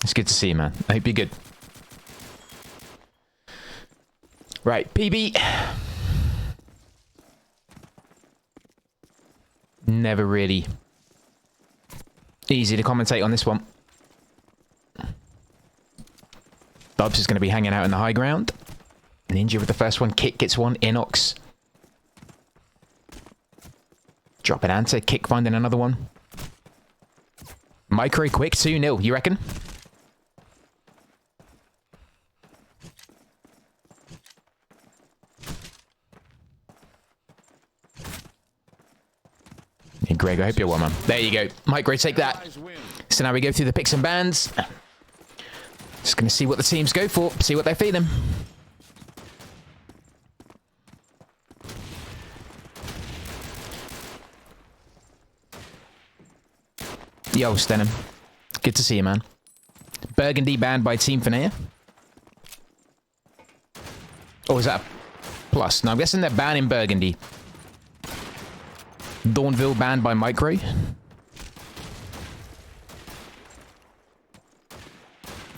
It's good to see you, man. I hope you're good. Right, PB. Never really easy to commentate on this one. Bubs is going to be hanging out in the high ground. Ninja with the first one. Kick gets one. Inox. Drop an answer. Kick finding another one. MiCRO quick. 2-0. You reckon? Hey, Greg, I hope you're well, man. There you go. MiCRO, take that. So now we go through the picks and bans. Just going to see what the teams go for. See what they're feeling. Yo, Stenham. Good to see you, man. Burgundy banned by teamfinnea. Or is that a plus? No, I'm guessing they're banning Burgundy. Dawnville banned by MiCRO.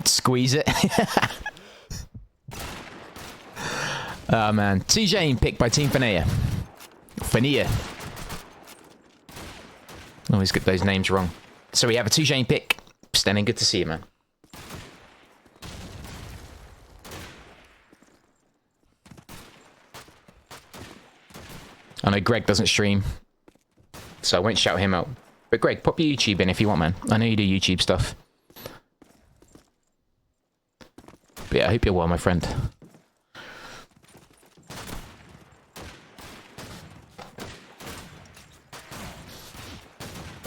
Squeeze it. Oh, man. TJ picked by teamfinnea. Finnea. Always get those names wrong. So we have a Tujane pick. Stenning, good to see you, man. I know Greg doesn't stream, so I won't shout him out. But Greg, pop your YouTube in if you want, man. I know you do YouTube stuff. But yeah, I hope you're well, my friend.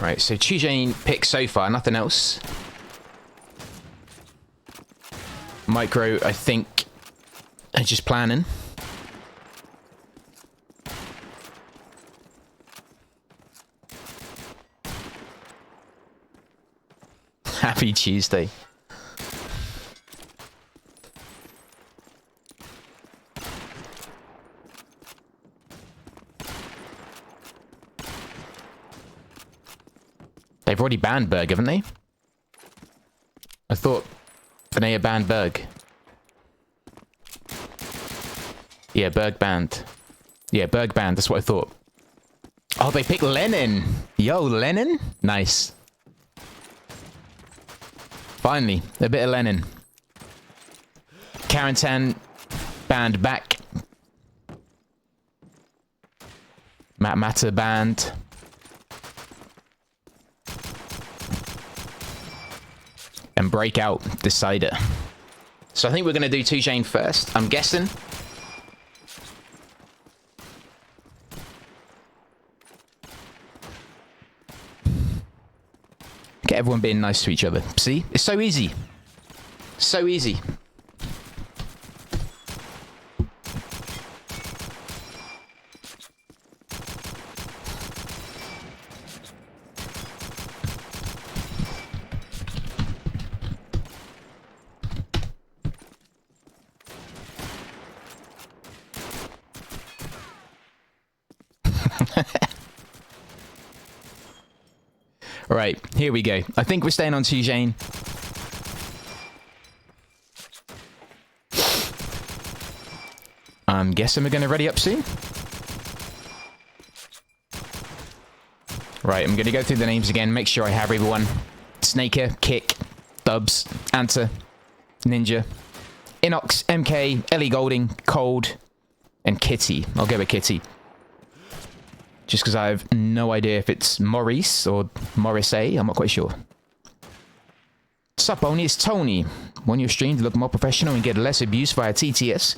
Right, so Tujane pick so far, nothing else. MiCRO, I think, are just planning. Happy Tuesday. They've already banned Berg, haven't they? I thought Finnea banned Berg. Yeah, Berg banned. Yeah, Berg banned. That's what I thought. Oh, they picked Lennon. Yo, Lennon? Nice. Finally, a bit of Lennon. Karantan banned back. Matt Matter banned. And Breakout Decider. So I think we're going to do Tujane first, I'm guessing. Get everyone being nice to each other. See? It's so easy. So easy. Right, here we go. I think we're staying on Tujane. I'm guessing we're going to ready up soon. Right, I'm going to go through the names again, make sure I have everyone. Snaker, Kick, Dubs, Answer, Ninja, Inox, MK, Ellie Golding, Cold, and Kitty. I'll go with Kitty. Just because I have no idea if it's Maurice or Morrissey. I'm not quite sure. Sup, Oni? It's Tony. Want your stream to look more professional and get less abuse via TTS?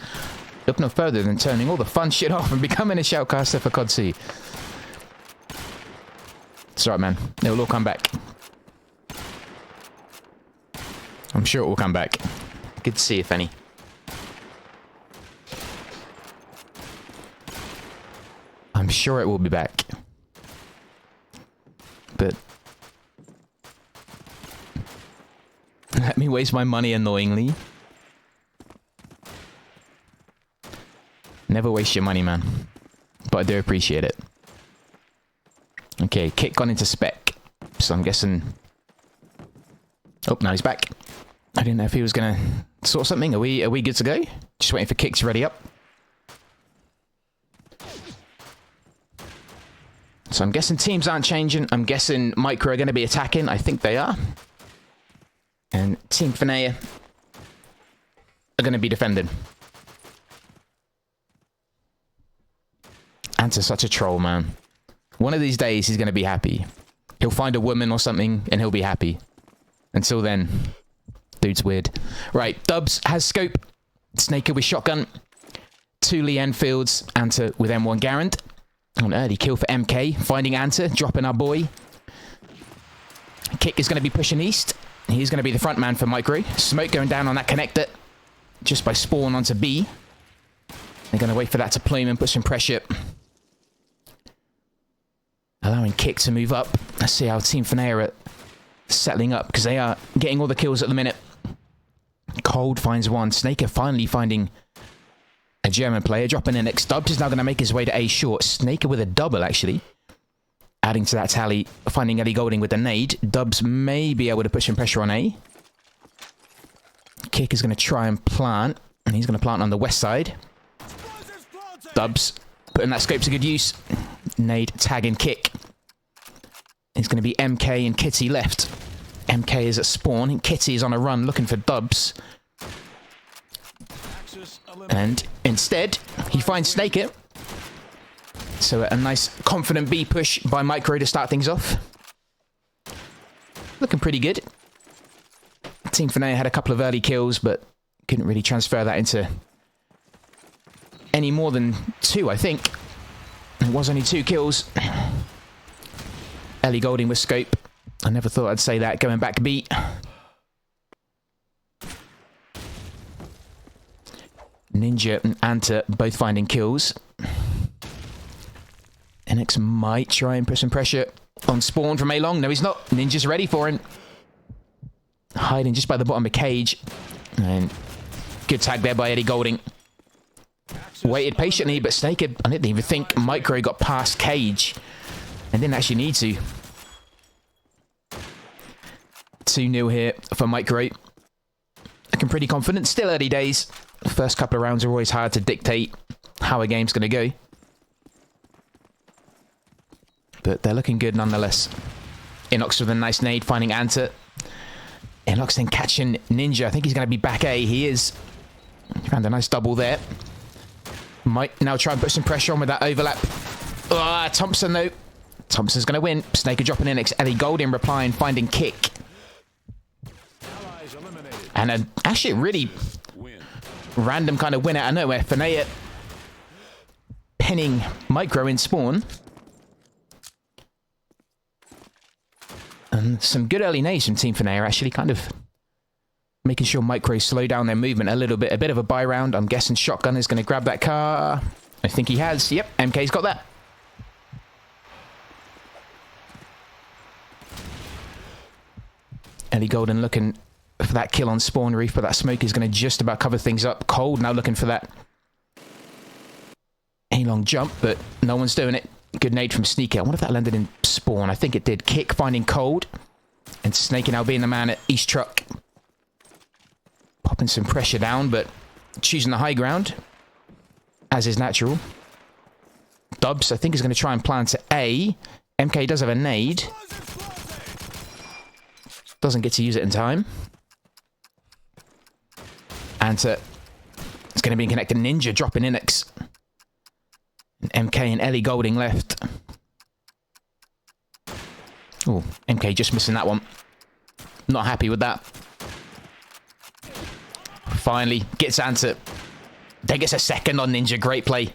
Look no further than turning all the fun shit off and becoming a shoutcaster for COD. It's alright, man. It'll all come back. I'm sure it will come back. Good to see you, Fanny. I'm sure it will be back. But let me waste my money annoyingly. Never waste your money, man. But I do appreciate it. Okay, Kit gone into spec. So I'm guessing... Oh, now he's back. I didn't know if he was going to sort something. Are we good to go? Just waiting for Kick to ready up. So I'm guessing teams aren't changing. I'm guessing MiCRO are going to be attacking. I think they are. And Team Finnea are going to be defending. Anta's such a troll, man. One of these days, he's going to be happy. He'll find a woman or something, and he'll be happy. Until then, dude's weird. Right, Dubs has scope. Snaker with shotgun. 2 Lee Enfields. Anta with M1 Garand. An early kill for MK. Finding Anta, dropping our boy. Kick is going to be pushing east. He's going to be the front man for MiCRO. Smoke going down on that connector. Just by spawn onto B. They're going to wait for that to plume and put some pressure. Allowing Kick to move up. Let's see how Team Finnea are settling up, because they are getting all the kills at the minute. Cold finds one. Snaker finally finding a German player. Dropping in next. Dubs is now going to make his way to A short. Snaker with a double, actually. Adding to that tally. Finding Ellie Golding with a nade. Dubs may be able to put some pressure on A. Kick is going to try and plant. And he's going to plant on the west side. Dubs putting that scope to good use. Nade tagging Kick. It's going to be MK and Kitty left. MK is at spawn, and Kitty is on a run looking for Dubs. And instead, he finds Snaker. So a nice confident B push by MiCRO to start things off. Looking pretty good. Team Finnea had a couple of early kills, but couldn't really transfer that into any more than 2, I think. It was only 2 kills. Ellie Golding with scope. I never thought I'd say that. Going back B. Ninja and Anta both finding kills. NX might try and put some pressure on spawn from A long. No, he's not. Ninja's ready for him. Hiding just by the bottom of cage. And good tag there by Ellie Golding. Waited patiently, but Snaker, I didn't even think MiCRO got past cage. And didn't actually need to. 2-0 here for MiCRO. Looking pretty confident. Still early days. The first couple of rounds are always hard to dictate how a game's going to go. But they're looking good nonetheless. Inox with a nice nade, finding Anta. Inox then catching Ninja. I think he's going to be back A. He is. Found a nice double there. Might now try and put some pressure on with that overlap. Ah, Thompson though. Thompson's going to win. Snaker dropping in next. Ellie Golding replying, finding Kick. And actually really random kind of win out of nowhere. Finnea pinning MiCRO in spawn. And some good early nades from Team Finnea, actually kind of making sure MiCRO slow down their movement a little bit. A bit of a buy round. I'm guessing Shotgun is going to grab that car. I think he has. Yep, MK's got that. Ellie Golding looking for that kill on spawn reef, but that smoke is going to just about cover things up. Cold now looking for that A-long jump, but no one's doing it. Good nade from Sneaker. I wonder if that landed in spawn. I think it did. Kick finding Cold. And Snaker now being the man at East Truck. Popping some pressure down, but choosing the high ground. As is natural. Dubs, I think, is going to try and plant to A. MK does have a nade. Doesn't get to use it in time. Anta is going to be connected. Ninja dropping Inox. MK and Ellie Golding left. Oh, MK just missing that one. Not happy with that. Finally, gets Anta. Then gets a second on Ninja. Great play.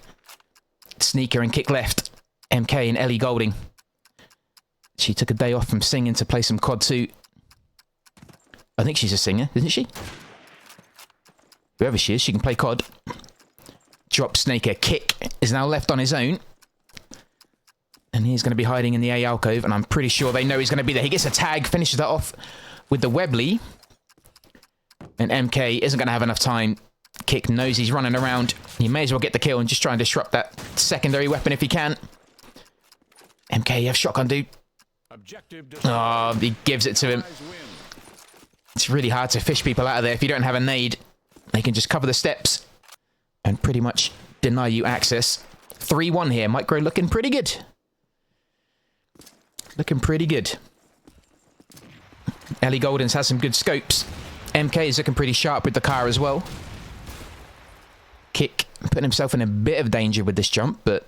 Sneaker and Kick left. MK and Ellie Golding. She took a day off from singing to play some COD 2. I think she's a singer, isn't she? Whoever she is, she can play COD. Drop Snaker. Kick is now left on his own. And he's going to be hiding in the A alcove. And I'm pretty sure they know he's going to be there. He gets a tag, finishes that off with the Webley. And MK isn't going to have enough time. Kick knows he's running around. He may as well get the kill and just try and disrupt that secondary weapon if he can. MK, you have shotgun, dude. Oh, he gives it to him. It's really hard to fish people out of there if you don't have a nade. They can just cover the steps and pretty much deny you access. 3-1 here. MiCRO looking pretty good. Looking pretty good. Ellie Golden's has some good scopes. MK is looking pretty sharp with the car as well. Kick putting himself in a bit of danger with this jump, but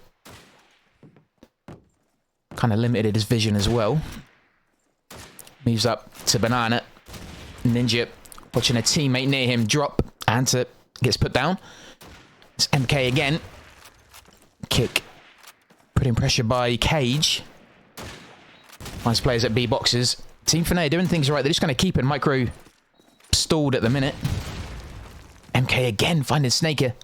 kind of limited his vision as well. Moves up to Banana. Ninja watching a teammate near him drop. Anta gets put down. It's MK again. Kick. Putting pressure by Cage. Finds players at B boxes. teamfinnea doing things right. They're just going to keep it. MiCRO stalled at the minute. MK again finding Snaker.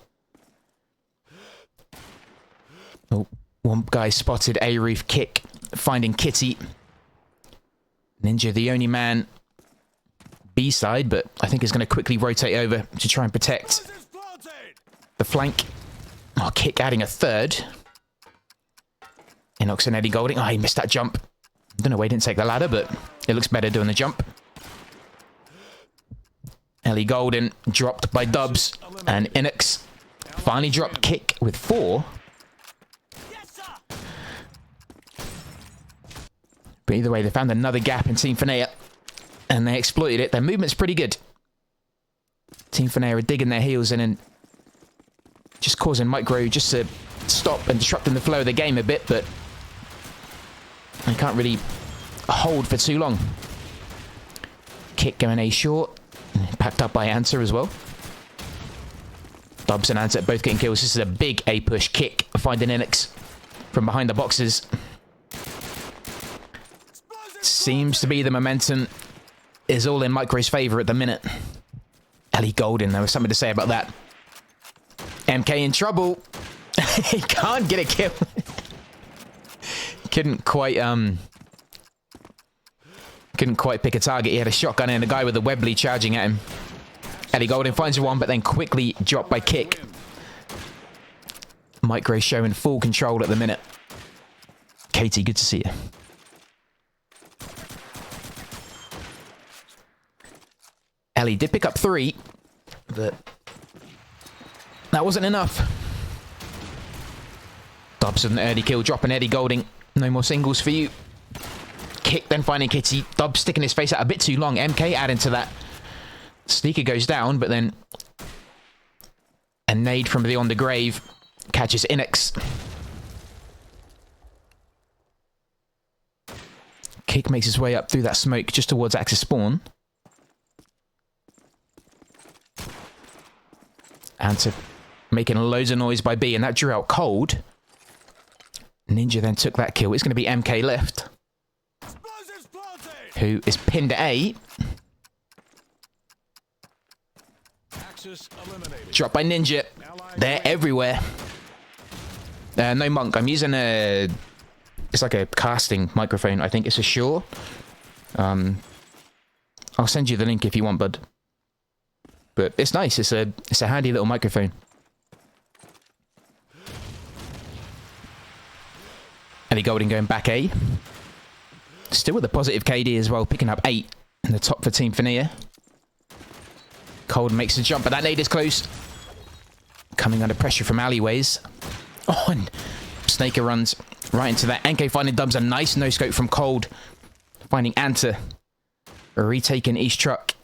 Oh, one guy spotted A-Roof. Kick finding Kitty. Ninja the only man B side, but I think is going to quickly rotate over to try and protect the flank. Oh, Kick adding a third. Inox and Eddie Golding. Oh, he missed that jump. I don't know why he didn't take the ladder, but it looks better doing the jump. Ellie Golden dropped by Dubs, and Inox finally dropped Kick with 4. But either way, they found another gap in teamfinnea, and they exploited it. Their movement's pretty good. teamfinnea are digging their heels in and just causing MiCRO just to stop and disrupting the flow of the game a bit, but they can't really hold for too long. Kick going A short. Packed up by Anta as well. Dubs and Anta both getting kills. This is a big A push. Kick finding Inox from behind the boxes. Seems to be the momentum is all in MiCRO's favour at the minute. Ellie Golden, there was something to say about that. MK in trouble. He can't get a kill. Couldn't quite pick a target. He had a shotgun and a guy with a Webley charging at him. Ellie Golden finds one, but then quickly dropped by Kick. MiCRO showing full control at the minute. Katie, good to see you. Ellie did pick up 3, but that wasn't enough. Dubs with an early kill, dropping Eddie Golding. No more singles for you. Kick then finding Kitty. Dubs sticking his face out a bit too long. MK adding to that. Sneaker goes down, but then a nade from beyond the grave catches Inox. Kick makes his way up through that smoke just towards Axis spawn. Anta making loads of noise by B, and that drew out Cold. Ninja then took that kill. It's going to be MK left, who is pinned at A. Dropped by Ninja. They're everywhere. No Monk. I'm using a... It's like a casting microphone. I think it's a Shure. I'll send you the link if you want, bud. But it's nice. It's a handy little microphone. Ellie Golding going back A. Still with a positive KD as well, picking up 8 in the top for teamfinnea. Cold makes the jump, but that nade is close. Coming under pressure from alleyways. Oh, and Snaker runs right into that. NK finding Dubs, a nice no-scope from Cold. Finding Anta. Retaking East Truck.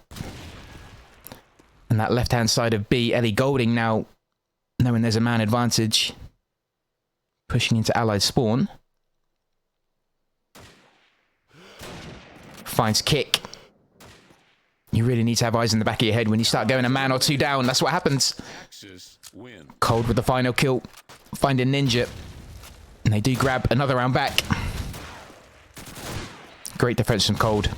And that left-hand side of B, Ellie Golding now, knowing there's a man advantage. Pushing into Allied spawn. Finds Kick. You really need to have eyes in the back of your head when you start going a man or 2 down. That's what happens. Cold with the final kill. Finding Ninja. And they do grab another round back. Great defense from Cold.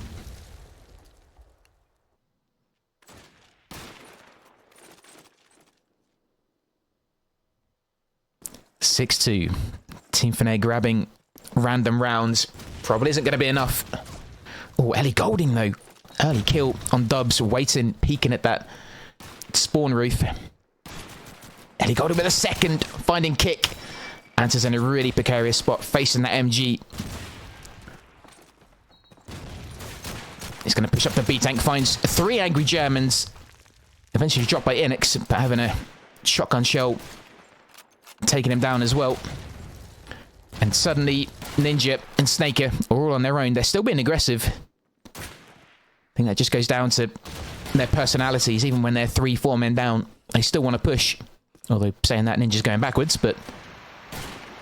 (6-2). teamfinnea grabbing random rounds. Probably isn't going to be enough. Oh, Ellie Golding though. Early kill on Dubs, waiting, peeking at that spawn roof. Ellie Golding with a second, finding Kick. Anta's in a really precarious spot, facing that MG. He's going to push up the B tank, finds 3 angry Germans. Eventually dropped by Inix, but having a shotgun shell taking him down as well. And suddenly, Ninja and Snaker are all on their own. They're still being aggressive. I think that just goes down to their personalities. Even when they're 3-4 men down, they still want to push. Although saying that, Ninja's going backwards, but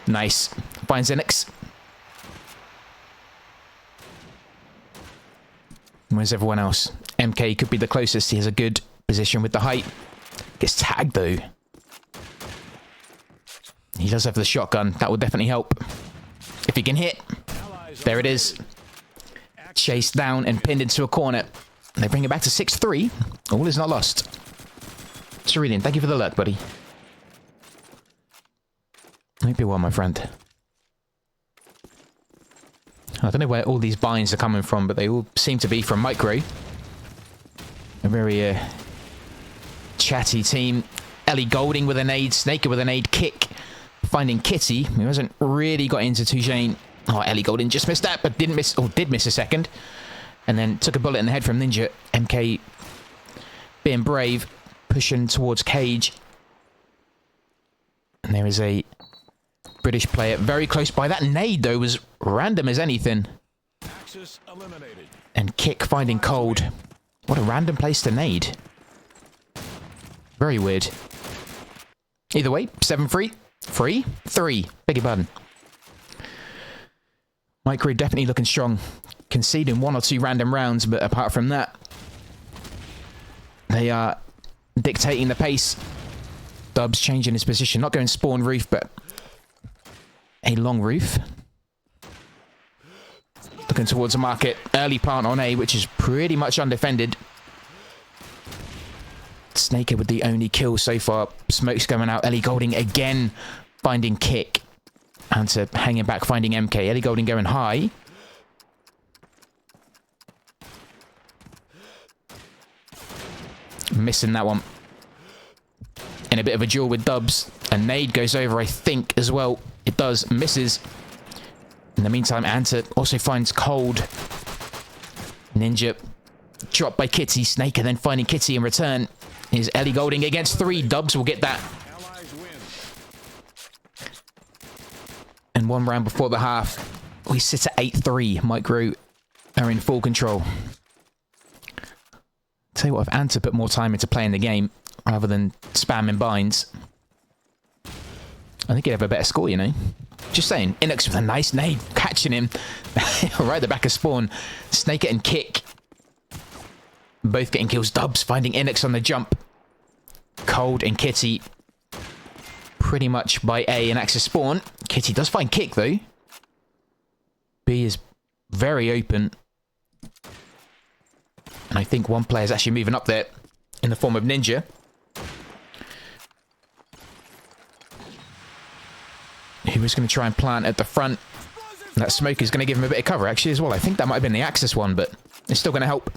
nice. Finds Inix. Where's everyone else? MK could be the closest. He has a good position with the height. Gets tagged though. He does have the shotgun. That will definitely help. If he can hit. There it is. Chased down and pinned into a corner. They bring it back to 6-3. All is not lost. Cerulean, thank you for the alert, buddy. Hope you're well, my friend. I don't know where all these binds are coming from, but they all seem to be from MiCRO. A very chatty team. Ellie Golding with a nade, Snaker with a nade, Kick. Finding Kitty, who hasn't really got into Tujane. Oh, Ellie Golding just missed that, but didn't miss, or did miss a second. And then took a bullet in the head from Ninja. MK being brave, pushing towards Cage. And there is a British player very close by. That nade, though, was random as anything. And Kick finding Cold. What a random place to nade. Very weird. Either way, 7-3. 3? Beg your pardon. MiCRO definitely looking strong. Conceding 1 or 2 random rounds, but apart from that, they are dictating the pace. Dubs changing his position. Not going spawn roof, but a long roof. Looking towards the market. Early plant on A, which is pretty much undefended. Snaker with the only kill so far. Smoke's going out. Ellie Golding again finding Kick. And to hanging back, finding MK. Ellie Golding going high. Missing that one. In a bit of a duel with Dubs. A nade goes over, I think, as well. It does. Misses. In the meantime, Anta also finds Cold. Ninja dropped by Kitty. Snaker then finding Kitty in return. Is Ellie Golding against 3. Dubs will get that. And 1 round before the half, we sit at 8-3. MiCRO are in full control. Tell you what, if Anta put more time into playing the game, rather than spamming binds, I think he'd have a better score, you know? Just saying. Inux with a nice nade, catching him right at the back of spawn. Snaker and Kick. Both getting kills. Dubs finding Inux on the jump. Cold and Kitty pretty much by A and access spawn. Kitty does find Kick though. B is very open. And I think one player is actually moving up there in the form of Ninja. He was going to try and plant at the front. That smoke is going to give him a bit of cover actually as well. I think that might have been the Axis one, but it's still going to help.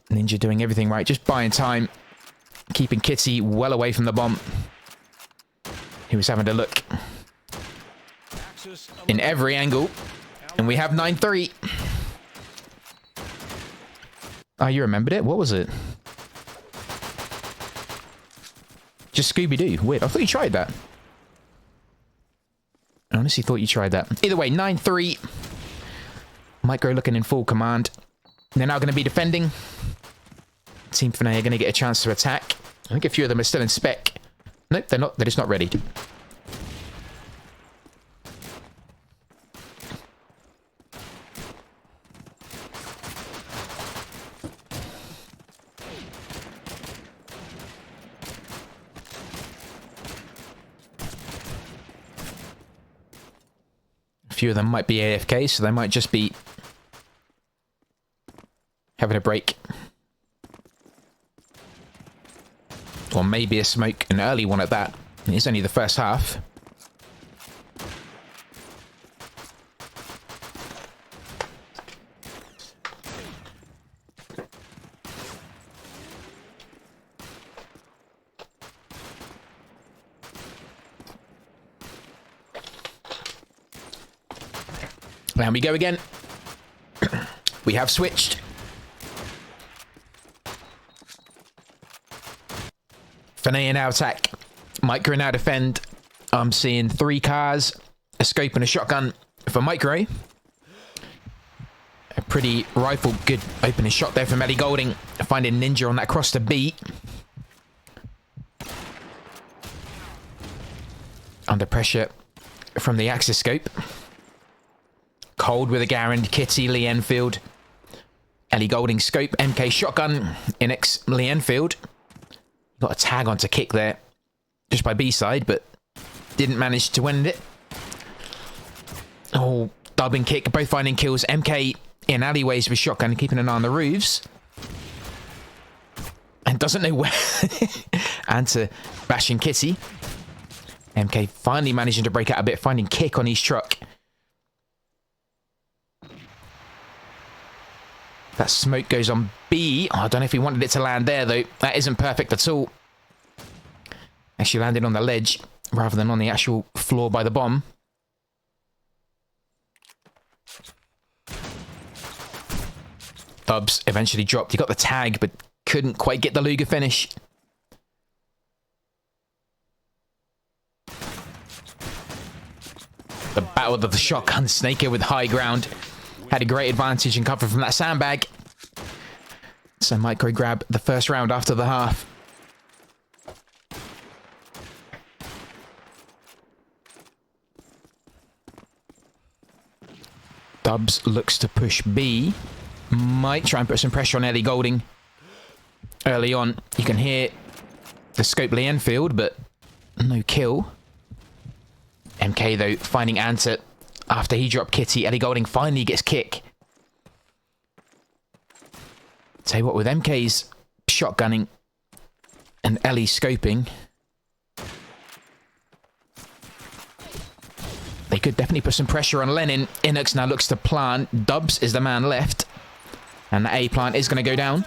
Ninja doing everything right, just buying time. Keeping Kitty well away from the bomb. He was having a look in every angle. And we have 9-3. Oh, you remembered it? What was it? Just Scooby-Doo. Weird. I thought you tried that. I honestly thought you tried that. Either way, 9-3. MiCRO looking in full command. They're now going to be defending. teamfinnea are going to get a chance to attack. I think a few of them are still in spec. Nope, they're not. They're just not ready. A few of them might be AFK, so they might just be having a break. Or maybe a smoke, an early one at that. It's only the first half. There we go again. We have switched. Finnea now attack. MiCRO now defend. I'm seeing 3 cars, a scope and a shotgun for MiCRO. A pretty rifle, good opening shot there from Ellie Golding. Finding Ninja on that cross to B. Under pressure from the Axis scope. Cold with a Garand, Kitty, Lee Enfield. Ellie Golding scope, MK shotgun, Inex, Lee Enfield. Got a tag onto kick there, just by B side, but didn't manage to win it. Oh, dubbing kick, both finding kills. MK in alleyways with shotgun, keeping an eye on the roofs. And doesn't know where. And to bashing Kitty. MK finally managing to break out a bit, finding kick on his truck. That smoke goes on B. Oh, I don't know if he wanted it to land there, though. That isn't perfect at all. Actually landed on the ledge rather than on the actual floor by the bomb. Dubs eventually dropped. He got the tag, but couldn't quite get the Luger finish. The battle of the shotgun. Snaker with high ground. Had a great advantage and cover from that sandbag. So MiCRO grab the first round after the half. Dubs looks to push B. Might try and put some pressure on Ellie Golding. Early on, you can hear the scope Lee Enfield, but no kill. MK, though, finding answer after he dropped Kitty. Ellie Golding finally gets kick. Tell you what, with MK's shotgunning and Ellie scoping, they could definitely put some pressure on Lenin. Inux now looks to plant. Dubs is the man left. And the A plant is going to go down.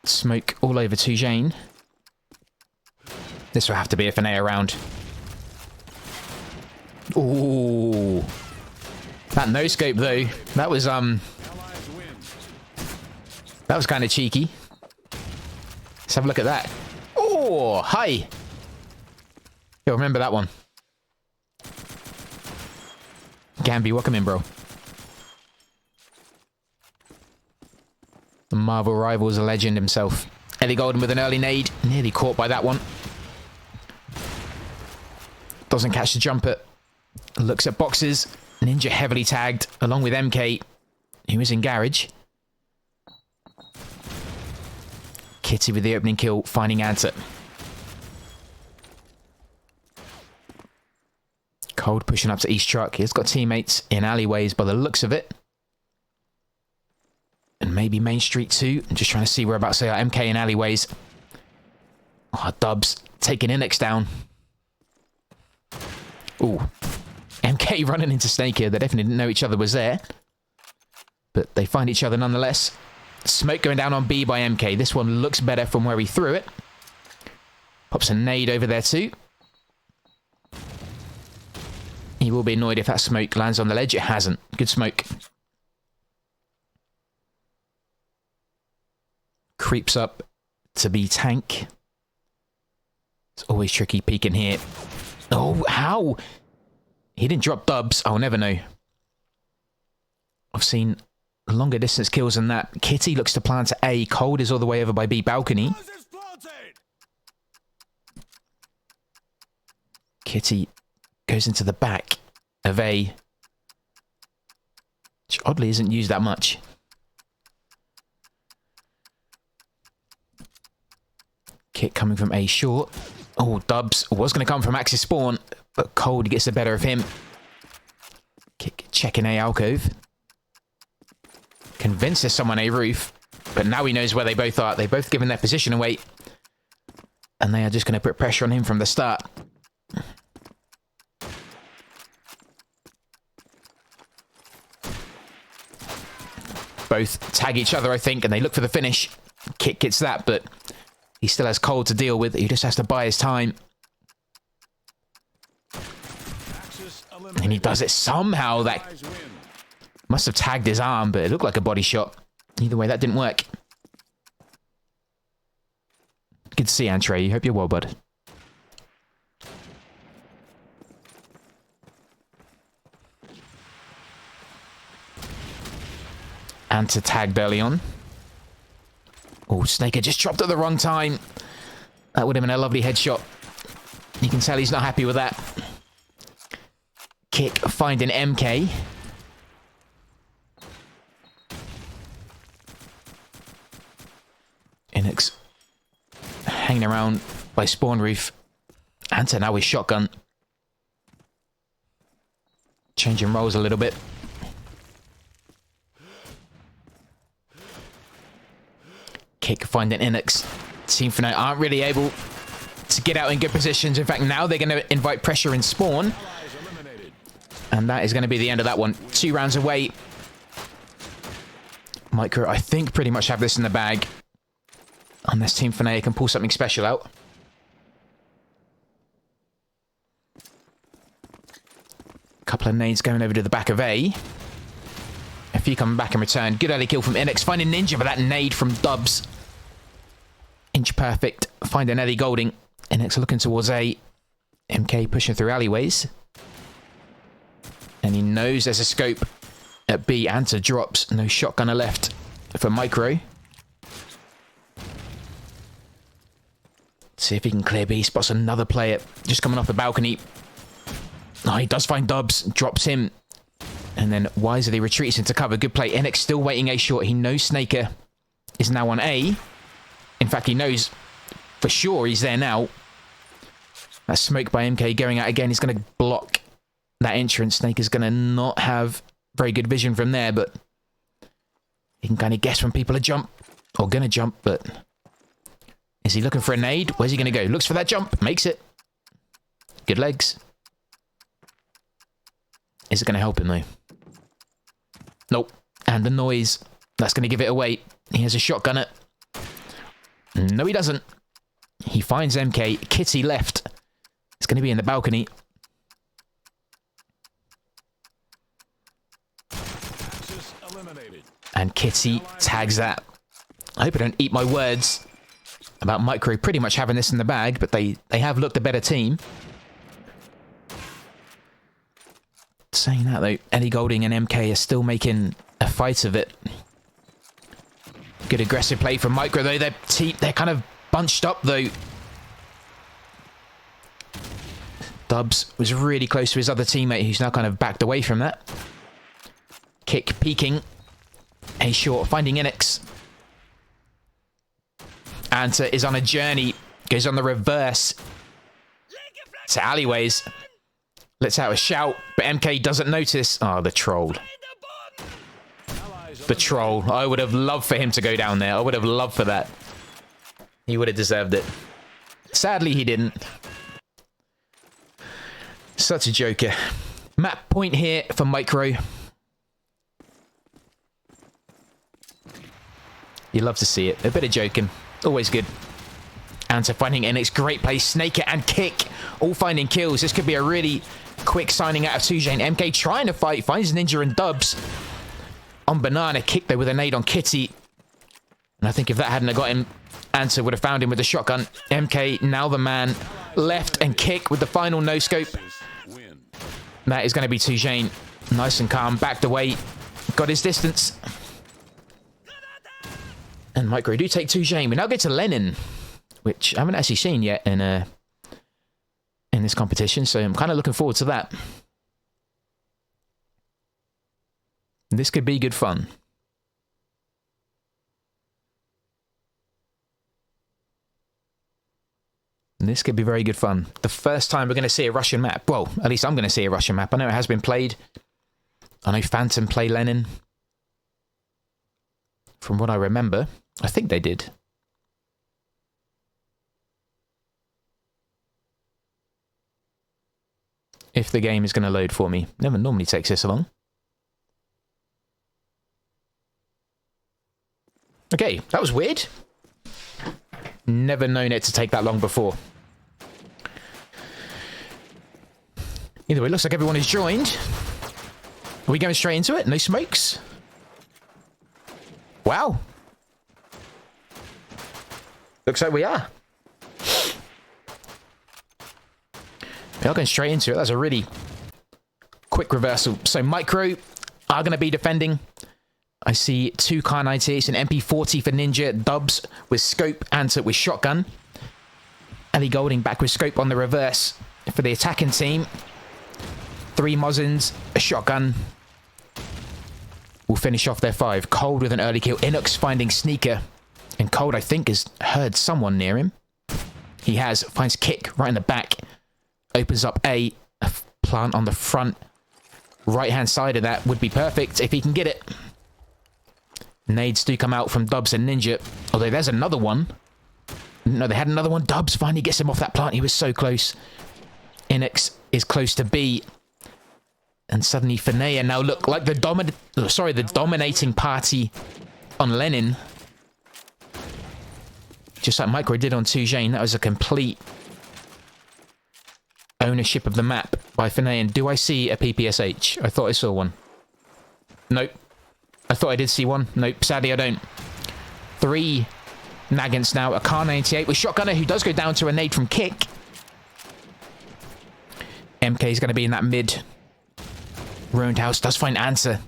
Smoke all over to Jane. This will have to be a Finnea round. Ooh. That no scope though. That was kind of cheeky. Let's have a look at that. Oh, hi. You'll remember that one. Gamby, welcome in, bro. The Marvel Rivals, a legend himself. Ellie Golden with an early nade. Nearly caught by that one. Doesn't catch the jumper. Looks at boxes. Ninja heavily tagged, along with MK, who is in garage. Kitty with the opening kill, finding answer. Cold pushing up to East Truck. He's got teammates in alleyways by the looks of it. And maybe Main Street too. I'm just trying to see whereabouts they are. MK in alleyways. Oh, Dubs taking Inex down. Ooh. MK running into Snake here. They definitely didn't know each other was there. But they find each other nonetheless. Smoke going down on B by MK. This one looks better from where he threw it. Pops a nade over there too. He will be annoyed if that smoke lands on the ledge. It hasn't. Good smoke. Creeps up to be tank. It's always tricky peeking here. Oh, how? He didn't drop Dubs. I'll never know. I've seen longer distance kills than that. Kitty looks to plant to A. Cold is all the way over by B balcony. Kitty goes into the back of A, which oddly isn't used that much. Kick coming from A short. Oh, Dubs was going to come from Axis spawn, but Cold gets the better of him. Kick checking A alcove. Convinces someone A roof, but now he knows where they both are. They've both given their position away, and they are just going to put pressure on him from the start. Both tag each other, I think, and they look for the finish. Kick gets that, but he still has Cold to deal with. He just has to buy his time. And he does it somehow. That Must have tagged his arm, but it looked like a body shot. Either way, that didn't work. Good to see you, Antre. Hope you're well, bud. Anta tagged early on. Oh, Snaker just dropped at the wrong time. That would have been a lovely headshot. You can tell he's not happy with that. Kick finding MK. Enix hanging around by spawn roof. Anta now with shotgun. Changing roles a little bit. Kick finding Enix. teamfinnea aren't really able to get out in good positions. In fact, now they're going to invite pressure in spawn. And that is going to be the end of that one. 2 rounds away. MiCRO, I think, pretty much have this in the bag. Unless teamfinnea can pull something special out. Couple of nades going over to the back of A. A few coming back in return. Good early kill from Enix. Finding Ninja for that nade from Dubs. Inch perfect. Finding Ellie Golding. Enix looking towards A. MK pushing through alleyways. And he knows there's a scope at B. Anta drops. No shotgunner left for MiCRO. See if he can clear B. Spots another player just coming off the balcony. Oh, he does find Dubs. Drops him. And then wisely retreats into cover. Good play. Enix still waiting A short. He knows Snaker is now on A. In fact, he knows for sure he's there now. That smoke by MK going out again is going to block that entrance. Snaker's going to not have very good vision from there, but he can kind of guess when people are going to jump, but is he looking for a nade? Where's he going to go? Looks for that jump. Makes it. Good legs. Is it going to help him, though? Nope. And the noise. That's going to give it away. He has a shotgunner. No, he doesn't. He finds MK. Kitty left. It's going to be in the balcony. And Kitty tags that. I hope I don't eat my words about MiCRO pretty much having this in the bag, but they have looked a better team. Saying that, though, Ellie Golding and MK are still making a fight of it. Good aggressive play from MiCRO, though. They're kind of bunched up, though. Dubs was really close to his other teammate, who's now kind of backed away from that. Kick peeking. A short, finding Enix. Anta is on a journey. Goes on the reverse to alleyways. Lets out a shout, but MK doesn't notice. Oh, the troll. The troll. I would have loved for him to go down there. I would have loved for that. He would have deserved it. Sadly, he didn't. Such a joker. Map point here for MiCRO. You love to see it. A bit of joking. Always good. Anta finding Enix. Great play. Snaker and Kick. All finding kills. This could be a really quick signing out of Tujane. MK trying to fight. Finds Ninja and Dubs. On Banana. Kick though with a nade on Kitty. And I think if that hadn't got him, Anta would have found him with a shotgun. MK now the man. Left and Kick with the final no-scope. That is going to be Tujane. Nice and calm. Backed away. Got his distance. And MiCRO do take Tujane. We now get to Lenin, which I haven't actually seen yet in this competition, so I'm kind of looking forward to that. This could be good fun. This could be very good fun. The first time we're going to see a Russian map. Well, at least I'm going to see a Russian map. I know it has been played. I know Phantom play Lenin. From what I remember, I think they did. If the game is going to load for me. Never normally takes this long. Okay, that was weird. Never known it to take that long before. Either way, it looks like everyone is joined. Are we going straight into it? No smokes? Wow. Looks like we are. We are going straight into it. That's a really quick reversal. So MiCRO are going to be defending. I see 2 Kar 98s, an MP40 for Ninja, Dubs with scope, Anta with shotgun. Ellie Golding back with scope on the reverse for the attacking team. 3 Mozzins, a shotgun. Will finish off their 5. Cold with an early kill. Inux finding Sneaker. And Cold, I think, has heard someone near him. He has. Finds Kick right in the back. Opens up a plant on the front. Right-hand side of that would be perfect if he can get it. Nades do come out from Dubs and Ninja. Although there's another one. No, they had another one. Dubs finally gets him off that plant. He was so close. Inux is close to B. And suddenly Finnea now look like the dominating party on Lenin. Just like MiCRO did on Tujane. That was a complete ownership of the map by Finnea. And do I see a PPSH? I thought I saw one. Nope. I thought I did see one. Nope, sadly I don't. 3 Nagants now. A Kar 98 with Shotgunner who does go down to a nade from Kick. MK is going to be in that mid. Ruined house does find Answer.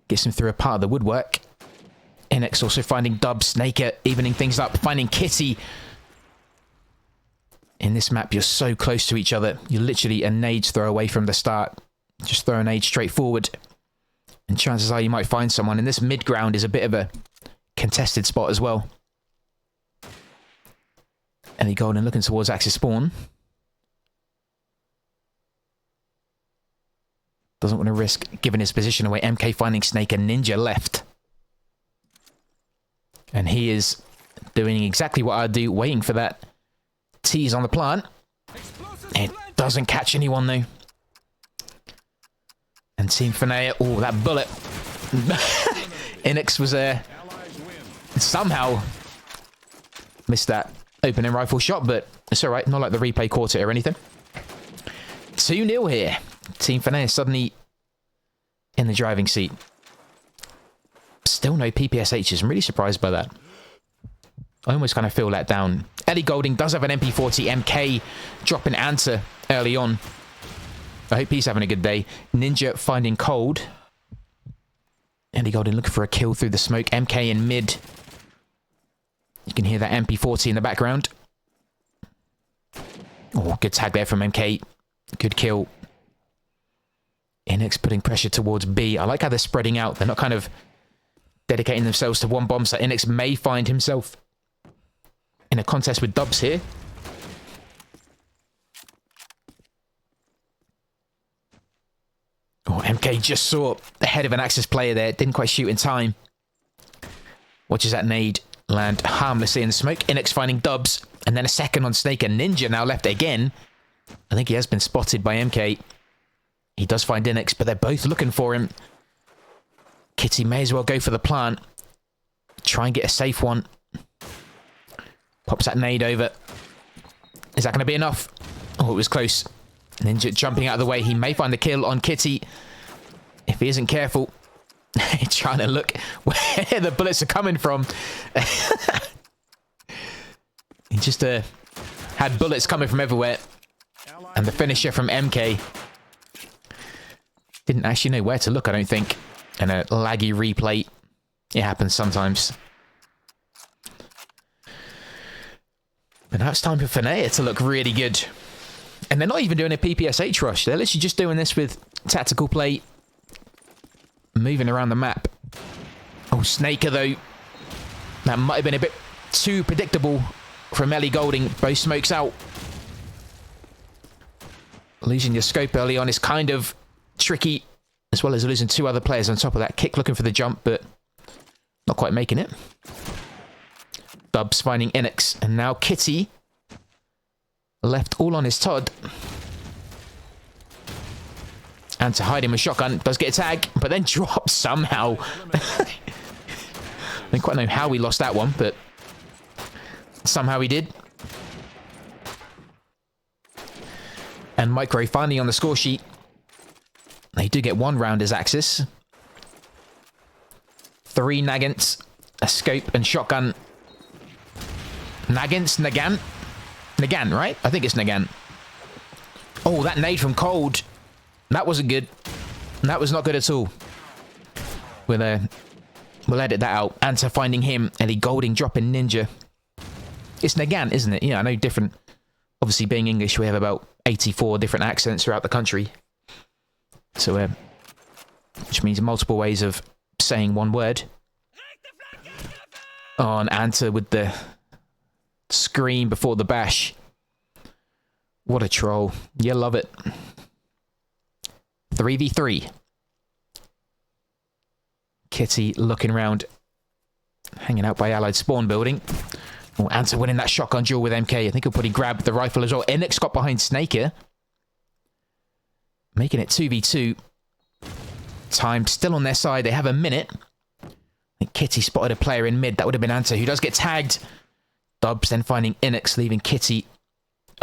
Gets him through a part of the woodwork. Inex also finding Dub, Snaker, evening things up. Finding Kitty. In this map, you're so close to each other. You're literally a nades throw away from the start. Just throw a nade straight forward. And chances are you might find someone. And this mid ground is a bit of a contested spot as well. Ellie Golden looking towards Axis Spawn. Doesn't want to risk giving his position away. MK finding Snake and Ninja left. And he is doing exactly what I'd do, waiting for that tease on the plant. It doesn't catch anyone though. And Team Finnea, oh, that bullet. Inix was somehow missed that opening rifle shot, but it's alright, not like the replay caught it or anything. 2-0 here. Team Finnea suddenly in the driving seat. Still no PPSHs. I'm really surprised by that. I almost kind of feel let down. Ellie Golding does have an MP40. MK dropping Anta early on. I hope he's having a good day. Ninja finding Cold. Ellie Golding looking for a kill through the smoke. MK in mid. You can hear that MP40 in the background. Oh, good tag there from MK. Good kill. Inix putting pressure towards B. I like how they're spreading out. They're not kind of dedicating themselves to one bomb. So Inix may find himself in a contest with Dubs here. Oh, MK just saw the head of an Axis player there. Didn't quite shoot in time. Watches that nade land harmlessly in the smoke. Inix finding Dubs. And then a second on Snake and Ninja now left again. I think he has been spotted by MK. He does find Inix, but they're both looking for him. Kitty may as well go for the plant. Try and get a safe one. Pops that nade over. Is that going to be enough? Oh, it was close. Ninja jumping out of the way. He may find the kill on Kitty. If he isn't careful. Trying to look where the bullets are coming from. He just had bullets coming from everywhere. And the finisher from MK. Didn't actually know where to look, I don't think. And a laggy replay. It happens sometimes. But now it's time for Finnea to look really good. And they're not even doing a PPSH rush. They're literally just doing this with tactical play. Moving around the map. Oh, Snaker though. That might have been a bit too predictable from Ellie Golding. Both smokes out. Losing your scope early on is kind of tricky, as well as losing 2 other players on top of that. Kick looking for the jump, but not quite making it. Dubs finding Inix, and now Kitty left all on his Todd. And to hide him with shotgun, does get a tag, but then drops somehow. I don't quite know how we lost that one, but somehow he did. And MiCRO finally on the score sheet. They do get 1 round as Axis. 3 Nagants, a scope and shotgun. Nagants, Nagant? Nagant, right? I think it's Nagant. Oh, that nade from Cold. That wasn't good. That was not good at all. We'll edit that out. Anta finding him. Ellie Golding dropping Ninja. It's Nagant, isn't it? Yeah, I know different. Obviously, being English, we have about 84 different accents throughout the country. So, which means multiple ways of saying one word. Oh, and Anta with the scream before the bash. What a troll. You love it. 3v3. Kitty looking around. Hanging out by Allied spawn building. Oh, Anta winning that shotgun duel with MK. I think he'll probably grab the rifle as well. Enix got behind Snaker. Making it 2v2. Time still on their side. They have a minute. I think Kitty spotted a player in mid. That would have been Anta, who does get tagged. Dubs then finding Enix, leaving Kitty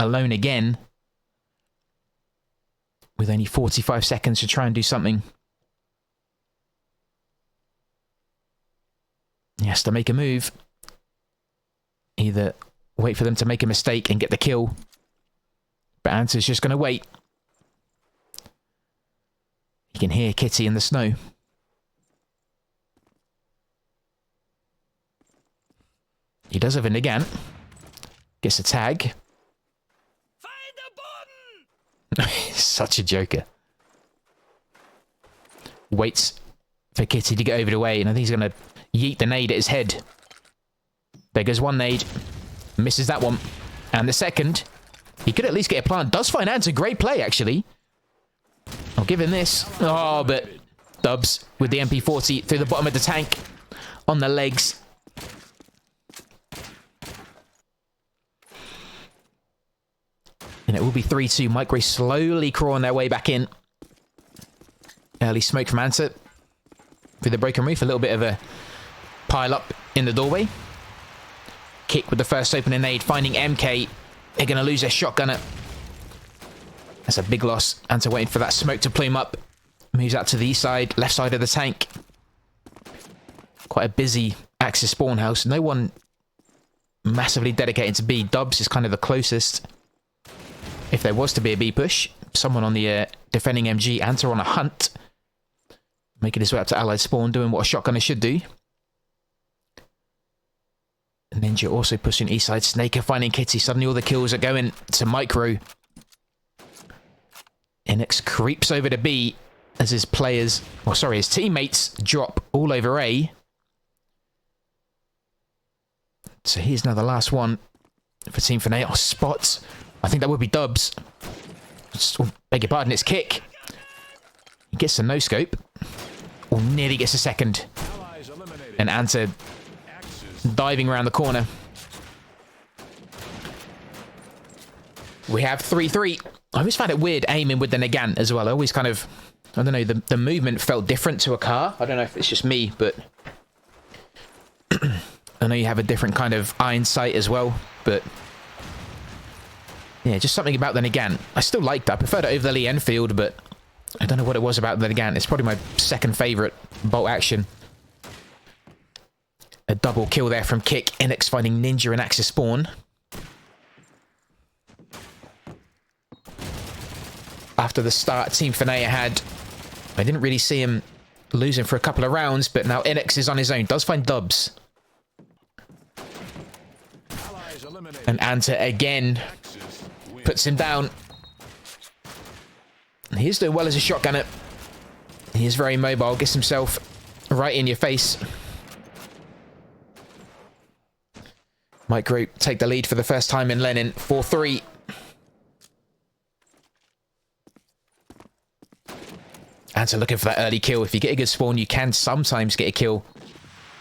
alone again. With only 45 seconds to try and do something. He has to make a move. Either wait for them to make a mistake and get the kill. But Anta's just going to wait. He can hear Kitty in the snow. He does have a Nagant. Gets a tag. Such a joker. Waits for Kitty to get over the way, and I think he's going to yeet the nade at his head. There goes 1 nade. Misses that one. And the second. He could at least get a plant. Does find Anta. Great play, actually. I'll give him this. Oh, but Dubs with the MP40 through the bottom of the tank. On the legs. And it will be 3-2. MiCRO slowly crawling their way back in. Early smoke from Anta. Through the broken roof. A little bit of a pile up in the doorway. Kick with the first opening nade. Finding MK. They're going to lose their shotgunner. That's a big loss. Anta waiting for that smoke to plume up. Moves out to the east side. Left side of the tank. Quite a busy Axis spawn house. No one massively dedicated to B. Dubs is kind of the closest. If there was to be a B push. Someone on the defending MG. Anta on a hunt. Making his way up to Allied spawn. Doing what a shotgunner should do. Ninja also pushing east side. Snaker finding Kitty. Suddenly all the kills are going to MiCRO. Enix creeps over to B as his players, well, sorry, his teammates drop all over A. So here's now the last one for teamfinnea. Oh, spots. I think that would be Dubs. Oh, beg your pardon, it's Kick. He gets a no-scope. Or nearly gets a second. And Anta diving around the corner. We have 3-3. I always find it weird aiming with the Nagant as well. I always kind of, I don't know, the movement felt different to a car. I don't know if it's just me, but I know you have a different kind of iron sight as well, but yeah, just something about the Nagant. I still liked that. I preferred it over the Lee Enfield, but I don't know what it was about the Nagant. It's probably my second favourite bolt action. A double kill there from Kick. Enix finding Ninja and Axis spawn. After the start teamfinnea had, I didn't really see him losing for a couple of rounds, but now Enix is on his own. Does find Dubs. And Anta again puts him down. He is doing well as a shotgunner. He is very mobile. Gets himself right in your face. MiCRO take the lead for the first time in Lenin. 4-3. Anta looking for that early kill. If you get a good spawn, you can sometimes get a kill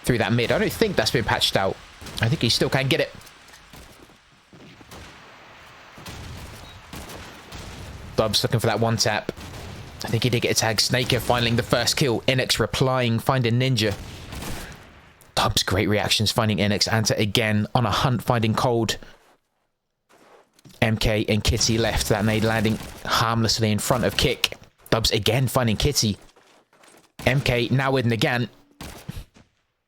through that mid. I don't think that's been patched out. I think he still can get it. Dubs looking for that one tap. I think he did get a tag. Snaker finding the first kill. Enix replying, finding Ninja. Dubs, great reactions, finding Enix. Anta again on a hunt, finding Cold. MK and Kitty left. That nade landing harmlessly in front of Kick. Dubs again finding Kitty. MK now with Nagant.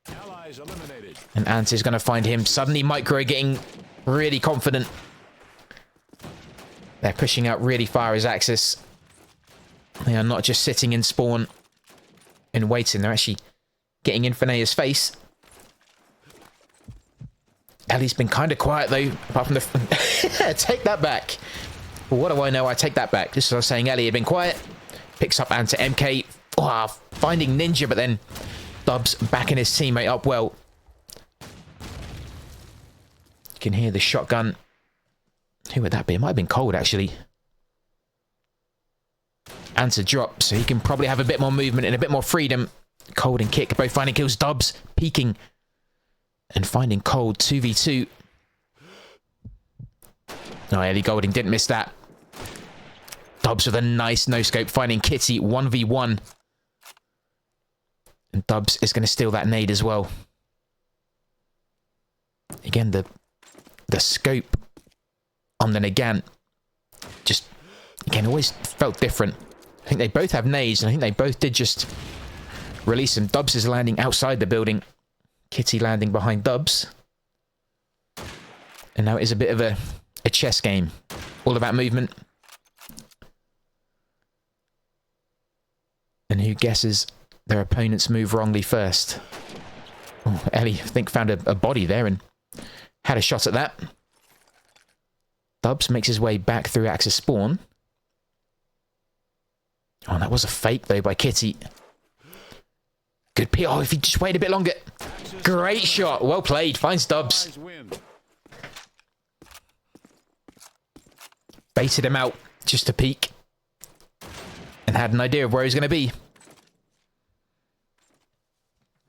Allies eliminated. And Ant is going to find him. Suddenly MiCRO getting really confident. They're pushing out really far as Axis. They are not just sitting in spawn and waiting. They're actually getting in Finnea's face. Ellie's been kind of quiet though, apart from the... Take that back. Well, what do I know? I take that back. Just as I was saying, Ellie had been quiet. Picks up Ant to MK. Oh, finding Ninja, but then Dubs backing his teammate up well. You can hear the shotgun. Who would that be? It might have been Cold, actually. Ant to drop, so he can probably have a bit more movement and a bit more freedom. Cold and Kick both finding kills. Dubs peeking and finding Cold 2v2. No, Ellie Golding didn't miss that. Dubs with a nice no-scope finding Kitty 1v1. And Dubs is going to steal that nade as well. Again, the scope on the Nagant just, again, always felt different. I think they both have nades, and I think they both did just release them. Dubs is landing outside the building. Kitty landing behind Dubs. And now it is a bit of a chess game. All about movement. And who guesses their opponent's move wrongly first? Oh, Ellie, I think, found a body there and had a shot at that. Dubs makes his way back through Axis spawn. Oh, that was a fake, though, by Kitty. Good P. Oh, if he just waited a bit longer. Great shot. Well played. Finds Dubs. Baited him out just to peek. And had an idea of where he's going to be.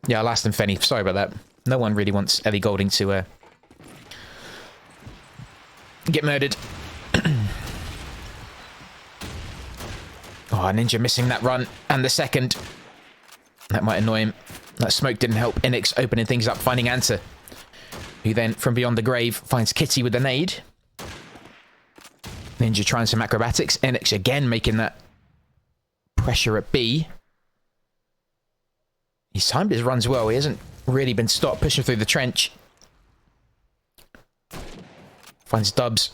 Yeah, last and Fenny. Sorry about that. No one really wants Ellie Golding to get murdered. Oh, Ninja missing that run. And the second. That might annoy him. That smoke didn't help. Enix opening things up, finding Anta. Who then, from beyond the grave, finds Kitty with the nade. Ninja trying some acrobatics. Enix again making that pressure at B. He's timed his runs well. He hasn't really been stopped pushing through the trench. Finds Dubs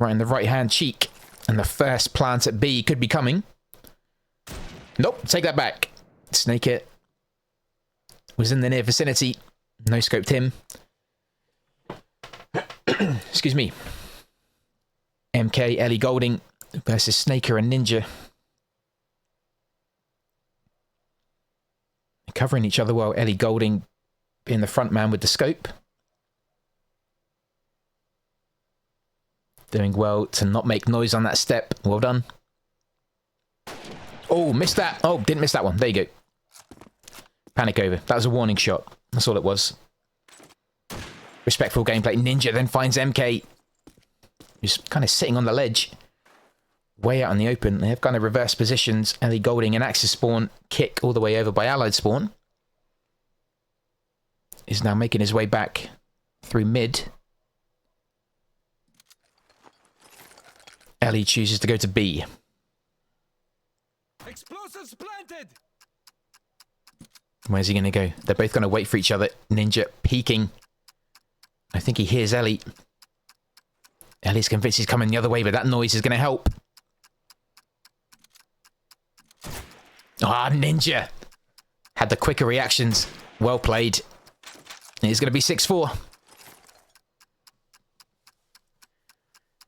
right in the right-hand cheek. And the first plant at B could be coming. Nope, take that back. Snake it. Was in the near vicinity. No scoped him. Excuse me. MK, Ellie Golding versus Snaker and Ninja. Covering each other well. Ellie Golding being the front man with the scope. Doing well to not make noise on that step. Well done. Oh, missed that. Oh, didn't miss that one. There you go. Panic over. That was a warning shot. That's all it was. Respectful gameplay. Ninja then finds MK. Who's kind of sitting on the ledge. Way out in the open. They have kind of reverse positions. Ellie Golding and Axis spawn. Kick all the way over by Allied spawn. Is now making his way back through mid. Ellie chooses to go to B. Explosives planted. Where's he going to go? They're both going to wait for each other. Ninja peeking. I think he hears Ellie. Ellie's convinced he's coming the other way, but that noise is going to help. Ah, Ninja. Had the quicker reactions. Well played. It's going to be 6-4.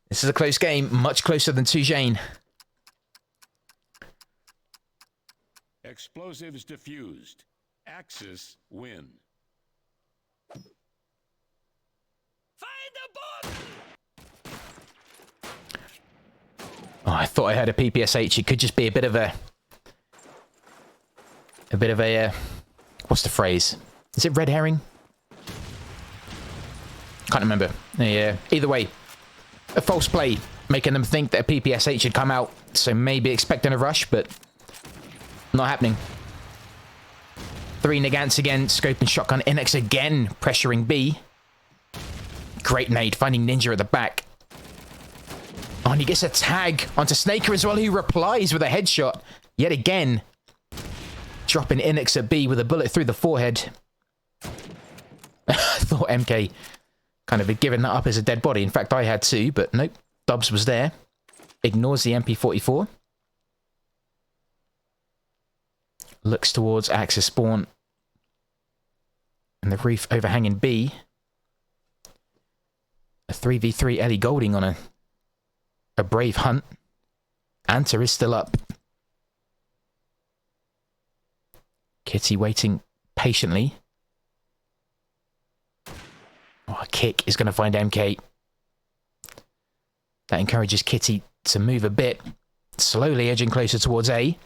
This is a close game. Much closer than Tujane. Explosives diffused. Axis win. Find the bomb! Oh, I thought I heard a PPSH. It could just be a bit of a... what's the phrase? Is it red herring? Can't remember. Yeah. Either way, a false play, making them think that a PPSH had come out. So maybe expecting a rush, but not happening. 3 Nagants again, scoping shotgun. NX again, pressuring B. Great nade, finding Ninja at the back. Oh, and he gets a tag onto Snaker as well, who replies with a headshot. Yet again. Dropping Inix at B with a bullet through the forehead. I thought MK kind of had given that up as a dead body. In fact, I had too, but nope. Dubs was there. Ignores the MP44. Looks towards Axis spawn. And the roof overhanging B. A 3v3 Ellie Golding on a brave hunt. Anta is still up. Kitty waiting patiently. Oh, a kick is going to find MK. That encourages Kitty to move a bit. Slowly edging closer towards A.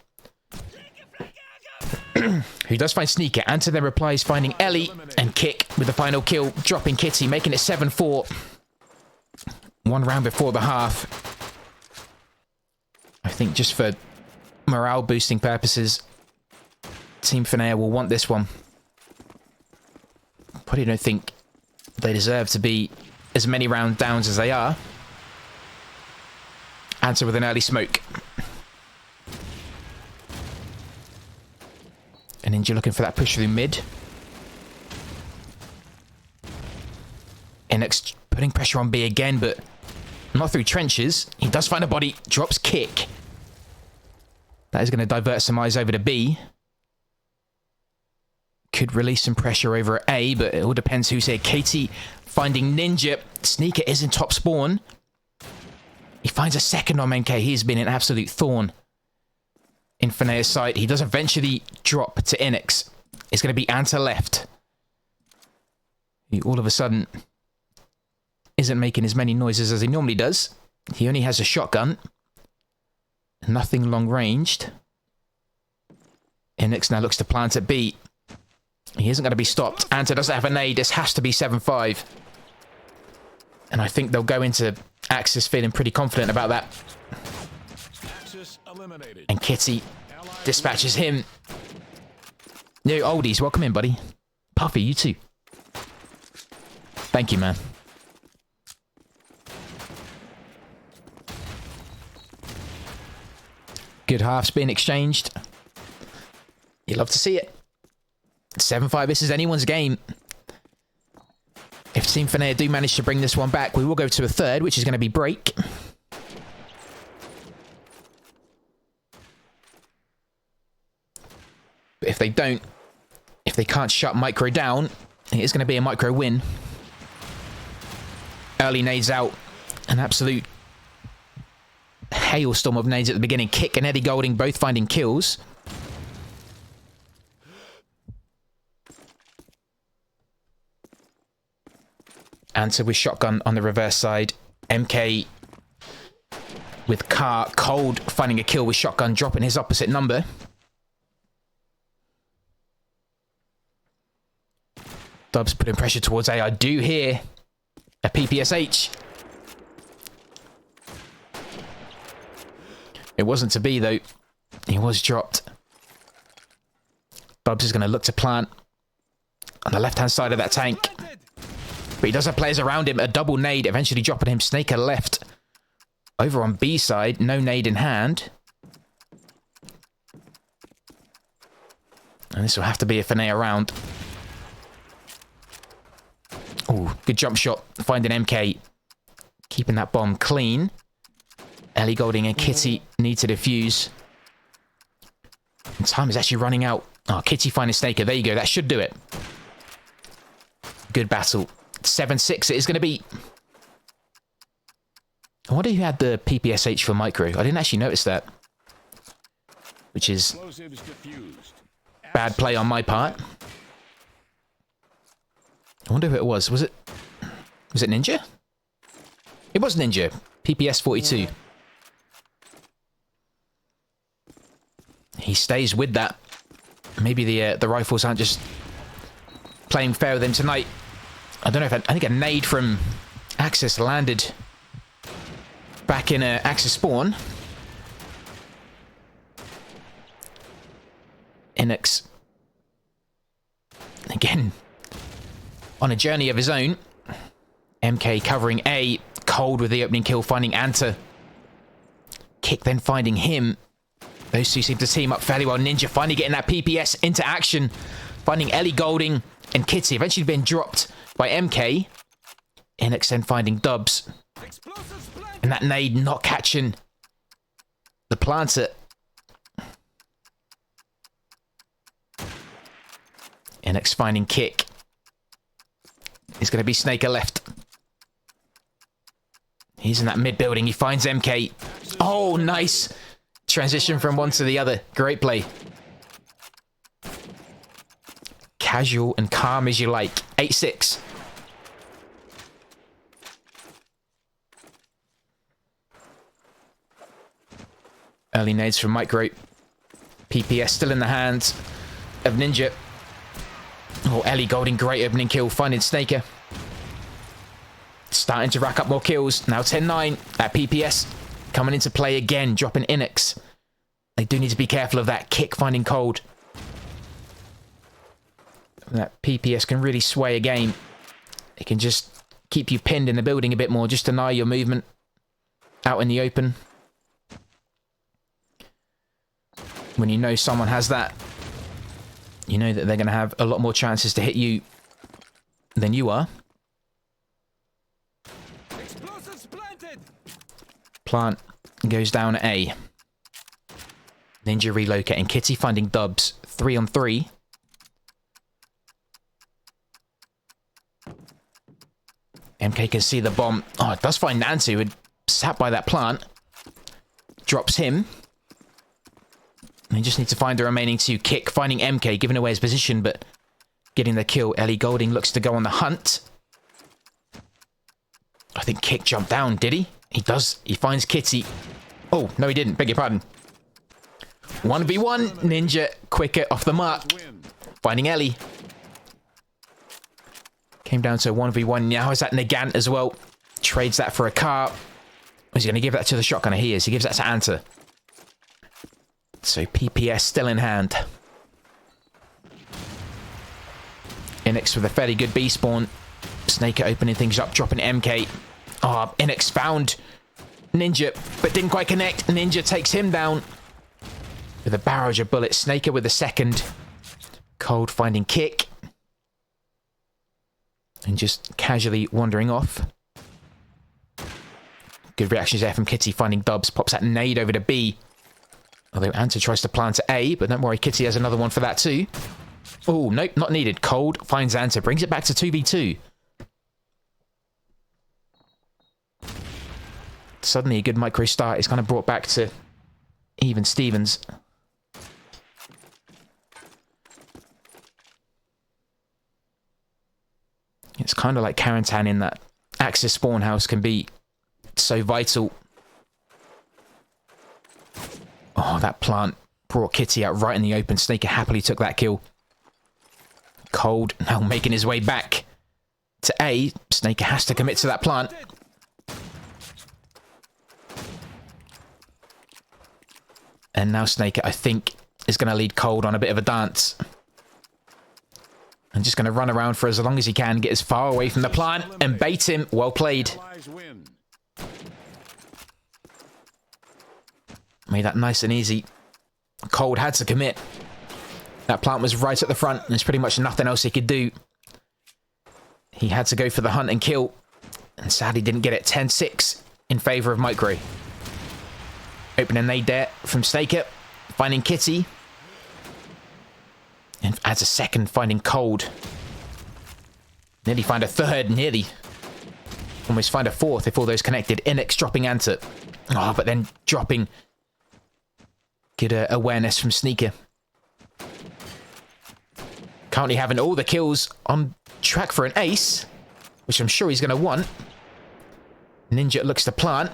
Who does find Sneaker. Anta then replies, finding Ellie. And Kick with the final kill, dropping Kitty, making it 7-4. 1 round before the half. I think just for morale boosting purposes, Team Finnea will want this one. Probably don't think they deserve to be as many round downs as they are. Anta with an early smoke. And Ninja looking for that push through mid. Enix putting pressure on B again, but not through trenches. He does find a body, drops Kick. That is going to divert some eyes over to B. Could release some pressure over at A, but it all depends who's here. Katie finding Ninja. Sneaker is in top spawn. He finds a second on MK. He's been an absolute thorn in Finnea's sight. He does eventually drop to Inix. It's going to be Anta left. He all of a sudden isn't making as many noises as he normally does. He only has a shotgun. Nothing long ranged. Inix now looks to plant at B. He isn't going to be stopped. Anta doesn't have a nade. This has to be 7-5. And I think they'll go into Axis feeling pretty confident about that. And Kitty dispatches him. New oldies, welcome in, buddy. Puffy, you too. Thank you, man. Good halves being exchanged. You love to see it. 7-5, this is anyone's game. If Team Finnea do manage to bring this one back, we will go to a third, which is going to be break. But if they don't, if they can't shut MiCRO down, it is going to be a MiCRO win. Early nades out. An absolute hailstorm of nades at the beginning. Kick and Eddie Golding both finding kills. Anta with shotgun on the reverse side. MK with car. Cold finding a kill with shotgun, dropping his opposite number. Dubs putting pressure towards A. I do hear a PPSH. It wasn't to be, though. He was dropped. Dubs is going to look to plant on the left-hand side of that tank. But he does have players around him. A double nade, eventually dropping him. Snaker left. Over on B side, no nade in hand. And this will have to be a Finnea round. Oh, good jump shot. Finding MK. Keeping that bomb clean. Ellie Golding and Kitty need to defuse. And time is actually running out. Oh, Kitty finding Snaker. There you go. That should do it. Good battle. 7-6 it is going to be. I wonder who had the PPSH for MiCRO. I didn't actually notice that. Which is bad play on my part. I wonder who it was. Was it Ninja? It was Ninja. PPS 42. He stays with that. Maybe the rifles aren't just playing fair with him tonight. I don't know if I think a nade from Axis landed back in Axis spawn. Inix again on a journey of his own. MK covering A. Cold with the opening kill, finding Anta Kick then finding him. Those two seem to team up fairly well. Ninja finally getting that PPS into action. Finding Ellie Golding and Kitty. Eventually being dropped by MK. Inox then finding Dubs. And that nade not catching the planter. Inox finding Kick. It's going to be Snaker left. He's in that mid building. He finds MK. Oh, nice. Transition from one to the other. Great play. Casual and calm as you like. 8-6. Early nades from MiCRO. PPS still in the hands of Ninja. Oh, Ellie Golding, great opening kill, finding Snaker. Starting to rack up more kills. Now 10-9. That PPS coming into play again, dropping Inox. They do need to be careful of that Kick finding Cold. That PPS can really sway a game. It can just keep you pinned in the building a bit more, just deny your movement out in the open. When you know someone has that, you know that they're going to have a lot more chances to hit you than you are. Plant goes down at A. Ninja relocating. Kitty finding Dubs. 3-on-3. MK can see the bomb. Oh, it does find Nancy, who had sat by that plant. Drops him. They just need to find the remaining two. Kick finding MK, giving away his position, but getting the kill. Ellie Golding looks to go on the hunt. I think Kick jumped down, did he? He does. He finds Kitty. Oh, no he didn't. Beg your pardon. 1v1. Ninja quicker off the mark. Finding Ellie. Came down to 1v1. Now is that Nagant as well. Trades that for a car. Is he going to give that to the shotgunner? He is. He gives that to Anta. So PPS still in hand. Inox with a fairly good B spawn. Snaker opening things up, dropping MK. Oh, Inox found Ninja, but didn't quite connect. Ninja takes him down with a barrage of bullets. Snaker with the second. Cold finding Kick. And just casually wandering off. Good reactions there from Kitty finding Dubs. Pops that nade over to B. Although Anta tries to plant to A, but don't worry, Kitty has another one for that too. Oh, nope, not needed. Cold finds Anta, brings it back to 2v2. Suddenly a good MiCRO start is kind of brought back to even Stevens. It's kind of like Karantan in that Axis spawn house can be so vital. Oh, that plant brought Kitty out right in the open. Snaker happily took that kill. Cold now making his way back to A. Snaker has to commit to that plant. And now Snaker, I think, is going to lead Cold on a bit of a dance. And just going to run around for as long as he can, get as far away from the plant and bait him. Well played. Made that nice and easy. Cold had to commit. That plant was right at the front, and there's pretty much nothing else he could do. He had to go for the hunt and kill, and sadly didn't get it. 10-6 in favour of MiCRO. Opening nade there from Snaker, finding Kitty. And adds a second, finding Cold. Nearly find a third, nearly. Almost find a fourth if all those connected. Inox dropping Anta. Oh, but then dropping. Good awareness from Sneaker. Currently having all the kills on track for an ace, which I'm sure he's going to want. Ninja looks to plant.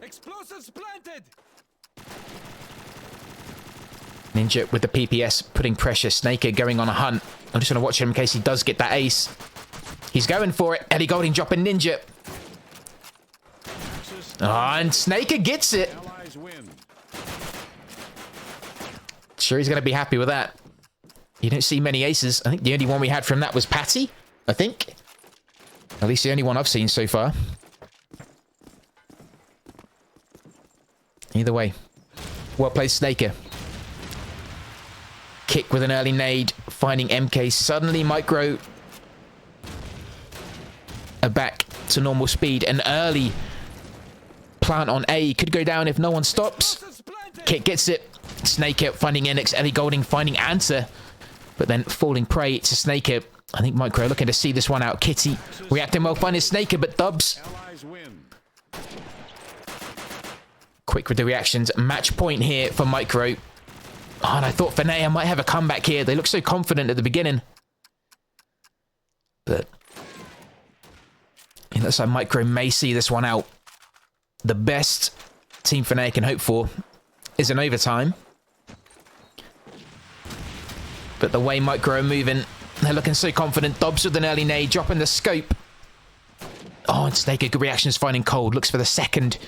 Explosives planted. Ninja with the PPS putting pressure. Snaker going on a hunt. I'm just going to watch him in case he does get that ace. He's going for it. Ellie Golding dropping Ninja. Oh, and Snaker gets it. Sure, he's going to be happy with that. You don't see many aces. I think the only one we had from that was Patty, I think. At least the only one I've seen so far. Either way. Well played, Snaker. Kick with an early nade, finding MK. Suddenly, MiCRO are back to normal speed. An early plant on A could go down if no one stops. Kick gets it. Snaker finding Enix. Ellie Golding finding Answer. But then falling prey to Snaker. I think MiCRO looking to see this one out. Kitty reacting well, finding Snaker, but Dubs. Quick with the reactions. Match point here for MiCRO. Oh, and I thought Finnea might have a comeback here. They look so confident at the beginning. But it looks like MiCRO may see this one out. The best Team Finnea can hope for is an overtime. But the way MiCRO are moving, they're looking so confident. Dobbs with an early nade, dropping the scope. Oh, and Snaker, good reactions, finding Cold. Looks for the second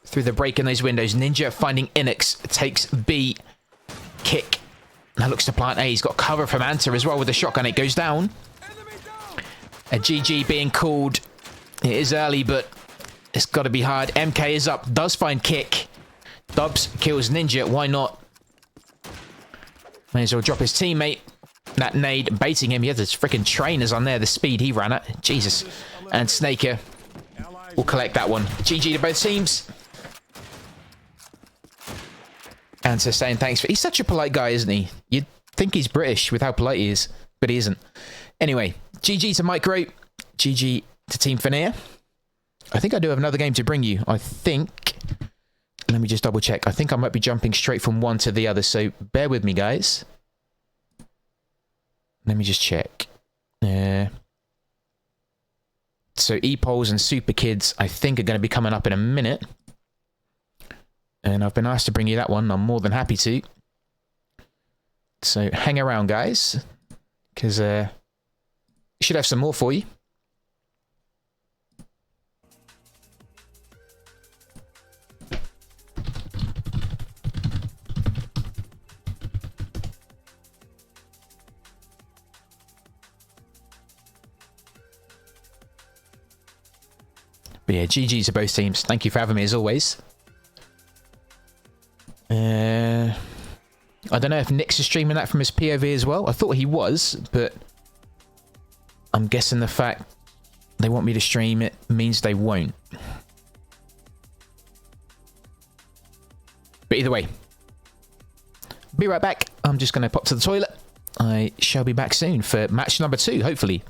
through the break in those windows. Ninja finding Enix, takes B. Kick. Now looks to plant A. He's got cover from Anta as well with the shotgun. It goes down. A GG being called. It is early, but it's got to be hard. MK is up. Does find Kick. Dubs kills Ninja. Why not? May as well drop his teammate. That nade baiting him. He has his freaking trainers on there. The speed he ran at. Jesus. And Snaker will collect that one. GG to both teams. And so saying thanks for... He's such a polite guy, isn't he? You'd think he's British with how polite he is, but he isn't. Anyway, GG to MiCRO. GG to Team Finnea. I think I do have another game to bring you. I think... Let me just double check. I think I might be jumping straight from one to the other, so bear with me, guys. Let me just check. So E-Poles and Super Kids, I think, are going to be coming up in a minute. And I've been asked to bring you that one. I'm more than happy to. So hang around, guys. Because should have some more for you. But yeah, GG's to both teams. Thank you for having me as always. I don't know if Nick's is streaming that from his POV as well. I thought he was, but I'm guessing the fact they want me to stream it means they won't. But either way, be right back. I'm just going to pop to the toilet. I shall be back soon for match number 2, hopefully.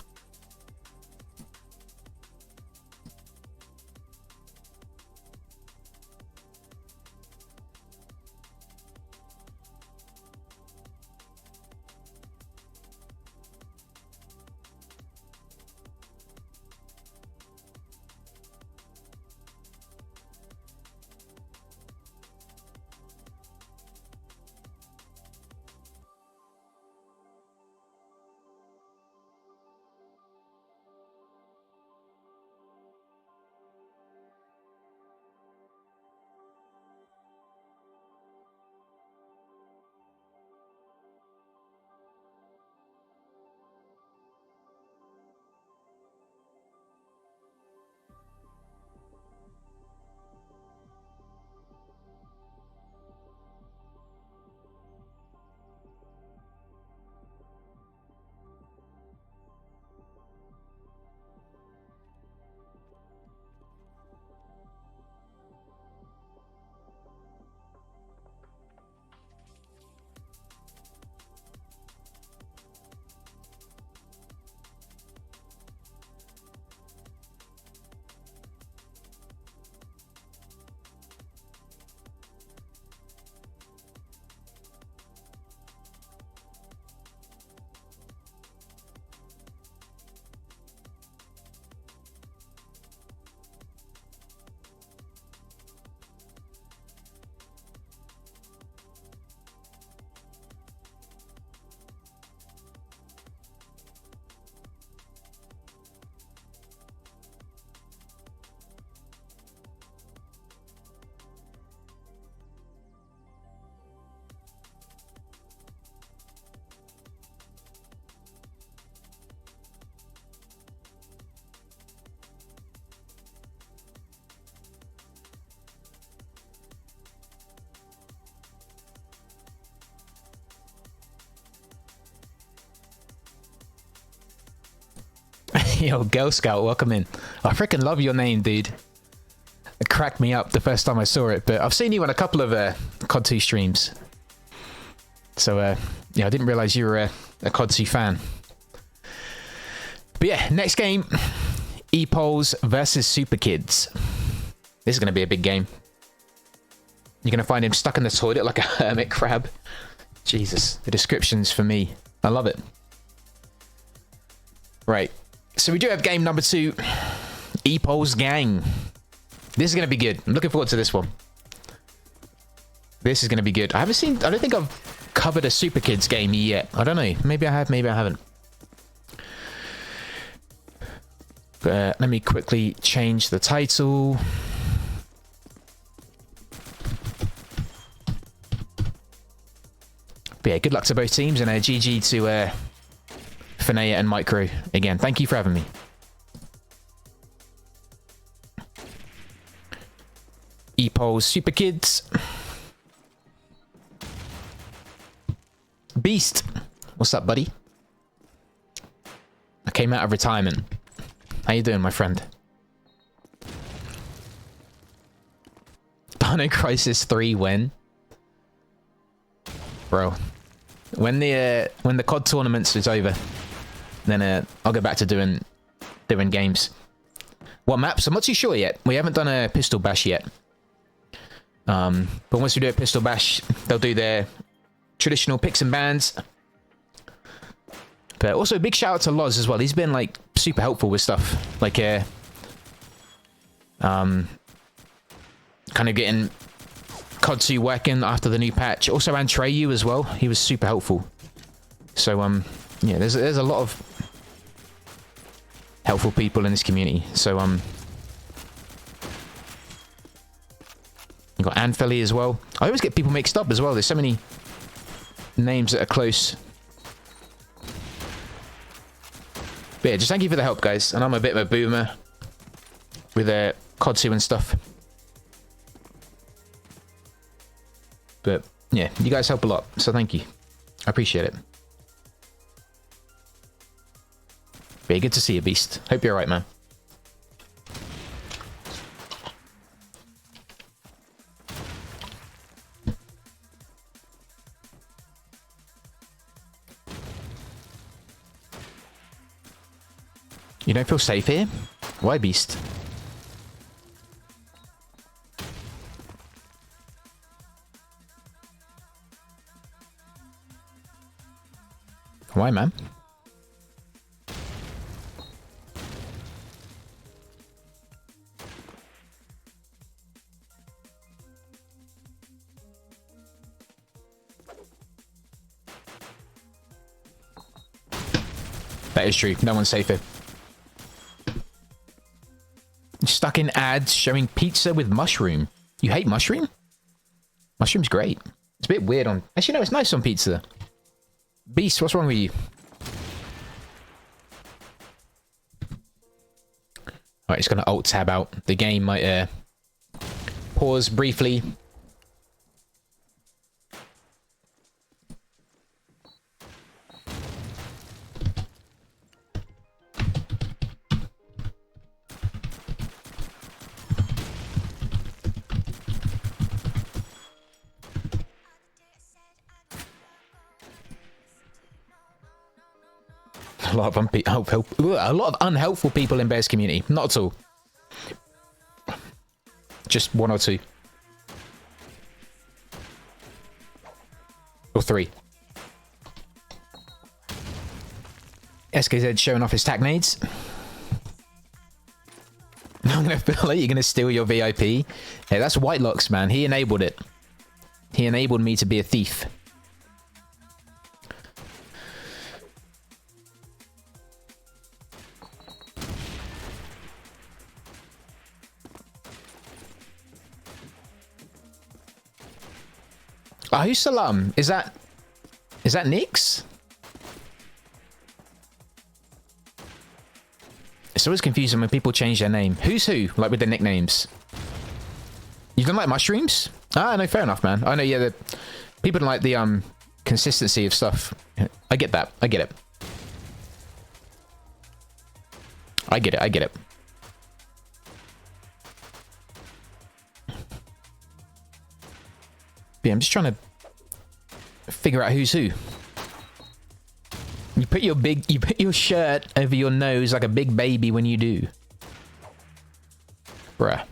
Yo, Girl Scout, welcome in. I freaking love your name, dude. It cracked me up the first time I saw it, but I've seen you on a couple of COD 2 streams. So, yeah, I didn't realize you were a COD 2 fan. But yeah, next game, EPOLs versus Super Kids. This is going to be a big game. You're going to find him stuck in the toilet like a hermit crab. Jesus, the description's for me. I love it. Right, so we do have game number 2, EPOLs Gang. This is going to be good. I'm looking forward to this one. This is going to be good. I don't think I've covered a Super Kids game yet. I don't know. Maybe I have, maybe I haven't. But let me quickly change the title. But yeah, good luck to both teams, and GG to Finnea and MiCRO again. Thank you for having me. EPOLs Super Kids. Beast. What's up, buddy? I came out of retirement. How you doing, my friend? Dino Crisis 3 when? Bro. When the COD tournaments is over, then I'll go back to doing games. What maps? I'm not too sure yet. We haven't done a pistol bash yet. But once we do a pistol bash, they'll do their traditional picks and bans. But also big shout out to Loz as well. He's been like super helpful with stuff, like kind of getting COD 2 working after the new patch. Also Antreyu as well. He was super helpful. So yeah, there's a lot of helpful people in this community. So you got Anfeli as well. I always get people mixed up as well. There's so many names that are close. But yeah, just thank you for the help, guys. And I'm a bit of a boomer with COD 2 and stuff. But yeah, you guys help a lot, so thank you. I appreciate it. Very good to see you, Beast. Hope you're alright, man. You don't feel safe here? Why, Beast? Why, man? That is true. No one's safe here. Stuck in ads showing pizza with mushroom. You hate mushroom? Mushroom's great. It's a bit weird on... Actually, no, it's nice on pizza. Beast, what's wrong with you? Alright, just gonna alt-tab out. The game might pause briefly. A lot of unhelpful people in Bear's community. Not at all. Just one or two. Or three. SKZ showing off his tac nades. I'm gonna feel like you're gonna steal your VIP. Hey, that's Whitelocks, man. He enabled it. He enabled me to be a thief. Oh, who's Salam? Is that Nyx? It's always confusing when people change their name. Who's who? Like with the nicknames. You don't like mushrooms? Ah, no, fair enough, man. I know, yeah, people don't like the consistency of stuff. I get that. I get it. I get it, I get it. Yeah, I'm just trying to figure out who's who. You put your shirt over your nose like a big baby when you do. Bruh.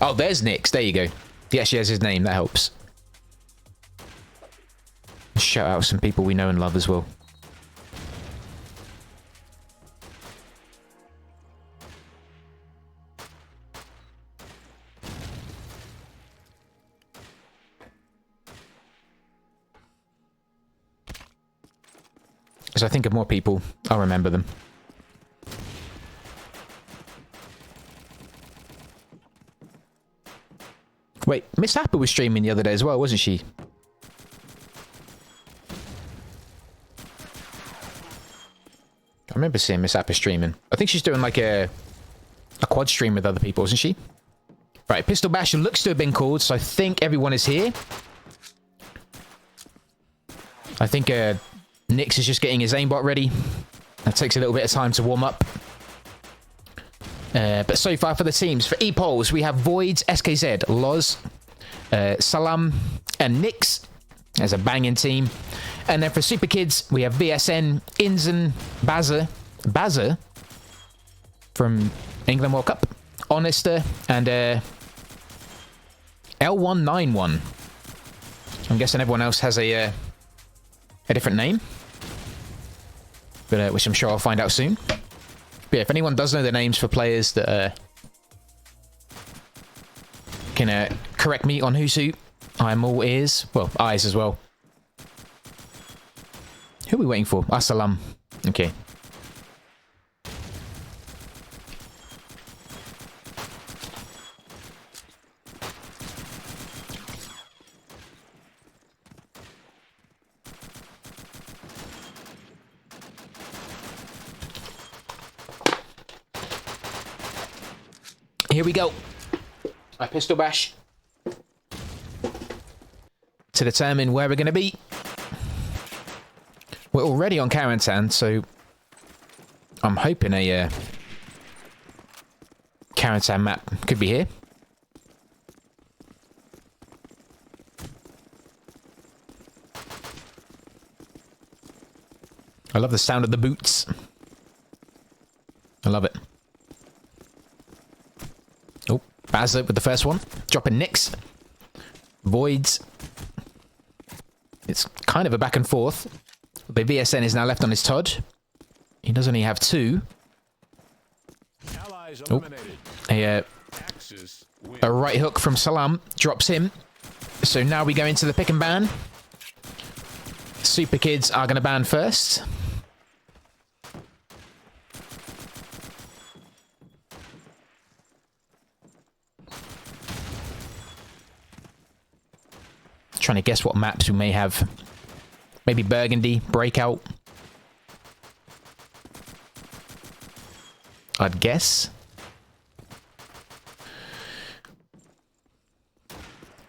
Oh, there's Nix. There you go. He actually has his name. That helps. Shout out some people we know and love as well. As I think of more people, I'll remember them. Wait, Miss Apple was streaming the other day as well, wasn't she? I remember seeing Miss Apple streaming. I think she's doing like a quad stream with other people, isn't she? Right, Pistol Bash looks to have been called, so I think everyone is here. I think Nix is just getting his aimbot ready. That takes a little bit of time to warm up. But so far for the teams, for E-Pols, we have Voids, SKZ, Loz, Salam, and Nix as a banging team. And then for Super Kids, we have VSN, Inzen, Bazza from England World Cup, Honester, and L191. I'm guessing everyone else has a different name, but which I'm sure I'll find out soon. But yeah, if anyone does know the names for players that can correct me on who's who, I'm all ears. Well, eyes as well. Who are we waiting for? Salam. Okay. Here we go. My Pistol Bash. To determine where we're going to be. We're already on Karantan, so I'm hoping a Karantan map could be here. I love the sound of the boots. I love it. Oh, Bazza with the first one. Dropping Nix. Voids. It's kind of a back and forth. But VSN is now left on his Todd. He does only have two. Oh. A right hook from Salam drops him. So now we go into the pick and ban. Super Kids are going to ban first. Trying to guess what maps we may have. Maybe Burgundy, Breakout. I'd guess.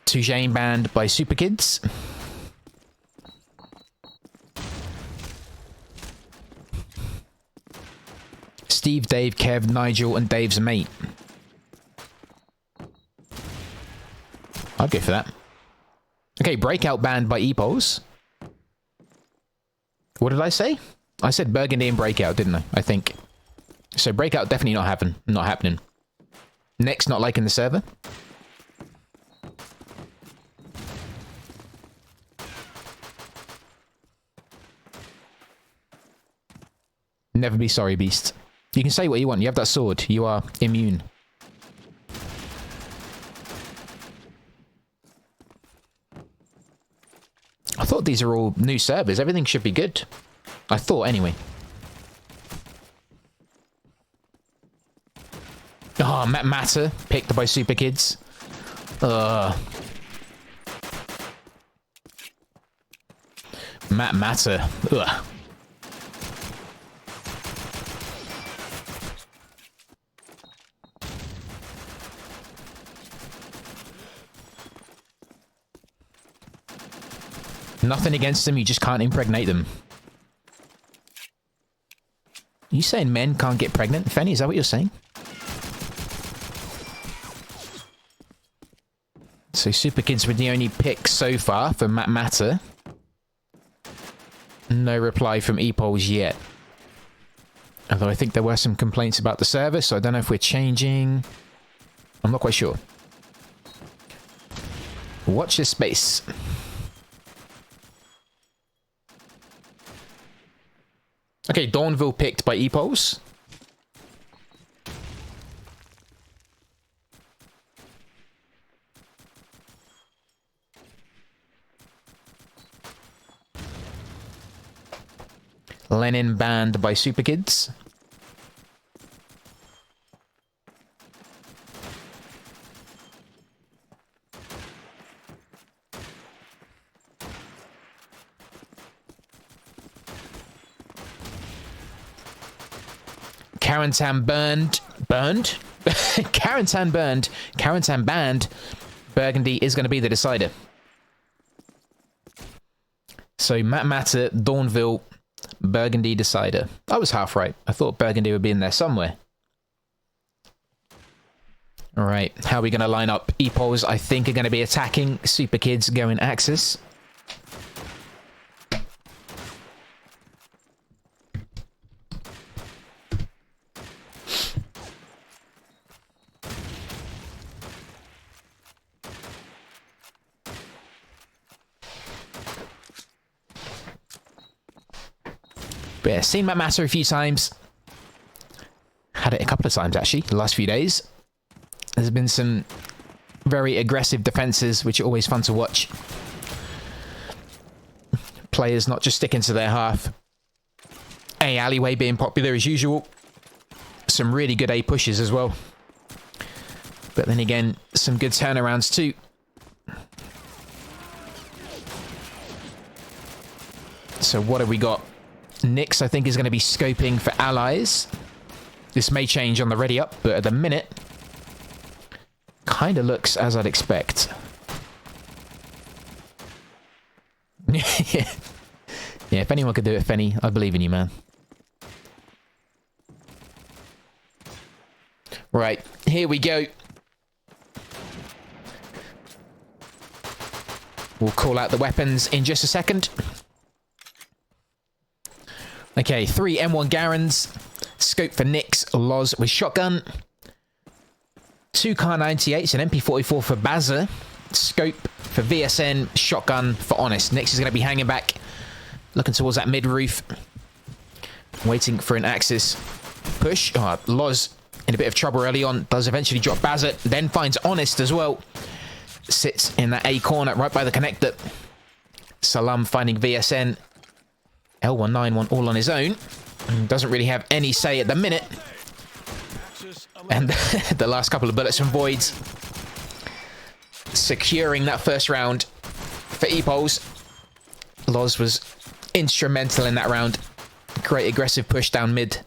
Tujane banned by Super Kids. Steve, Dave, Kev, Nigel, and Dave's mate. I'd go for that. Okay, Breakout banned by E-Pols. What did I say? I said Burgundy and Breakout, didn't I? I think. So Breakout definitely not happening. Next, not liking the server. Never be sorry, Beast. You can say what you want. You have that sword. You are immune. I thought these are all new servers. Everything should be good. I thought, anyway. Oh, Matt Matter, picked by Super Kids. Matt Matter. Ugh. Nothing against them, you just can't impregnate them. You saying men can't get pregnant? Fenny, is that what you're saying? So Super Kids were the only pick so far for Matt Matter. No reply from ePols yet. Although I think there were some complaints about the service, so I don't know if we're changing. I'm not quite sure. Watch this space. Okay, Dawnville picked by ePols. Lenin banned by Super Kids. Carentan burned. Burned? Carentan burned. Carentan banned. Burgundy is going to be the decider. So Matt Matter, Dawnville, Burgundy decider. I was half right. I thought Burgundy would be in there somewhere. All right, how are we going to line up? ePols, I think, are going to be attacking. Super Kids going Axis. But yeah, seen Matt Matter a few times. Had it a couple of times, actually, the last few days. There's been some very aggressive defenses, which are always fun to watch. Players not just sticking to their half. A alleyway being popular as usual. Some really good A pushes as well. But then again, some good turnarounds too. So what have we got? Nyx, I think, is going to be scoping for allies. This may change on the ready up, but at the minute, kind of looks as I'd expect. Yeah, if anyone could do it, Fenny, I believe in you, man. Right, here we go. We'll call out the weapons in just a second. Okay, 3 M1 Garens. Scope for Nyx, Loz with shotgun. 2 Kar 98s, an MP44 for Bazza. Scope for VSN, shotgun for Honest. Nyx is going to be hanging back, looking towards that mid-roof. Waiting for an Axis push. Oh, Loz in a bit of trouble early on. Does eventually drop Bazza, then finds Honest as well. Sits in that A corner right by the connector. Salam finding VSN. L191 all on his own. Doesn't really have any say at the minute. And the last couple of bullets from Voids. Securing that first round for ePols. Loz was instrumental in that round. Great aggressive push down mid.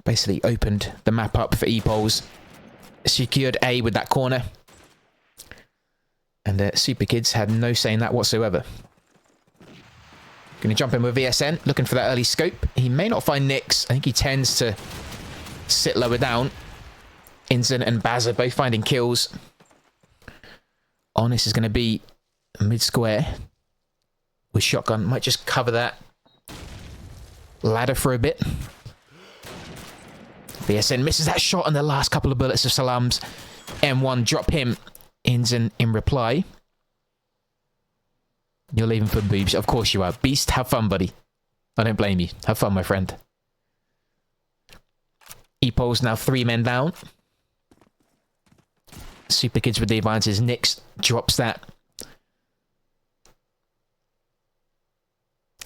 Basically opened the map up for ePols. Secured A with that corner. And Super Kids had no say in that whatsoever. Going to jump in with VSN, looking for that early scope. He may not find Nyx. I think he tends to sit lower down. Inzen and Bazza both finding kills. Honest is going to be mid-square with shotgun. Might just cover that ladder for a bit. VSN misses that shot on the last couple of bullets of Salam's. M1 drop him. Inzen in reply. You're leaving for boobs. Of course you are. Beast, have fun, buddy. I don't blame you. Have fun, my friend. ePols now 3 men down. Super Kids with the advances. Nyx drops that.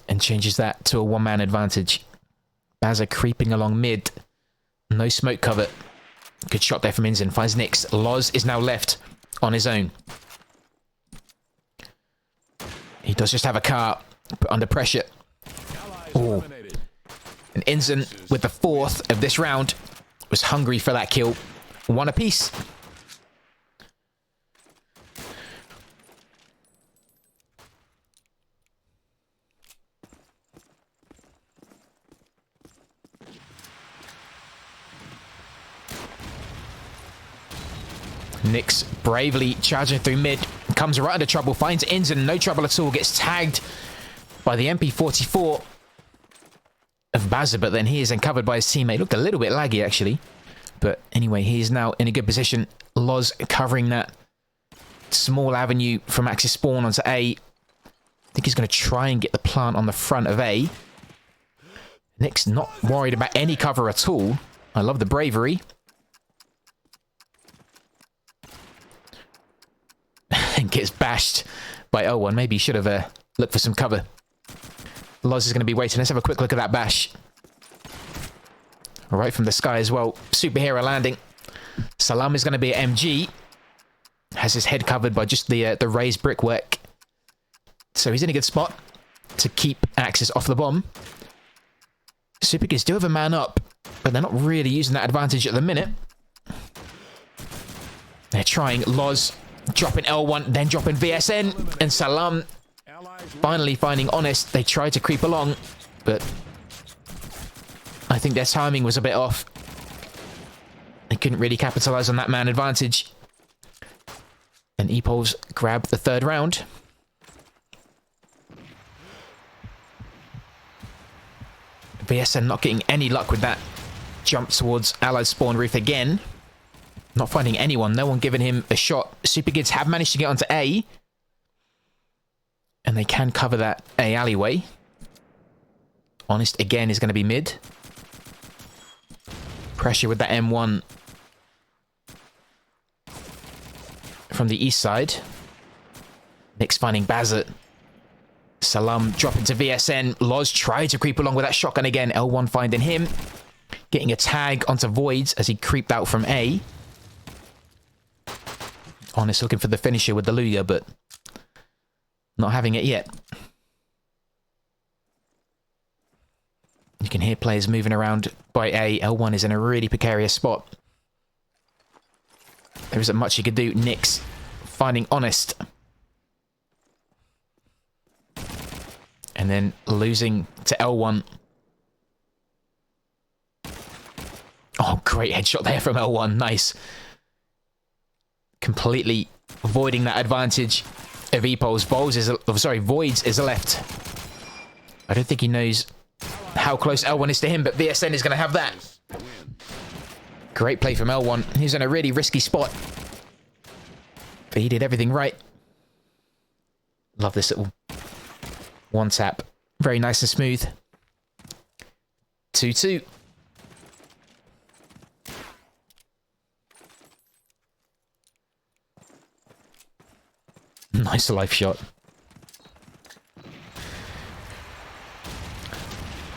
And changes that to a 1-man advantage. Bazza creeping along mid. No smoke cover. Good shot there from Inzen. Finds Nyx. Loz is now left on his own. He does just have a car, but under pressure. Oh. And Inzen, with the 4th of this round, was hungry for that kill. 1 apiece. Nix bravely charging through mid. Comes right into trouble. Finds Inzen. No trouble at all. Gets tagged by the MP44 of Bazza, but then he is uncovered by his teammate. Looked a little bit laggy, actually. But anyway, he is now in a good position. Loz covering that small avenue from Axis spawn onto A. I think he's going to try and get the plant on the front of A. Nick's not worried about any cover at all. I love the bravery. And gets bashed by L1. Maybe he should have looked for some cover. Loz is going to be waiting. Let's have a quick look at that bash. Right from the sky as well. Superhero landing. Salam is going to be at MG. Has his head covered by just the raised brickwork. So he's in a good spot to keep Axis off the bomb. Super Kids do have a man up, but they're not really using that advantage at the minute. They're trying. Loz dropping L1, then dropping VSN, and Salam finally finding Honest. They tried to creep along, but I think their timing was a bit off. They couldn't really capitalize on that man advantage. And Epols grab the third round. VSN not getting any luck with that jump towards Allied spawn roof again. Not finding anyone. No one giving him a shot. Super Kids have managed to get onto A. And they can cover that A alleyway. Honest again is going to be mid. Pressure with that M1 from the east side. Nick's finding Bazat. Salam dropping to VSN. Loz tried to creep along with that shotgun again. L1 finding him. Getting a tag onto Voids as he creeped out from A. Honest looking for the finisher with the Luger, but not having it yet. You can hear players moving around by A. L1 is in a really precarious spot. There isn't much he could do. Nix finding Honest. And then losing to L1. Oh, great headshot there from L1. Nice. Completely avoiding that advantage of Epols. Voids is left. I don't think he knows how close L1 is to him, but VSN is going to have that. Great play from L1. He's in a really risky spot. But he did everything right. Love this little one tap. Very nice and smooth. 2-2. Nice life shot.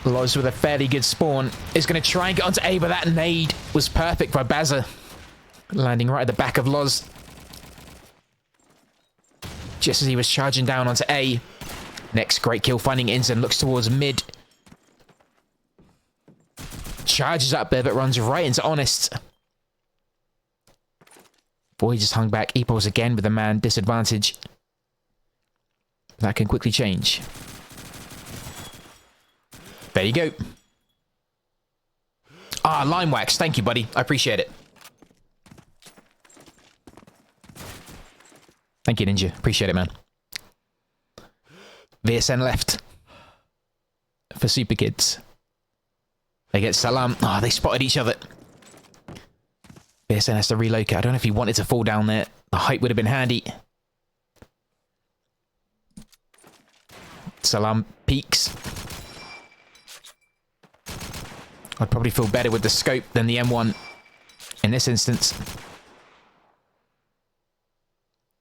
Loz with a fairly good spawn is going to try and get onto A, but that nade was perfect by Bazza. Landing right at the back of Loz. Just as he was charging down onto A. Next, great kill finding Inzen. Looks towards mid. Charges up there, but runs right into Honest. Boy just hung back. Epols again with a man disadvantage. That can quickly change. There you go. Ah, Lime Wax. Thank you, buddy. I appreciate it. Thank you, Ninja. Appreciate it, man. VSN left for Super Kids. They get Salam. Ah, they spotted each other. VSN has to relocate. I don't know if he wanted to fall down there. The height would have been handy. Salam peaks. I'd probably feel better with the scope than the M1 in this instance.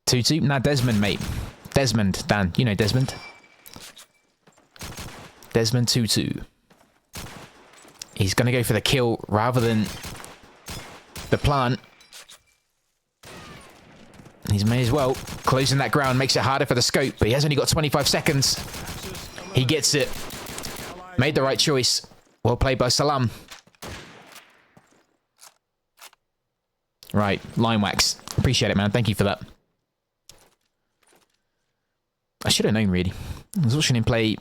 2-2. Nah, Desmond, mate. Desmond, Dan. You know Desmond. Desmond 2-2. He's going to go for the kill rather than the plant. He's may as well. Closing that ground makes it harder for the scope, but he has only got 25 seconds. He gets it. Made the right choice. Well played by Salam. Right, Line Wax. Appreciate it, man. Thank you for that. I should have known, really. I was watching him play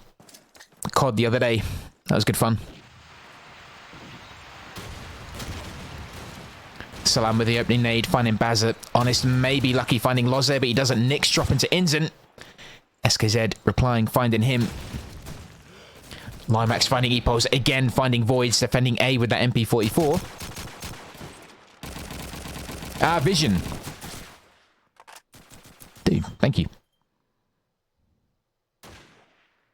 COD the other day. That was good fun. Salam with the opening nade, finding Bazza. Honest, maybe lucky finding Loz there, but he doesn't. Nix dropping to Inzen. SKZ replying, finding him. Limax finding Epos, again finding Voids, defending A with that MP44. Vision. Dude, thank you.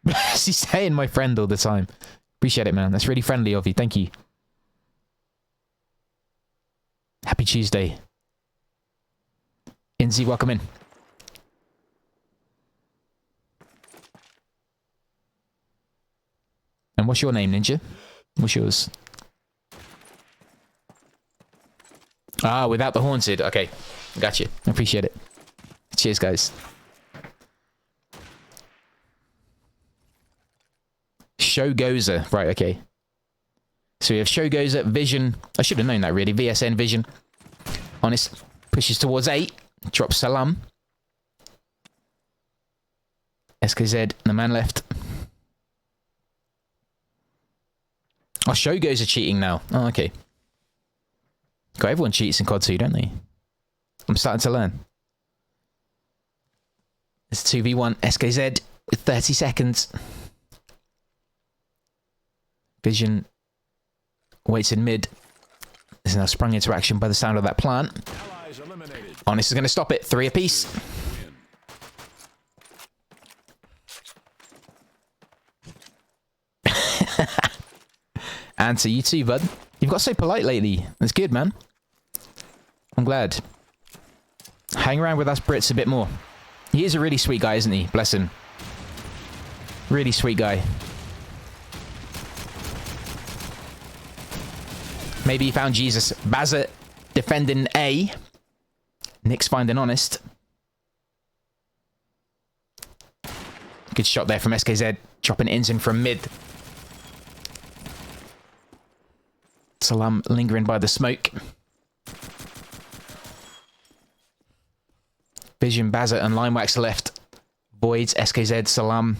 He's saying my friend all the time. Appreciate it, man. That's really friendly of you. Thank you. Happy Tuesday. Inzi, welcome in. And what's your name, Ninja? What's yours? Ah, without the haunted. Okay. Got you. I appreciate it. Cheers, guys. Shogoza. Right, okay. So we have Shogoza, Vision. I should have known that, really. VSN, Vision. Honest pushes towards 8. Drops Salam. SKZ, the man left. Oh, Shogoza cheating now. Oh, okay. God, everyone cheats in COD 2, don't they? I'm starting to learn. It's 2v1. SKZ with 30 seconds. Vision waits in mid. Is now sprung into action by the sound of that plant. Honest is going to stop it. 3 apiece. And to you too, bud. You've got so polite lately. That's good, man. I'm glad. Hang around with us Brits a bit more. He is a really sweet guy, isn't he? Bless him. Really sweet guy. Maybe he found Jesus. Bazza defending A. Nick's finding Honest. Good shot there from SKZ. Dropping Inzen from mid. Salam lingering by the smoke. Vision, Bazza, and Limewax left. Voids, SKZ, Salam,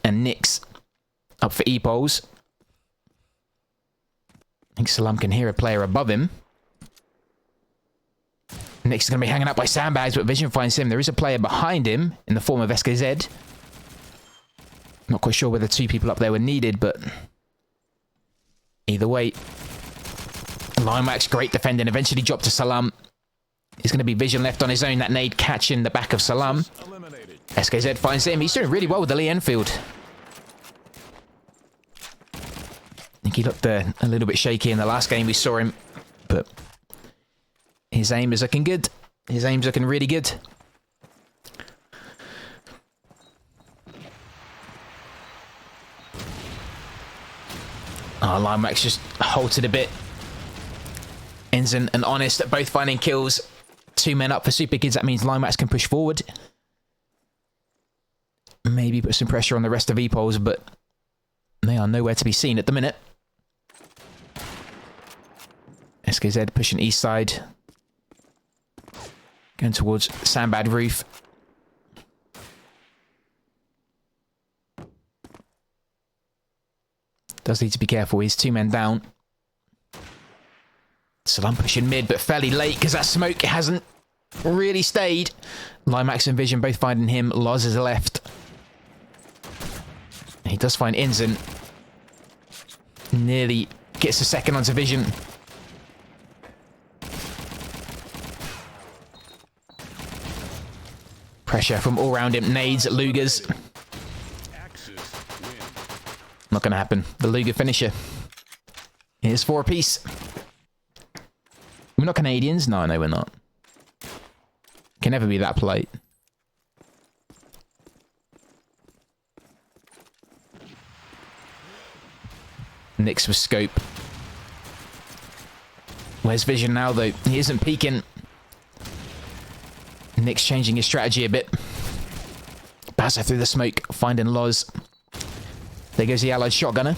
and Nix up for E-poles. I think Salam can hear a player above him. Nix is going to be hanging out by sandbags, but Vision finds him. There is a player behind him in the form of SKZ. Not quite sure whether 2 people up there were needed, but either way. Limewax, great defending. Eventually dropped to Salam. He's going to be Vision left on his own. That nade catching the back of Salam. SKZ finds him. He's doing really well with the Lee Enfield. I think he looked a little bit shaky in the last game we saw him. But his aim is looking good. His aim's looking really good. Oh, Limewax just halted a bit. Inzen and Honest both finding kills. 2 men up for Super Kids. That means Limewax can push forward. Maybe put some pressure on the rest of E-poles, but they are nowhere to be seen at the minute. SKZ pushing east side. Going towards Sandbad Roof. Does need to be careful. He's 2 men down. Salam pushing mid, but fairly late because that smoke hasn't really stayed. Limewax and Vision both finding him. Loz is left. He does find Inzen. Nearly gets a second onto Vision. Pressure from all around him. Nades, Lugers. Not going to happen. The Luger finisher. Here's 4 apiece. We're not Canadians? No, we're not. Can never be that polite. Nix with scope. Where's Vision now, though? He isn't peeking. Nix changing his strategy a bit. Bazza through the smoke, finding Loz. There goes the allied shotgunner.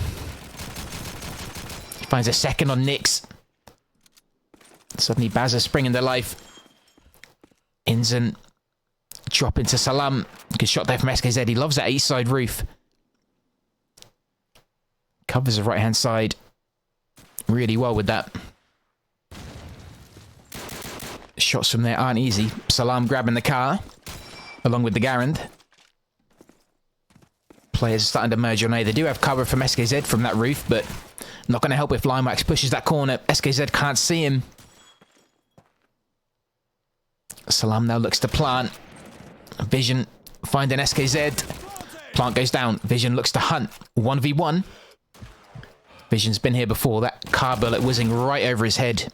He finds a second on Nix. Suddenly Bazza springing to life. Inzen drop into Salam. Good shot there from SKZ. He loves that east side roof. Covers the right hand side really well with that. Shots from there aren't easy. Salam grabbing the car, along with the Garand. Players are starting to merge on A. They do have cover from SKZ from that roof, but not going to help if Limewax pushes that corner. SKZ can't see him. Salam now looks to plant. Vision finding SKZ. Plant goes down. Vision looks to hunt. 1v1. Vision's been here before. That car bullet whizzing right over his head.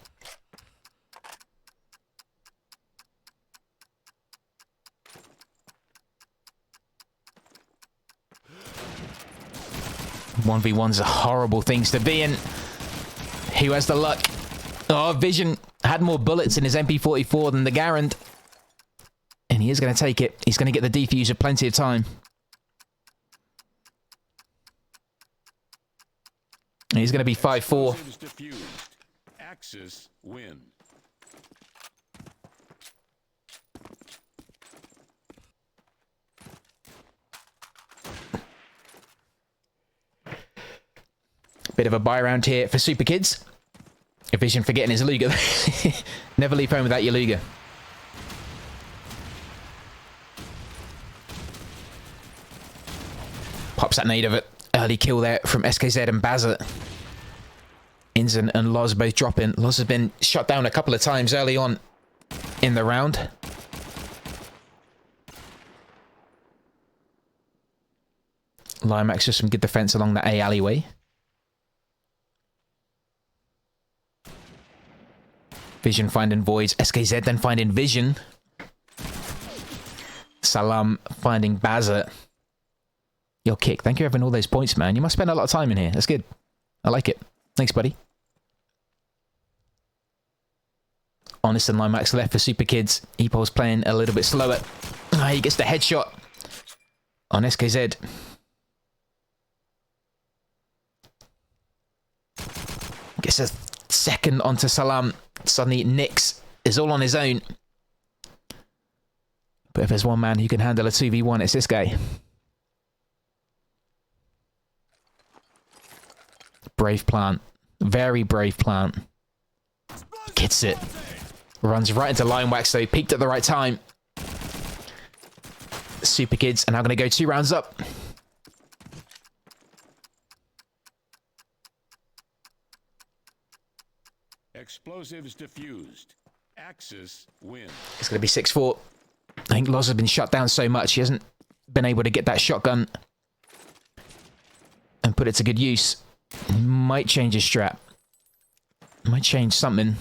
One v ones are horrible things to be in. Who has the luck? Oh, Vision had more bullets in his MP44 than the Garand. And he is going to take it. He's going to get the defuser plenty of time. And he's going to be 5-4. Axis win. Bit of a buy round here for Super Kids. Vision forgetting his Luger. Never leave home without your Luger. Pops that nade of it. Early kill there from SKZ and Bazza. Inzen and Loz both dropping. Loz has been shot down a couple of times early on in the round. Limewax just some good defense along the A alleyway. Vision finding voids. SKZ then finding Vision. Salam finding Bazza. Yo, Kick, thank you for having all those points, man. You must spend a lot of time in here. That's good. I like it. Thanks, buddy. Honest and Limewax left for Super Kids. Epol's playing a little bit slower. He gets the headshot on SKZ. Gets a second onto Salam. Suddenly, Nix is all on his own. But if there's one man who can handle a 2v1, it's this guy. Brave plant. Very brave plant. Gets it. Runs right into Limewax, though. Peaked at the right time. Super Kids are now going to go 2 rounds up. Explosives diffused. Axis win. It's going to be 6-4. I think Loz has been shut down so much, he hasn't been able to get that shotgun and put it to good use. He might change his strat. Might change something.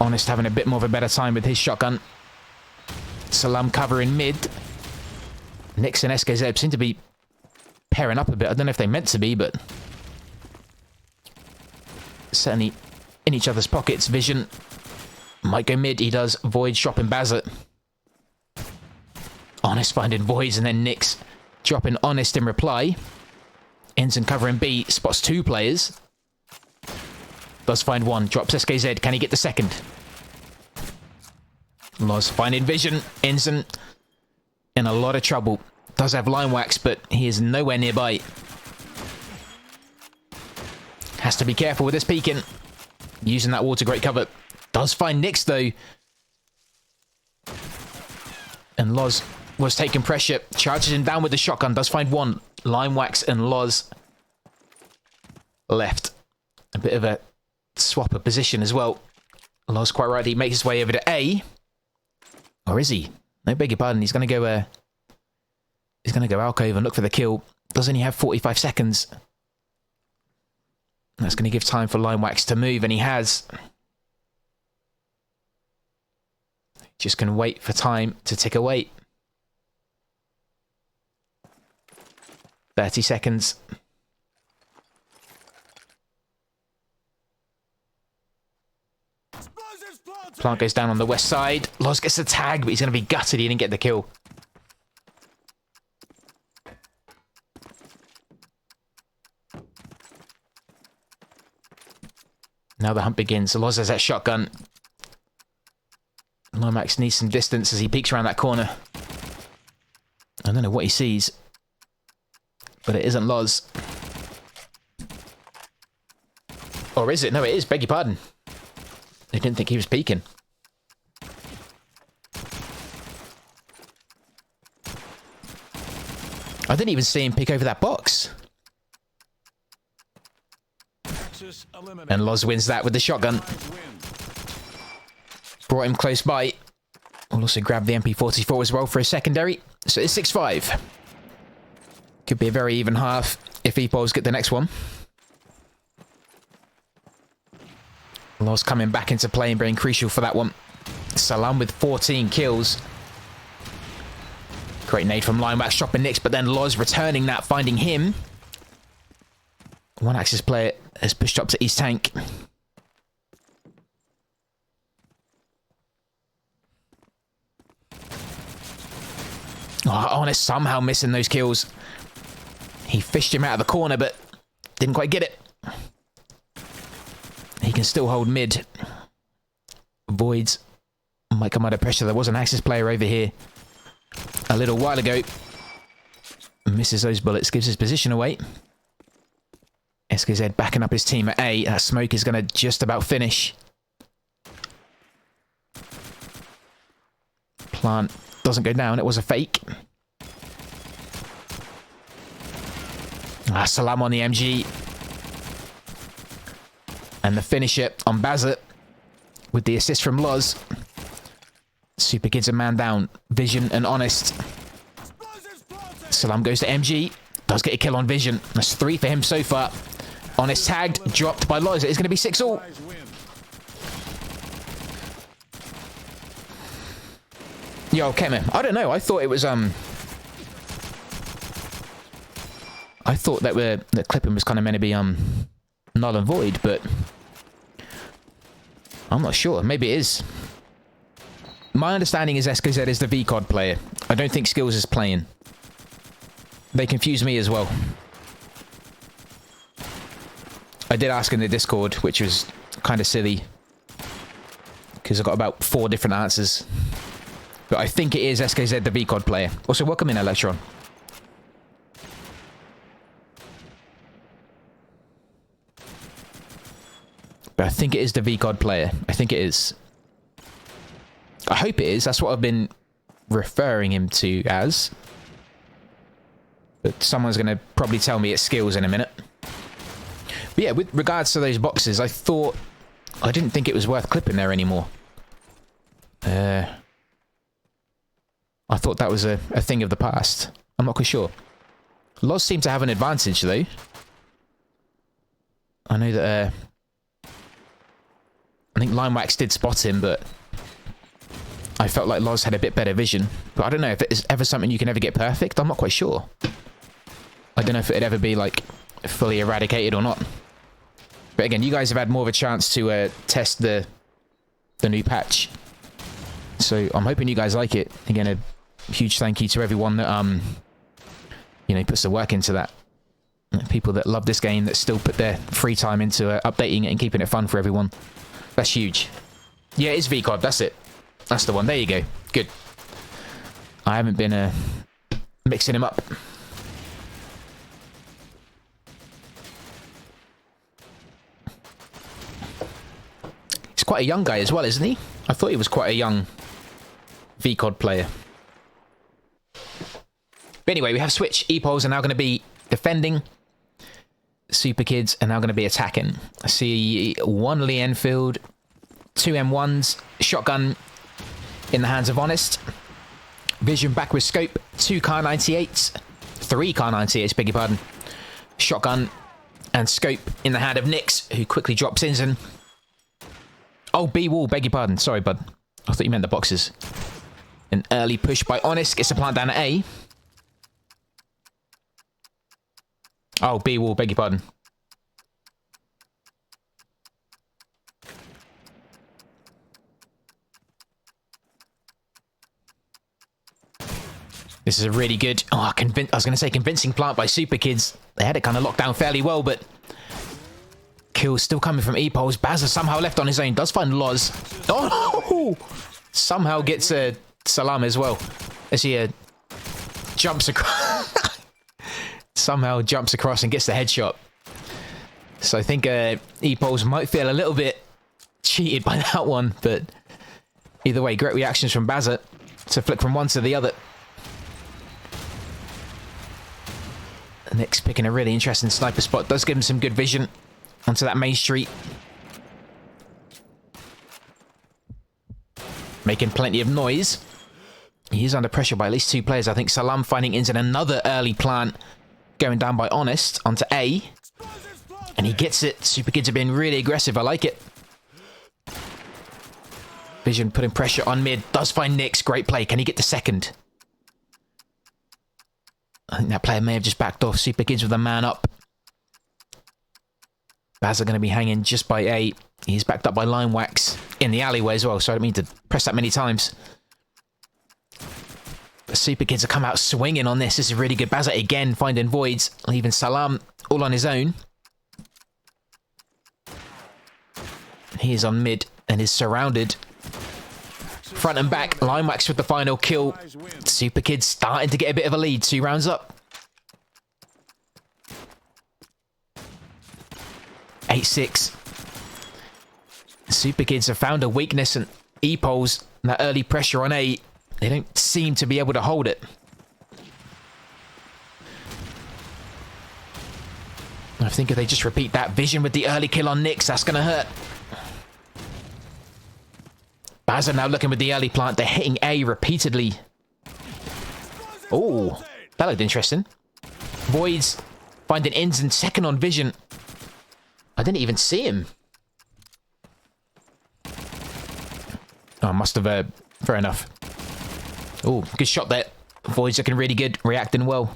Honest having a bit more of a better time with his shotgun. Salam covering mid. Nix and SKZ seem to be pairing up a bit. I don't know if they meant to be, but certainly in each other's pockets. Vision might go mid. He does. Void dropping Bazza. Honest finding Voids, and then Nix dropping Honest in reply. Ensign covering B. Spots 2 players. Does find 1. Drops SKZ. Can he get the second? Loz finding Vision. Ensign in a lot of trouble. Does have Limewax, but he is nowhere nearby. Has to be careful with this peeking. Using that wall to great cover. Does find Nix, though. And Loz was taking pressure. Charges him down with the shotgun. Does find 1. Limewax and Loz left. A bit of a swap of position as well. Loz quite right. He makes his way over to A. Or is he? No, beg your pardon. He's going to go... He's going to go alcove and look for the kill. Does only have 45 seconds. That's going to give time for Limewax to move, and he has. Just going to wait for time to tick away. 30 seconds. Plant goes down on the west side. Loz gets the tag, but he's going to be gutted. He didn't get the kill. Now the hunt begins. Loz has that shotgun. Limewax needs some distance as he peeks around that corner. I don't know what he sees, but it isn't Loz. Or is it? No, it is. Beg your pardon. I didn't think he was peeking. I didn't even see him peek over that box. And Loz wins that with the shotgun. Brought him close by. We'll also grab the MP44 as well for a secondary. So it's 6-5. Could be a very even half if E-Poles get the next one. Loz coming back into play and being crucial for that one. Salam with 14 kills. Great nade from Lineback, shopping Nix, but then Loz returning that, finding him. One Axis player has pushed up to East Tank. Oh, Honest somehow missing those kills. He fished him out of the corner, but didn't quite get it. He can still hold mid. Voids might come under pressure. There was an Axis player over here a little while ago. Misses those bullets, gives his position away. SKZ backing up his team at A. That smoke is going to just about finish. Plant doesn't go down. It was a fake. Salam on the MG. And the finisher on Bazza with the assist from Loz. Super Kids a man down. Vision and Honest. Salam goes to MG. Does get a kill on Vision. That's 3 for him so far. Honest tagged. Dropped by Loz. It's going to be 6-all. Yo, Kemen. I don't know. I thought it was, I thought that clipping was kind of meant to be, null and void, but I'm not sure. Maybe it is. My understanding is SKZ is the VCOD player. I don't think Skills is playing. They confuse me as well. I did ask in the Discord, which was kind of silly, because I got about 4 different answers. But I think it is SKZ the VCOD player. Also, welcome in, Electron. But I think it is the VCOD player. I think it is. I hope it is. That's what I've been referring him to as. But someone's going to probably tell me it's Skills in a minute. But yeah, with regards to those boxes, I didn't think it was worth clipping there anymore. I thought that was a thing of the past. I'm not quite sure. Loz seemed to have an advantage, though. I know that, I think Limewax did spot him, but I felt like Loz had a bit better vision. But I don't know if it is ever something you can ever get perfect. I'm not quite sure. I don't know if it'd ever be, like, fully eradicated or not. But again, you guys have had more of a chance to test the new patch. So I'm hoping you guys like it. Again, a huge thank you to everyone that, you know, puts the work into that. People that love this game, that still put their free time into updating it and keeping it fun for everyone. That's huge. Yeah, it's VCOD. That's it. That's the one. There you go. Good. I haven't been mixing him up. He's quite a young guy as well, isn't he? I thought he was quite a young VCOD player. But anyway, we have switch. E-Poles are now going to be defending. Super Kids are now going to be attacking. I see 1 Lee Enfield, 2 M1s, shotgun in the hands of Honest. Vision back with scope, 2 Kar 98s, 3 Kar 98s, beg your pardon. Shotgun and scope in the hand of Nix, who quickly drops in. Oh, B wall, beg your pardon. Sorry, bud. I thought you meant the boxes. An early push by Honest, gets the plant down at A. Oh, B wall, beg your pardon. This is a really good, I was going to say convincing plant by Super Kids. They had it kind of locked down fairly well, but kills still coming from E-Poles. Bazza somehow left on his own, does find Loz. Oh, somehow gets a Salam as well. As he jumps across. Somehow jumps across and gets the headshot. So I think E-Poles might feel a little bit cheated by that one, but either way, great reactions from Bazza to flick from one to the other. Nick's picking a really interesting sniper spot. Does give him some good vision onto that main street. Making plenty of noise. He is under pressure by at least 2 players. I think Salam finding Inz in another early plant. Going down by Honest onto A. And he gets it. Super Kids have been really aggressive. I like it. Vision putting pressure on mid. Does find Nix. Great play. Can he get the second? I think that player may have just backed off. Super Kids with a man up. Baz are going to be hanging just by A. He's backed up by Line Wax in the alleyway as well, so I don't mean to press that many times. But Super Kids have come out swinging on this. This is really good. Baz again finding voids, leaving Salam all on his own. He is on mid and is surrounded. Front and back, Line Wax with the final kill. Super Kids starting to get a bit of a lead. 2 rounds up. 8-6. Super Kids have found a weakness, and E-Poles, that early pressure on A, they don't seem to be able to hold it. I think if they just repeat that vision with the early kill on Nix, that's going to hurt. Baz are now looking with the early plant. They're hitting A repeatedly. Oh, that looked interesting. Voids finding Inz and second on vision. I didn't even see him. Oh, I must have, fair enough. Oh, good shot there. Voids looking really good, reacting well.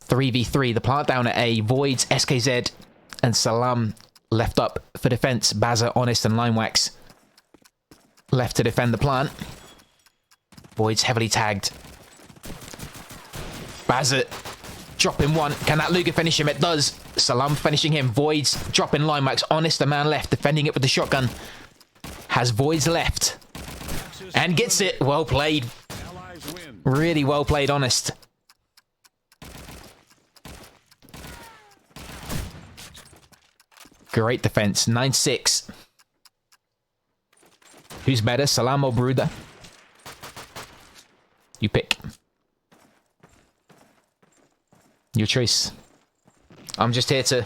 3v3, the plant down at A. Voids, SKZ, and Salam left up for defense. Bazza, Honest, and Line Wax left to defend the plant. Voids heavily tagged. Bazza dropping one. Can that Luger finish him? It does. Salam finishing him. Voids dropping Line Wax. Honest, the man left, defending it with the shotgun. Has Voids left. And gets it. Well played. Really well played, Honest. Great defense. 9-6. Who's better, Salam or Bruder? You pick. Your choice. I'm just here to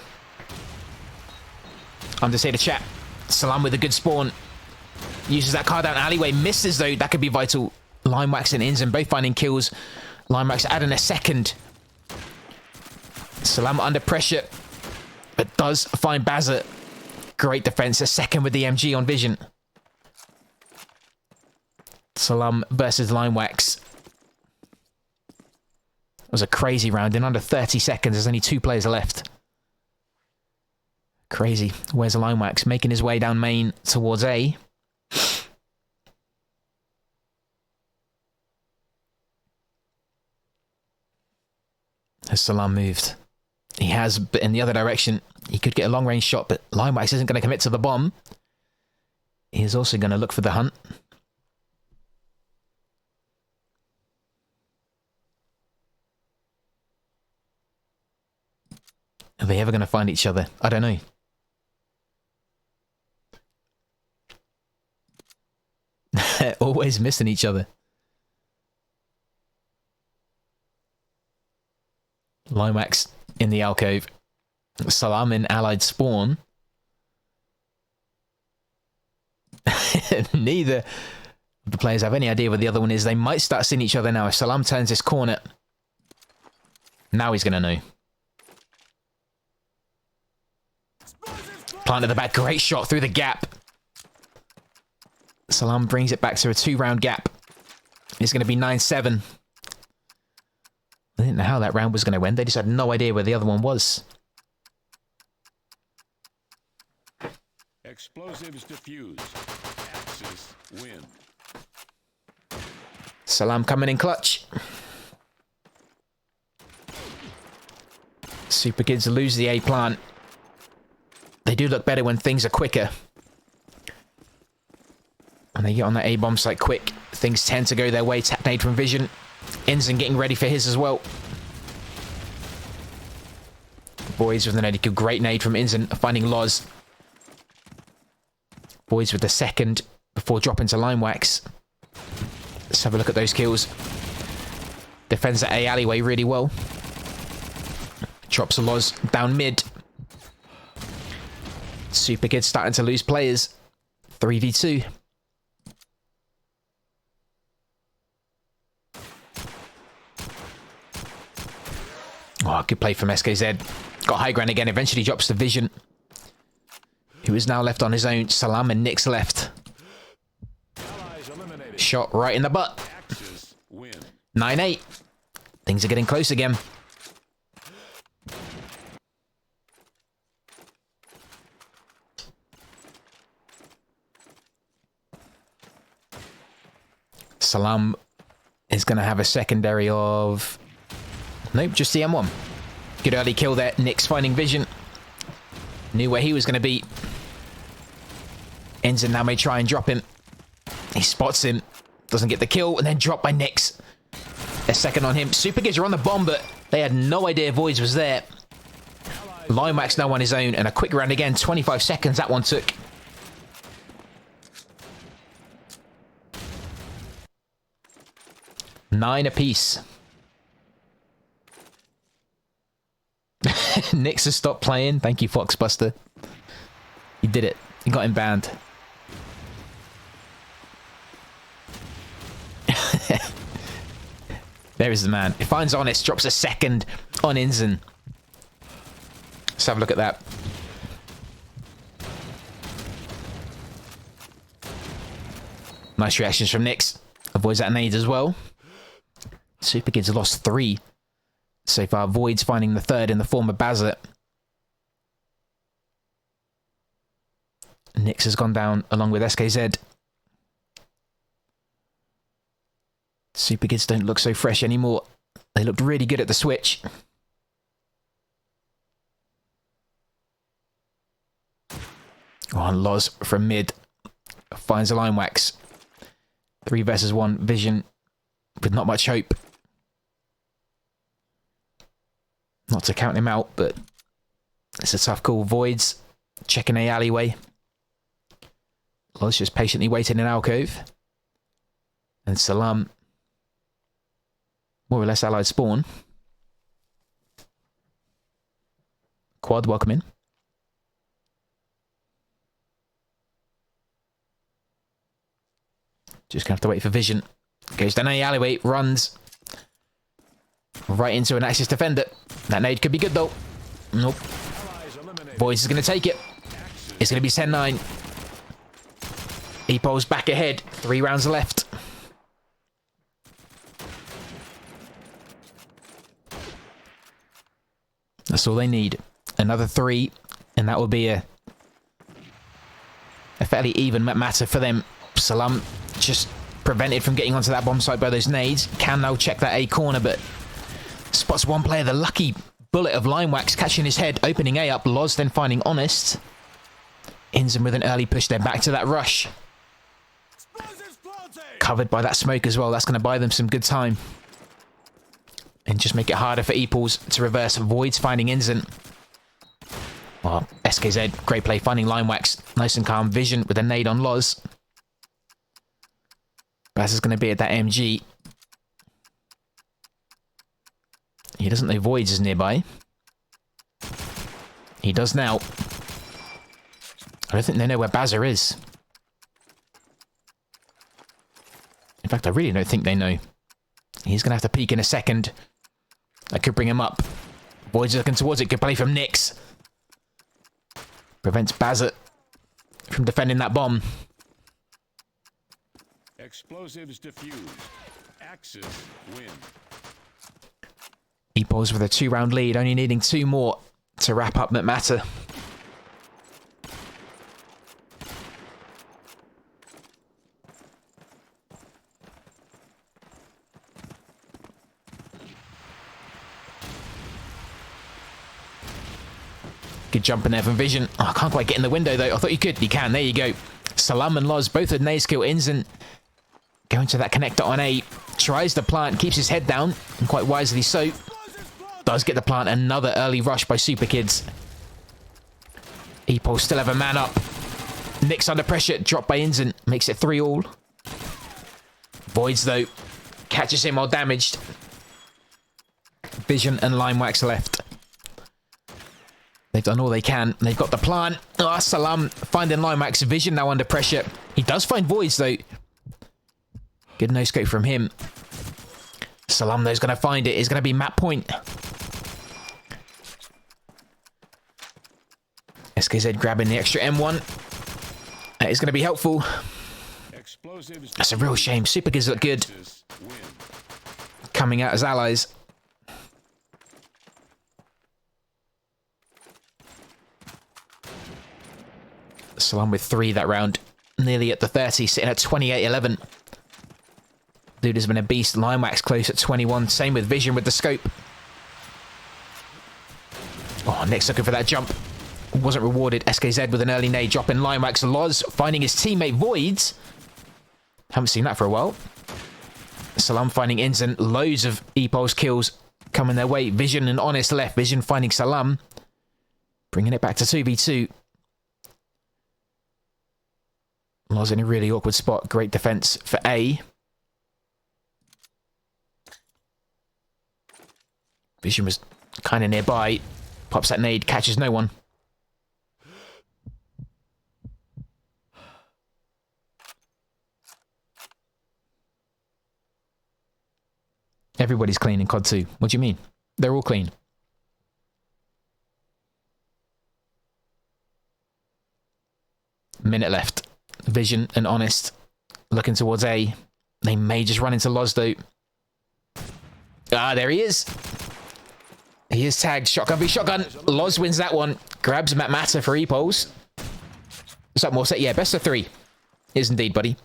chat. Salam with a good spawn. Uses that car down alleyway. Misses though. That could be vital. Line Wax and Inz and both finding kills. Line Wax adding a second. Salam under pressure. But does find Bazza. Great defense. A second with the MG on vision. Salam versus Line Wax. It was a crazy round. In under 30 seconds, there's only 2 players left. Crazy. Where's Line Wax? Making his way down main towards A. Has Salam moved? He has, but in the other direction. He could get a long-range shot, but Line Wax isn't going to commit to the bomb. He is also going to look for the hunt. Are they ever going to find each other? I don't know. Always missing each other. Line Wax in the alcove. Salam in allied spawn. Neither of the players have any idea where the other one is. They might start seeing each other now. If Salam turns this corner, now he's going to know. Plant at the back. Great shot through the gap. Salam brings it back to a 2-round gap. It's going to be 9-7. I didn't know how that round was going to end. They just had no idea where the other one was. Explosives diffused. Axis win. Salam coming in clutch. Super Kids lose the A plant. They do look better when things are quicker. And they get on that A bomb site quick. Things tend to go their way. Tap nade from Vision. Inzen getting ready for his as well. Boys with an early kill. Great nade from Inzen, finding Loz. Boys with the second before dropping to Lime Wax. Let's have a look at those kills. Defends that A alleyway really well. Drops a Loz down mid. Super Kid starting to lose players. 3v2. Oh, good play from SKZ. Got high ground again. Eventually drops to Vision, who is now left on his own. Salam and Nick's left. Shot right in the butt. 9-8. Things are getting close again. Salam is going to have a secondary of... Nope, just the M1. Good early kill there. Nick's finding Vision. Knew where he was going to be. Enzen now may try and drop him. He spots him. Doesn't get the kill, and then dropped by Nyx. A second on him. Super Kids are on the bomb, but they had no idea Voids was there. Limax now on his own, and a quick round again. 25 seconds that one took. Nine apiece. Nyx has stopped playing. Thank you, Foxbuster. He did it. He got him banned. There is the man. He finds Honest, drops a second on Inzen. Let's have a look at that. Nice reactions from Nyx. Avoids that nade as well. Super Kids lost 3 so far. Void's finding the third in the form of Bazet. Nyx has gone down along with SKZ. Super Kids don't look so fresh anymore. They looked really good at the switch. Oh, and Loz from mid finds a Lime Wax. 3 versus 1 Vision with not much hope. Not to count him out, but it's a tough call. Voids checking a alleyway. Loz just patiently waiting in alcove. And Salam more or less allied spawn. Quad, welcome in. Just gonna have to wait for Vision. Goes down the alleyway, runs right into an Axis defender. That nade could be good though. Nope. Voice is gonna take it. It's gonna be 10-9. Epo's back ahead. 3 rounds left. That's all they need. Another 3, and that will be a fairly even matter for them. Salam just prevented from getting onto that bomb site by those nades. Can now check that A corner, but spots one player. The lucky bullet of Lime Wax catching his head, opening A up. Loz then finding Honest. Inzen with an early push there. Back to that rush. Covered by that smoke as well. That's going to buy them some good time. And just make it harder for Epos to reverse. Voids finding Inzen. Oh, SKZ, great play, finding Lime Wax. Nice and calm. Vision with a nade on Loz. Baz is going to be at that MG. He doesn't know Voids is nearby. He does now. I don't think they know where Bazza is. In fact, I really don't think they know. He's going to have to peek in a second. That could bring him up. Voids looking towards it. Good play from Nyx. Prevents Bazza from defending that bomb. Explosives diffused. Axis win. Epos with a 2-round lead, only needing 2 more to wrap up matter. Good jump in there from Vision. Oh, I can't quite get in the window though. I thought you could. You can. There you go. Salam and Loz both with nade skill. Inzen going to that connector on A. Tries the plant. Keeps his head down. And quite wisely so. does get the plant. Another early rush by Super Kids. Epo still have a man up. Nick's under pressure. Dropped by Inzin. Makes it 3-all. Voids, though. Catches him while damaged. Vision and Limewax left. They've done all they can. They've got the plant. Ah, Salam finding Limewax. Vision now under pressure. He does find Voids, though. Good no-scope from him. Salam, though, is going to find it. It's going to be map point. SKZ grabbing the extra M1. That is going to be helpful. That's a real shame. Super Kids look good. Coming out as allies. Salam with 3 that round. Nearly at the 30, sitting at 28-11. Dude has been a beast. Limewax close at 21. Same with Vision with the scope. Oh, Nick's looking for that jump. Wasn't rewarded. SKZ with an early nade. Dropping Limewax. Loz finding his teammate Voids. Haven't seen that for a while. Salam finding Inzin. Loads of Epulse kills coming their way. Vision and Honest left. Vision finding Salam. Bringing it back to 2v2. Loz in a really awkward spot. Great defense for A. Vision was kind of nearby. Pops that nade. Catches no one. Everybody's clean in COD 2. What do you mean? They're all clean. Minute left. Vision and Honest looking towards A. They may just run into Loz, though. Ah, there he is. He is tagged. Shotgun v shotgun. Loz wins that one. Grabs Matmata for Epulse. What's up, more set? Yeah, best of 3. Is indeed, buddy.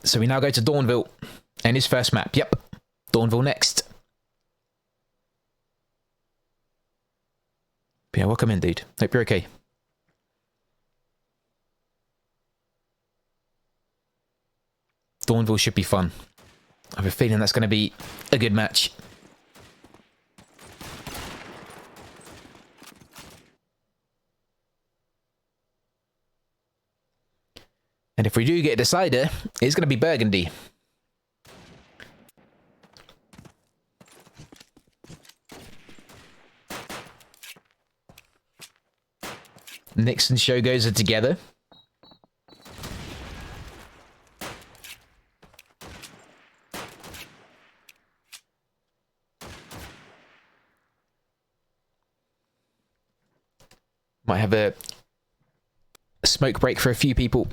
So we now go to Dawnville. And his first map. Yep. Dawnville next. But yeah, welcome in, dude. Hope you're okay. Dawnville should be fun. I have a feeling that's going to be a good match. And if we do get a decider, it's going to be Burgundy. Nix and Shogos are together. Might have a smoke break for a few people.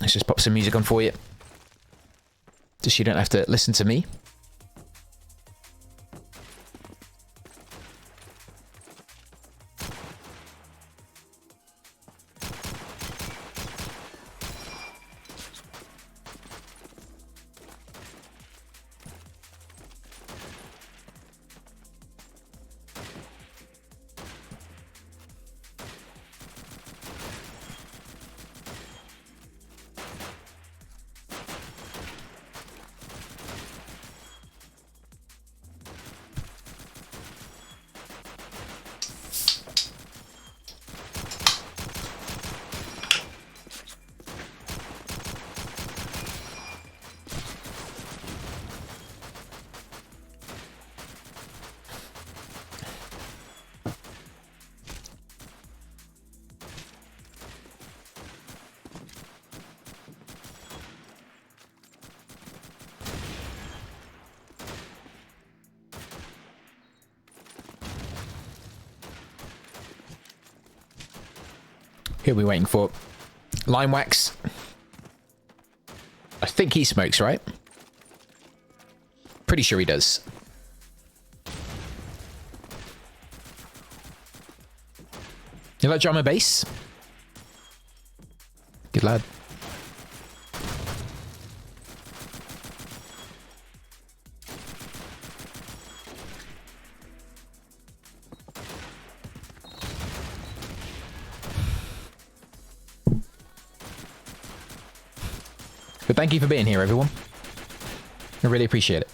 Let's just pop some music on for you. Just so you don't have to listen to me. Who are we waiting for? Limewax. I think he smokes, right? Pretty sure he does. You like drum and bass? Good lad. But thank you for being here, everyone. I really appreciate it.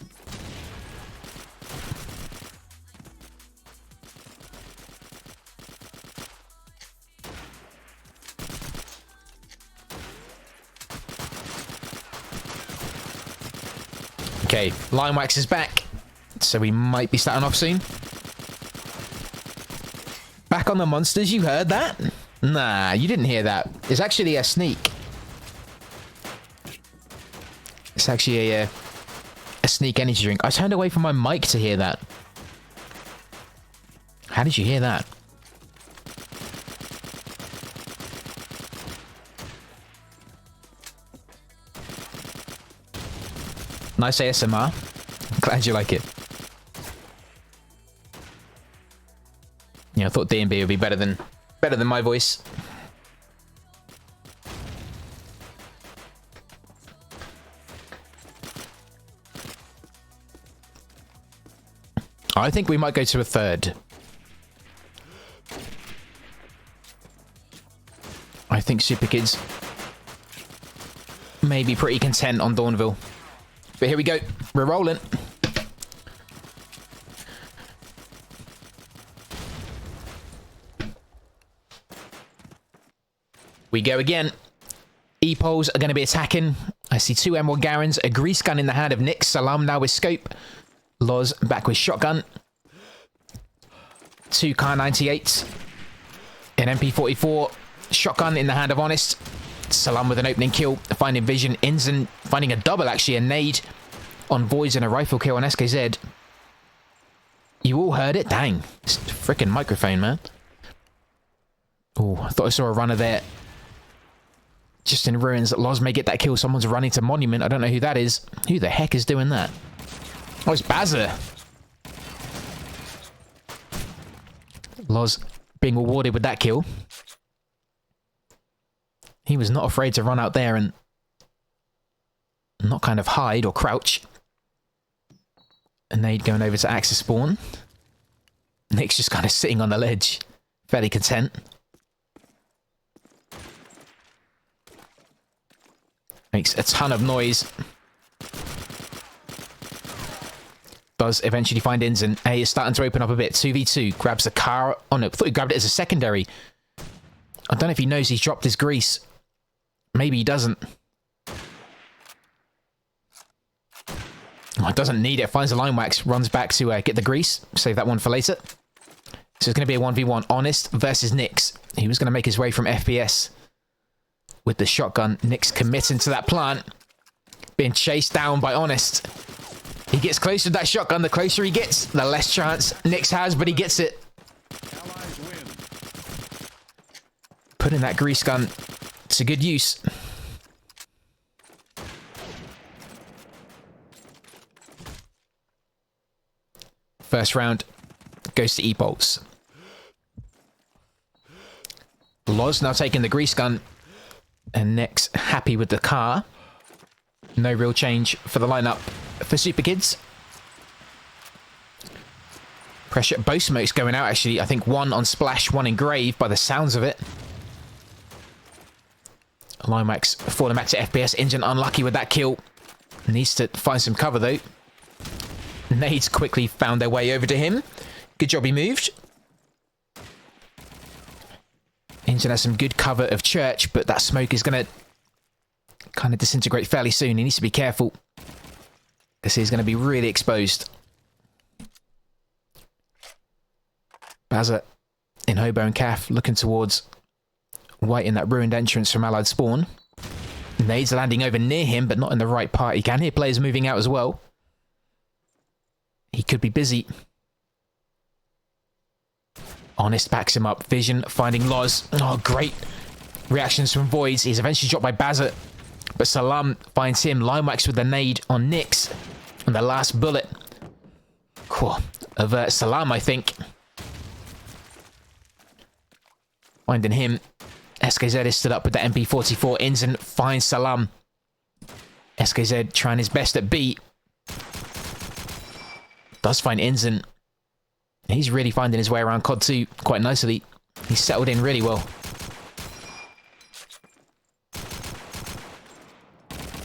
Okay, Line Wax is back. So we might be starting off soon. Back on the monsters, you heard that? Nah, you didn't hear that. It's actually a sneak. It's actually a sneak energy drink. I turned away from my mic to hear that. How did you hear that? Nice ASMR. Glad you like it. Yeah, I thought D&B would be better than my voice. I think we might go to a third. I think Super Kids may be pretty content on Dawnville. But here we go. We're rolling. We go again. E-poles are going to be attacking. I see 2 Emerald Garens, a grease gun in the hand of Nick. Salam now with scope. Loz back with shotgun. 2 Kar 98s. An MP44. Shotgun in the hand of Honest. Salam with an opening kill. Finding vision. Inzen finding a double, actually. A nade on Voids and a rifle kill on SKZ. You all heard it? Dang. It's a freaking microphone, man. Oh, I thought I saw a runner there. Just in ruins. Loz may get that kill. Someone's running to Monument. I don't know who that is. Who the heck is doing that? Oh, it's Bazza. Loz being rewarded with that kill. He was not afraid to run out there and not kind of hide or crouch. A nade going over to Axis spawn. Nick's just kind of sitting on the ledge. Fairly content. Makes a ton of noise. Does eventually find Inzen. A is starting to open up a bit. 2v2. Grabs the car. Oh no, I thought he grabbed it as a secondary. I don't know if he knows he's dropped his grease. Maybe he doesn't. Oh, doesn't need it. Finds the Line Wax. Runs back to get the grease. Save that one for later. So it's going to be a 1v1. Honest versus Nyx. He was going to make his way from FPS with the shotgun. Nyx committing to that plant. Being chased down by Honest. He gets closer to that shotgun. The closer he gets, the less chance Nyx has, but he gets it. Putting that grease gun to good use. First round goes to E-Bolts. Loz now taking the grease gun. And Nyx happy with the car. No real change for the lineup for Super Kids. Pressure. Both smokes going out, actually. I think one on Splash, one in Grave, by the sounds of it. Limax falling back to FPS. Injun unlucky with that kill. Needs to find some cover, though. Nades quickly found their way over to him. Good job he moved. Injun has some good cover of Church, but that smoke is going to kind of disintegrate fairly soon. He needs to be careful, because he's going to be really exposed. Bazza in Hobo and Calf looking towards White in that ruined entrance from Allied spawn. Nades landing over near him, but not in the right part. He can hear players moving out as well. He could be busy. Honest backs him up. Vision finding Loz. Oh, great reactions from Voids. He's eventually dropped by Bazza, but Salam finds him. Limewax with the nade on Nyx. And the last bullet of Salam, I think. Finding him. SKZ is stood up with the MP44. Inzen finds Salam. SKZ trying his best at B. Does find Inzen. He's really finding his way around COD 2 quite nicely. He's settled in really well.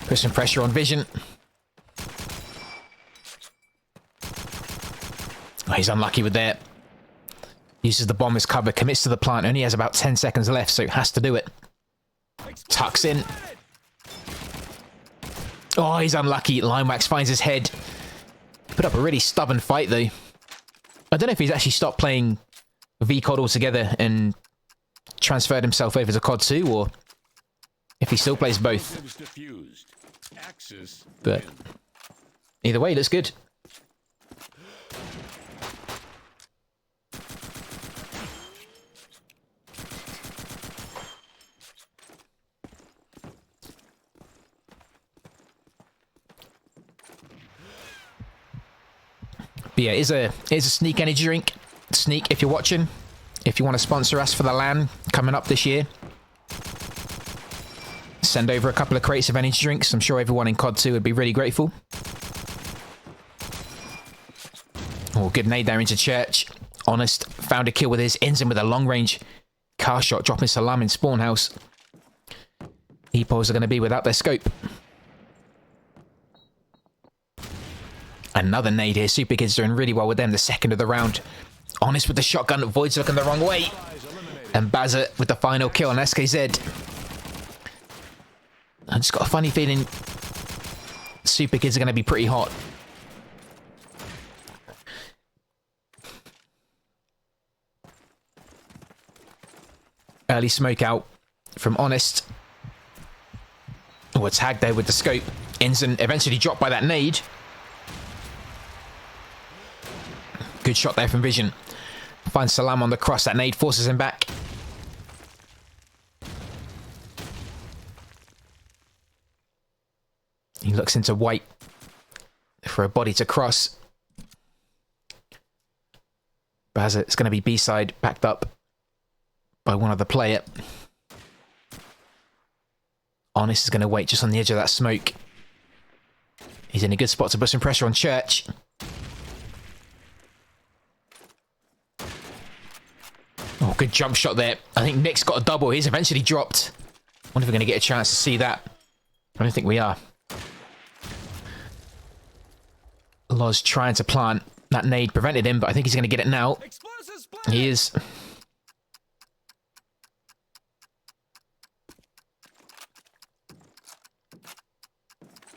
Put some pressure on Vision. Oh, he's unlucky with that. Uses the bomb as cover, commits to the plant. Only has about 10 seconds left, so has to do it. Tucks in. Oh, he's unlucky. Limewax finds his head. Put up a really stubborn fight, though. I don't know if he's actually stopped playing VCOD altogether and transferred himself over to COD 2, or if he still plays both. But either way, looks good. But yeah, here's a Sneak energy drink. Sneak, if you're watching, if you want to sponsor us for the LAN coming up this year, send over a couple of crates of energy drinks. I'm sure everyone in COD 2 would be really grateful. Oh, good nade there into Church. Honest found a kill with his ends in with a long-range car shot, dropping Salam in spawn house. EPOs are going to be without their scope. Another nade here. Super Kid's doing really well with them. The second of the round. Honest with the shotgun. Void's looking the wrong way. And Bazza with the final kill on SKZ. I just got a funny feeling Super Kids are going to be pretty hot. Early smoke out from Honest. Oh, a tag there with the scope. Ensign eventually dropped by that nade. Good shot there from Vision. Finds Salam on the cross. That nade forces him back. He looks into white for a body to cross. Bazza, it's going to be B-side, backed up by one other player. Honest is going to wait just on the edge of that smoke. He's in a good spot to put some pressure on Church. Oh, good jump shot there. I think Nick's got a double. He's eventually dropped. Wonder if we're going to get a chance to see that. I don't think we are. Loz trying to plant. That nade prevented him, but I think he's going to get it now. He is.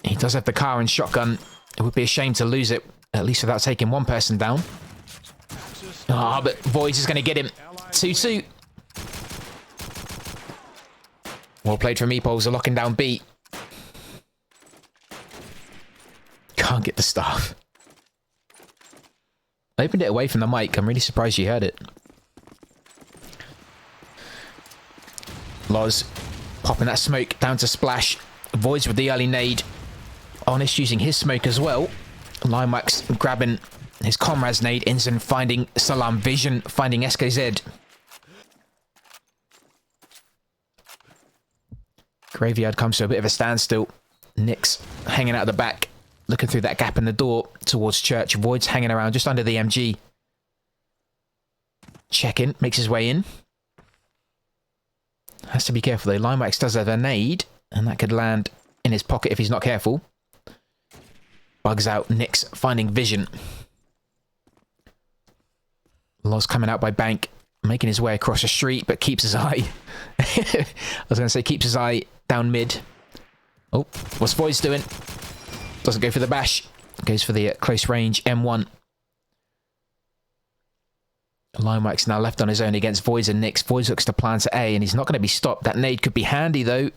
He does have the car and shotgun. It would be a shame to lose it, at least without taking one person down. Ah, but Voids is going to get him. 2-2. Well played from Meeples, locking down B. Can't get the staff. I opened it away from the mic. I'm really surprised you heard it. Loz popping that smoke down to Splash. Voids with the early nade. Honest using his smoke as well. Limewax grabbing his comrade's nade. Ensign finding Salam. Vision finding SKZ. Graveyard comes to a bit of a standstill. Nick's hanging out the back, looking through that gap in the door towards Church. Void's hanging around just under the MG. Checking, makes his way in. Has to be careful though. Limewax does have a nade, and that could land in his pocket if he's not careful. Bugs out. Nick's finding Vision. Loz coming out by Bank, making his way across the street, but keeps his eye. I was going to say keeps his eye down mid. Oh, what's Void's doing? Doesn't go for the bash. Goes for the close range M1. Limewax now left on his own against Voids and Nix. Voids looks to plan to A, and he's not going to be stopped. That nade could be handy, though.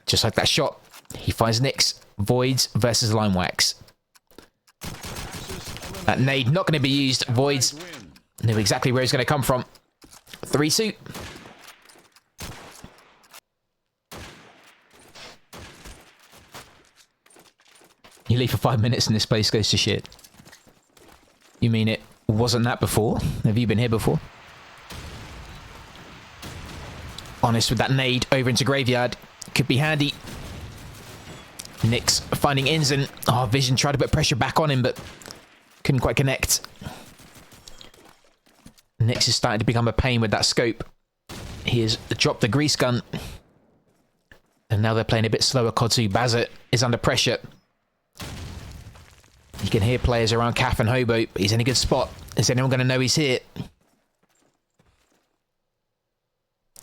Just like that shot. He finds Nix. Voids versus Limewax. That nade not going to be used. Voids knew exactly where he's going to come from. 3-2. You leave for 5 minutes and this place goes to shit. You mean it wasn't that before? Have you been here before? Honest with that nade over into Graveyard. Could be handy. Nix finding Ensign. Oh, Vision tried to put pressure back on him, but couldn't quite connect. Nix is starting to become a pain with that scope. He has dropped the grease gun. And now they're playing a bit slower. COD2 Bazza is under pressure. You can hear players around Calf and Hobo, but he's in a good spot. Is anyone going to know he's here?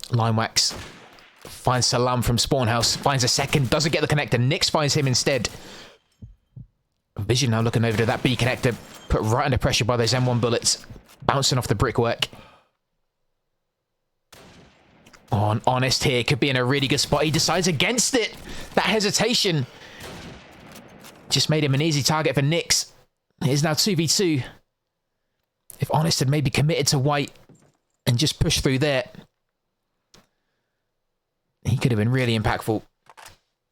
Limewax Finds Salam from spawn house. Finds a second. Doesn't get the connector. Nix finds him instead. Vision now looking over to that B connector. Put right under pressure by those M1 bullets. Bouncing off the brickwork. On Honest here. Could be in a really good spot. He decides against it. That hesitation just made him an easy target for Nix. It is now 2v2. If Honest had maybe committed to white and just pushed through there, he could have been really impactful.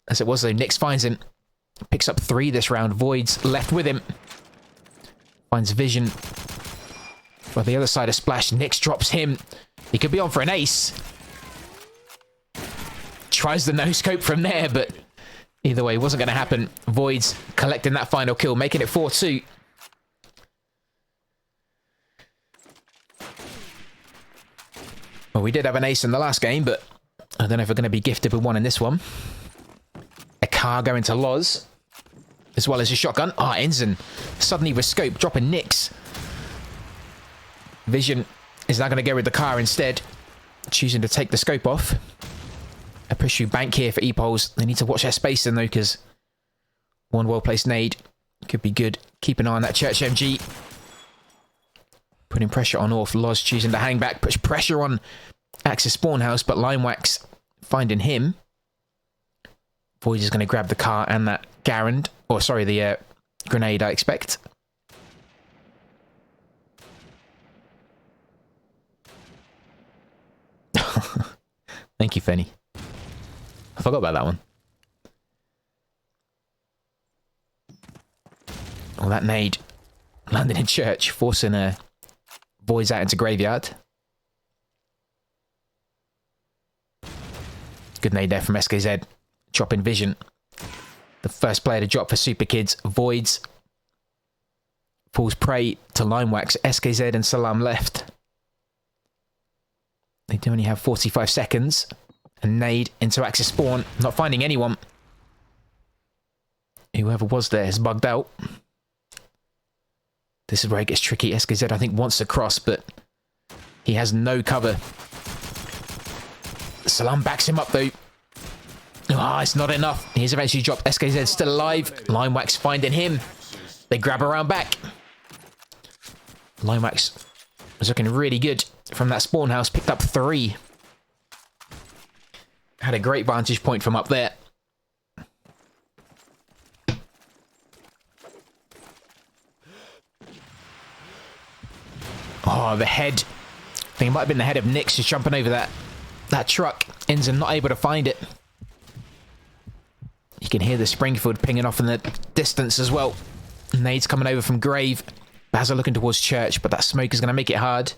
As it was though, Nix finds him. Picks up 3 this round. Void's left with him. Finds Vision. By the other side of Splash, Nix drops him. He could be on for an ace. Tries the no-scope from there, but either way, it wasn't going to happen. Void's collecting that final kill, making it 4-2. Well, we did have an ace in the last game, but I don't know if we're going to be gifted with one in this one. A car going to Loz, as well as a shotgun. Ah, Ensign suddenly with scope, dropping Nix. Vision is now going to go with the car instead, choosing to take the scope off. A push through bank here for E-Poles. They need to watch their spacing though, because one well-placed nade could be good. Keep an eye on that Church MG. Putting pressure on Orf. Loz choosing to hang back. Puts pressure on Axis spawn house, but Limewax finding him. Void is going to grab the car and that Garand. Or sorry, the grenade, I expect. Thank you, Fenny. I forgot about that one. Oh, that nade landed in Church, forcing Voids out into Graveyard. Good nade there from SKZ. Dropping Vision. The first player to drop for Super Kids. Voids. Falls prey to Limewax. SKZ and Salam left. They do only have 45 seconds. And nade into Axis spawn. Not finding anyone. Whoever was there has bugged out. This is where it gets tricky. SKZ, I think, wants to cross, but he has no cover. Salam backs him up, though. Ah, it's not enough. He's eventually dropped. SKZ still alive. Limewax finding him. They grab around back. Limewax was looking really good from that spawn house. Picked up 3. Had a great vantage point from up there. Oh, the head. I think it might have been the head of Nix just jumping over that truck. Ensign not able to find it. You can hear the Springfield pinging off in the distance as well. Nades coming over from Grave. Bazza looking towards Church, but that smoke is going to make it hard.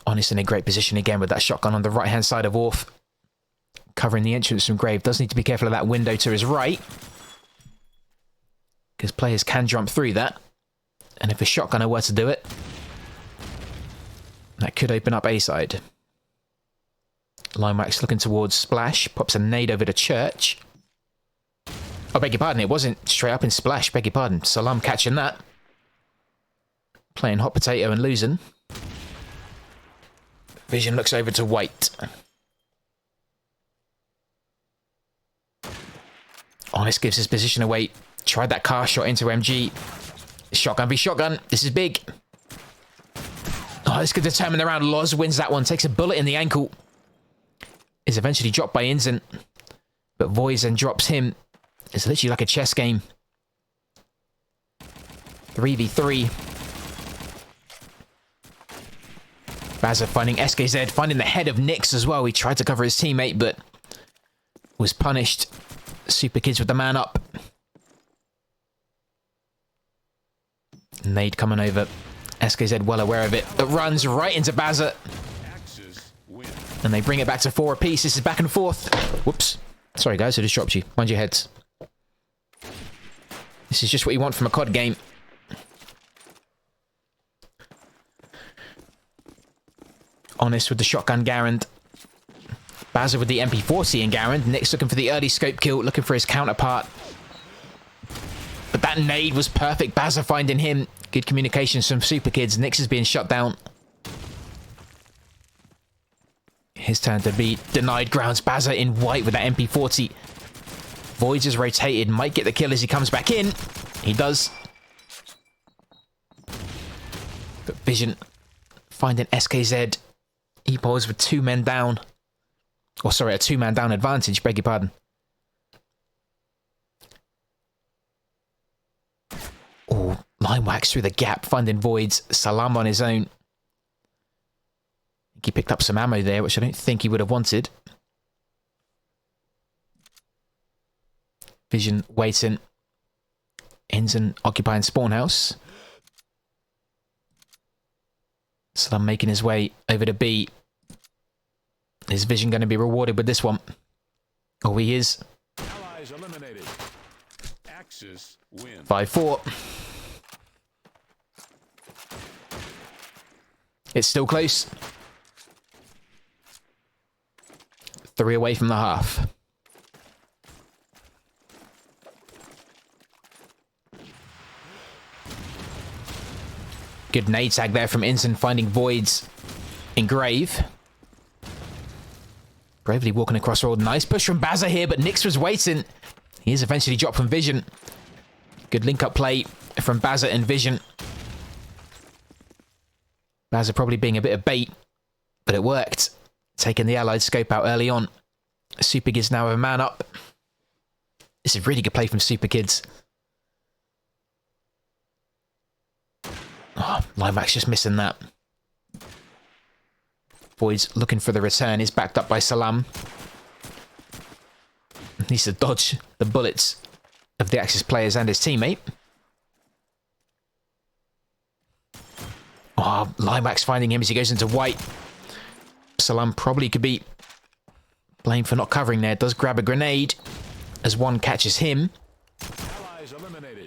Honest in a great position again with that shotgun on the right-hand side of Orf. Covering the entrance from Grave. Does need to be careful of that window to his right. Because players can jump through that. And if a shotgunner were to do it, that could open up A side. Limewax looking towards Splash. Pops a nade over to Church. Oh, beg your pardon. It wasn't straight up in Splash. Beg your pardon. Salam catching that. Playing hot potato and losing. Vision looks over to White. Honest gives his position away. Tried that car shot into MG. Shotgun v shotgun. This is big. Oh, this could determine the round. Loz wins that one. Takes a bullet in the ankle. Is eventually dropped by Ensign. But Voids then drops him. It's literally like a chess game. 3v3. Bazza finding SKZ. Finding the head of Nix as well. He tried to cover his teammate, but was punished. Super Kids with the man up. Nade coming over. SKZ well aware of it. It runs right into Bazza. And they bring it back to 4 apiece. This is back and forth. Whoops. Sorry, guys. I just dropped you. Mind your heads. This is just what you want from a COD game. Honest with the shotgun Garand. Bazza with the MP40 in Garand. Nick's looking for the early scope kill. Looking for his counterpart. But that nade was perfect. Bazza finding him. Good communications from Super Kids. Nix is being shut down. His turn to be denied grounds. Bazza in white with that MP40. Voids is rotated. Might get the kill as he comes back in. He does. But Vision finding SKZ. He pulls with 2 men down. Or sorry, a 2-man down advantage, beg your pardon. Oh, line wax through the gap, finding Voids. Salam on his own. He picked up some ammo there, which I don't think he would have wanted. Vision waiting. Ensign occupying spawn house. Salam making his way over to B. Is Vision going to be rewarded with this one? Oh, he is. Allies eliminated. Axis win. 5-4. It's still close. 3 away from the half. Good nade tag there from Ensign, finding Voids in Grave. Bravely walking across road. Nice push from Bazza here, but Nix was waiting. He is eventually dropped from Vision. Good link-up play from Bazza and Vision. Bazza probably being a bit of bait, but it worked. Taking the Allied scope out early on. Super Kids now have a man up. This is really good play from Super Kids. Oh, Limax just missing that. Void's looking for the return. Is backed up by Salam. Needs to dodge the bullets of the Axis players and his teammate. Oh, Limax finding him as he goes into white. Salam probably could be blamed for not covering there. Does grab a grenade as one catches him.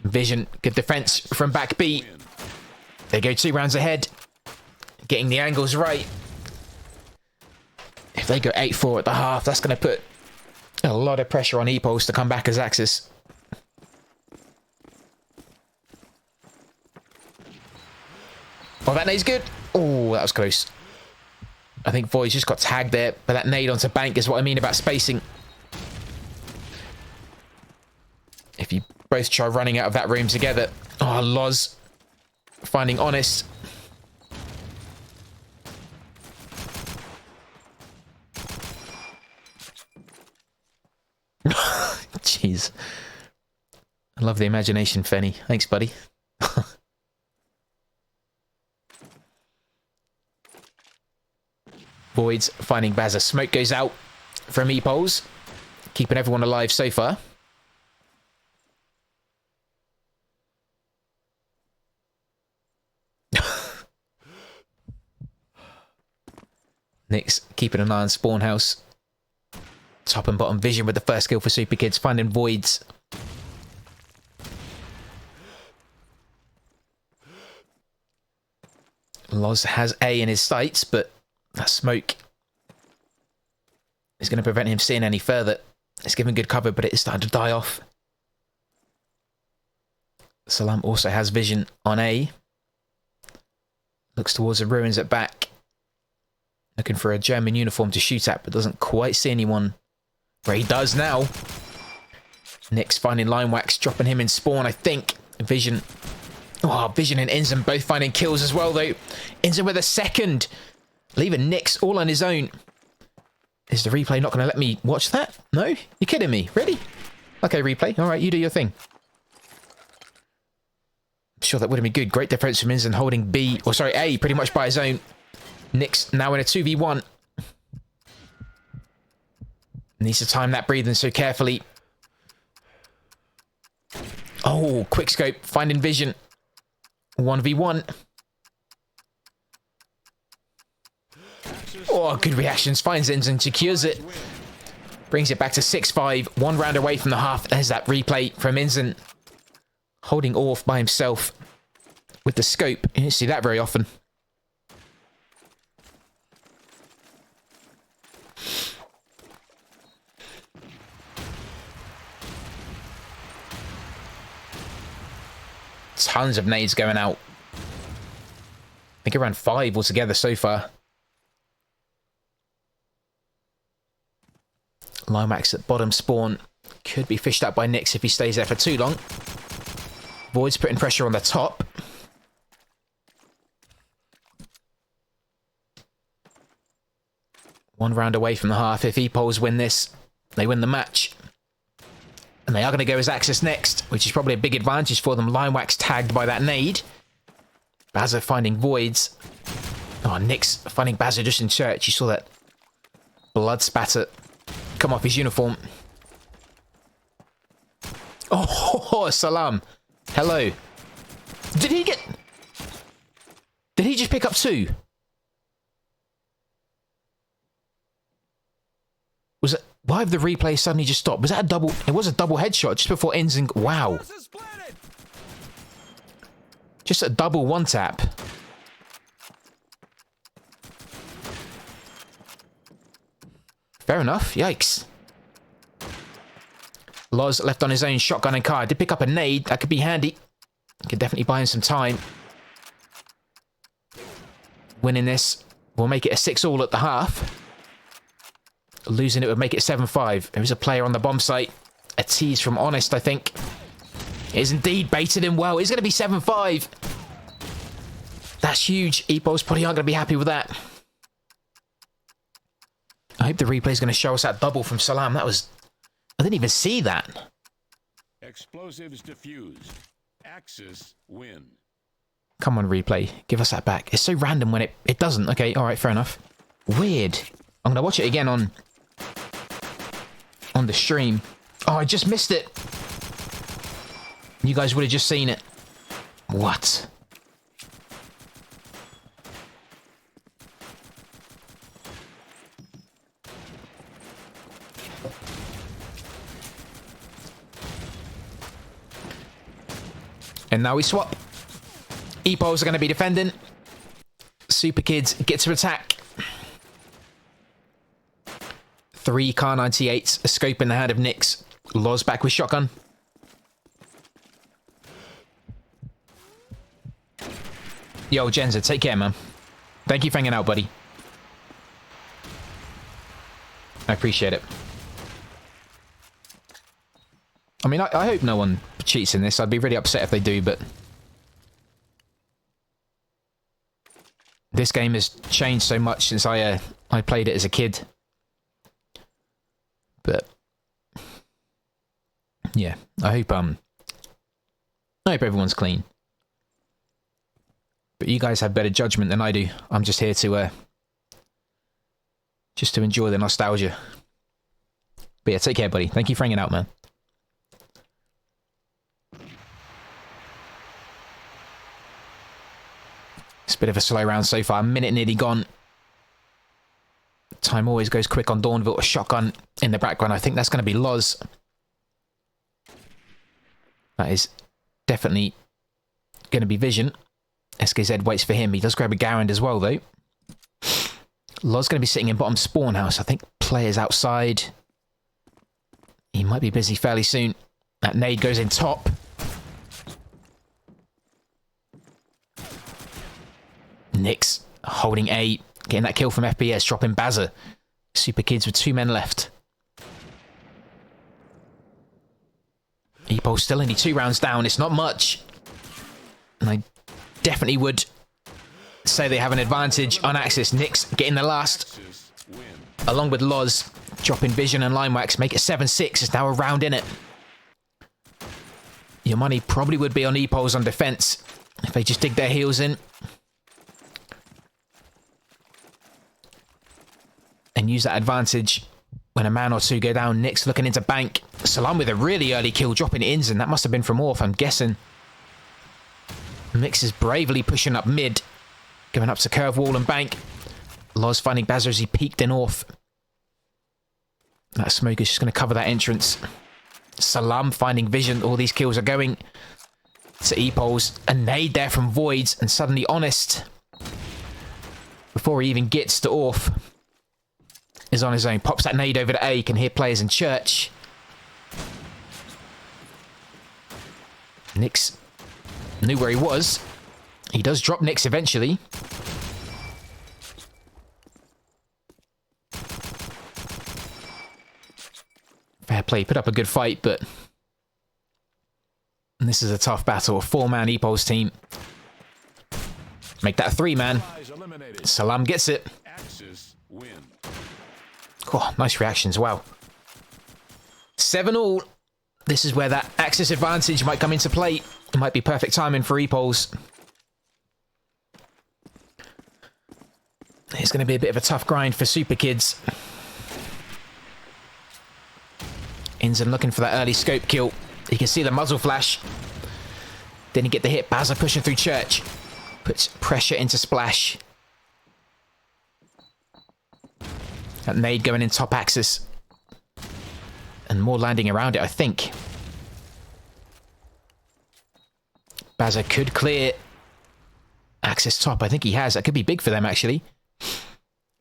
Vision, good defense from back B. They go 2 rounds ahead. Getting the angles right. If they go 8-4 at the half, that's going to put a lot of pressure on EPOS to come back as Axis. Oh, that nade's good. Oh, that was close. I think Void's just got tagged there, but that nade onto Bank is what I mean about spacing. If you both try running out of that room together. Oh, Loz finding Honest. Jeez. I love the imagination, Fenny. Thanks, buddy. Voids finding Bazza. Smoke goes out from EPOS. Keeping everyone alive so far. Nick's keeping an eye on spawn house. Top and bottom Vision with the first kill for Super Kids. Finding Voids. Loz has A in his sights, but that smoke is going to prevent him seeing any further. It's giving good cover, but it is starting to die off. Salam also has Vision on A. Looks towards the ruins at back. Looking for a German uniform to shoot at, but doesn't quite see anyone. Where he does now. Nick's finding Line Wax, dropping him in spawn, I think. Vision. Oh, Vision and Ensign both finding kills as well, though. Ensign with a second. Leaving Nix all on his own. Is the replay not going to let me watch that? No? You're kidding me? Really? Okay, replay. All right, you do your thing. I'm sure that would have been good. Great defense from Ensign holding B, or sorry, A, pretty much by his own. Nix now in a 2v1. Needs to time that breathing so carefully. Oh, quick scope. Finding Vision. 1v1. Oh, good reactions. Finds Ensign, secures it. Brings it back to 6-5. 1 round away from the half. There's that replay from Ensign. Holding off by himself with the scope. You don't see that very often. Tons of nades going out. I think around 5 altogether so far. Limax at bottom spawn. Could be fished out by Nyx if he stays there for too long. Void's putting pressure on the top. One round away from the half. If EPOLs win this, they win the match. And they are going to go as Axis next, which is probably a big advantage for them. Limewax tagged by that nade. Bazza finding voids. Oh, Nyx finding Bazza just in church. You saw that blood spatter come off his uniform. Oh, Salam. Hello. Did he just pick up 2? Was it... Why have the replay suddenly just stopped? Was that a double... It was a double headshot just before Ensign... Wow. Just a double one-tap. Fair enough. Yikes. Loz left on his own shotgun and car. Did pick up a nade. That could be handy. Could definitely buy him some time. Winning this will make it a 6-all at the half. Losing it would make it 7-5. There is a player on the bomb site. A tease from Honest, I think. It is indeed baited him well. It's going to be 7-5. That's huge. EPOLs probably aren't going to be happy with that. I hope the replay is going to show us that double from Salam. That was... I didn't even see that. Explosives diffused. Axis win. Come on, replay. Give us that back. It's so random when it doesn't. Okay, alright, fair enough. Weird. I'm going to watch it again on the stream. Oh, I just missed it. You guys would have just seen it. What? And now we swap. EPOLs are going to be defending. Super Kids get to attack. 3 Kar 98s. A scope in the hand of Nyx. Loz back with shotgun. Yo, Genza, take care, man. Thank you for hanging out, buddy. I appreciate it. I mean, I hope no one cheats in this. I'd be really upset if they do, but... This game has changed so much since I played it as a kid. But... Yeah, I hope everyone's clean. But you guys have better judgment than I do. I'm just here to... just to enjoy the nostalgia. But yeah, take care, buddy. Thank you for hanging out, man. It's a bit of a slow round so far. A minute nearly gone. Time always goes quick on Dawnville. A shotgun in the background. I think that's going to be Loz. That is definitely going to be Vision. SKZ waits for him. He does grab a Garand as well, though. Loz going to be sitting in bottom spawn house. I think players outside. He might be busy fairly soon. That nade goes in top. Nyx holding A, getting that kill from FPS, dropping Bazza. Super Kids with 2 men left. EPOL still only 2 rounds down. It's not much. And I definitely would say they have an advantage on Axis. Nyx getting the last, along with Loz, dropping Vision and Limewax, make it 7-6. It's now a round in it. Your money probably would be on EPOLs on defense if they just dig their heels in. And use that advantage when a man or two go down. Nyx looking into bank. Salam with a really early kill, dropping ins, and that must have been from Orf, I'm guessing. Nyx is bravely pushing up mid, going up to curve wall and bank. Loz finding Bazza as he peeked in Orf. That smoke is just going to cover that entrance. Salam finding Vision. All these kills are going to EPOLs. A nade there from Voids, and suddenly Honest, before he even gets to Orf, is on his own. Pops that nade over to A. Can hear players in church. Nyx knew where he was. He does drop Nyx eventually. play. Put up a good fight, but this is a tough battle. A 4-man Epos team. Make that a 3-man. Salam gets it. Oh, nice reactions. Wow. 7-all. This is where that Axis advantage might come into play. It might be perfect timing for Epos. It's going to be a bit of a tough grind for Super Kids. Inzen looking for that early scope kill. You can see the muzzle flash. Didn't get the hit. Bazza pushing through Church. Puts pressure into Splash. That nade going in top Axis. And more landing around it, I think. Bazza could clear Axis top. I think he has. That could be big for them, actually.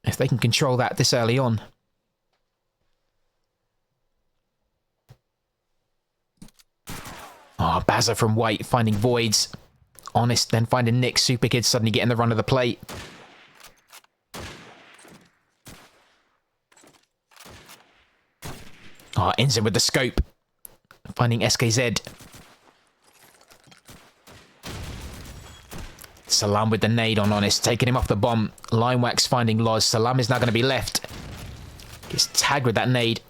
If they can control that this early on. Oh, Bazza from White finding voids. Honest, then finding Nick. Super Kids suddenly getting the run of the plate. Oh, Inzen with the scope. Finding SKZ. Salam with the nade on Honest, taking him off the bomb. Line Wax finding Loz. Salam is now going to be left. Gets tagged with that nade.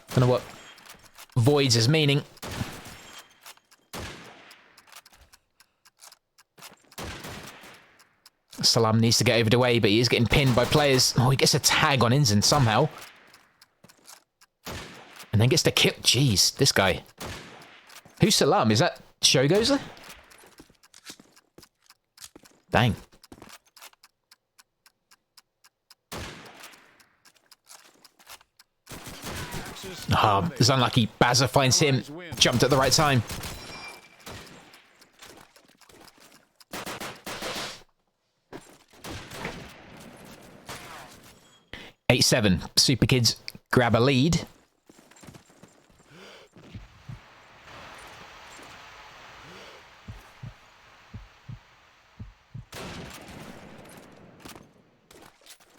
Don't know what Voids is meaning. Salam needs to get over the way, but he is getting pinned by players. Oh, he gets a tag on Inzen somehow. And then gets the kill. Jeez, this guy. Who's Salam? Is that Shogozer? Dang. Oh, it's unlucky. Bazza finds him. Jumped at the right time. (8-7). Super Kids grab a lead.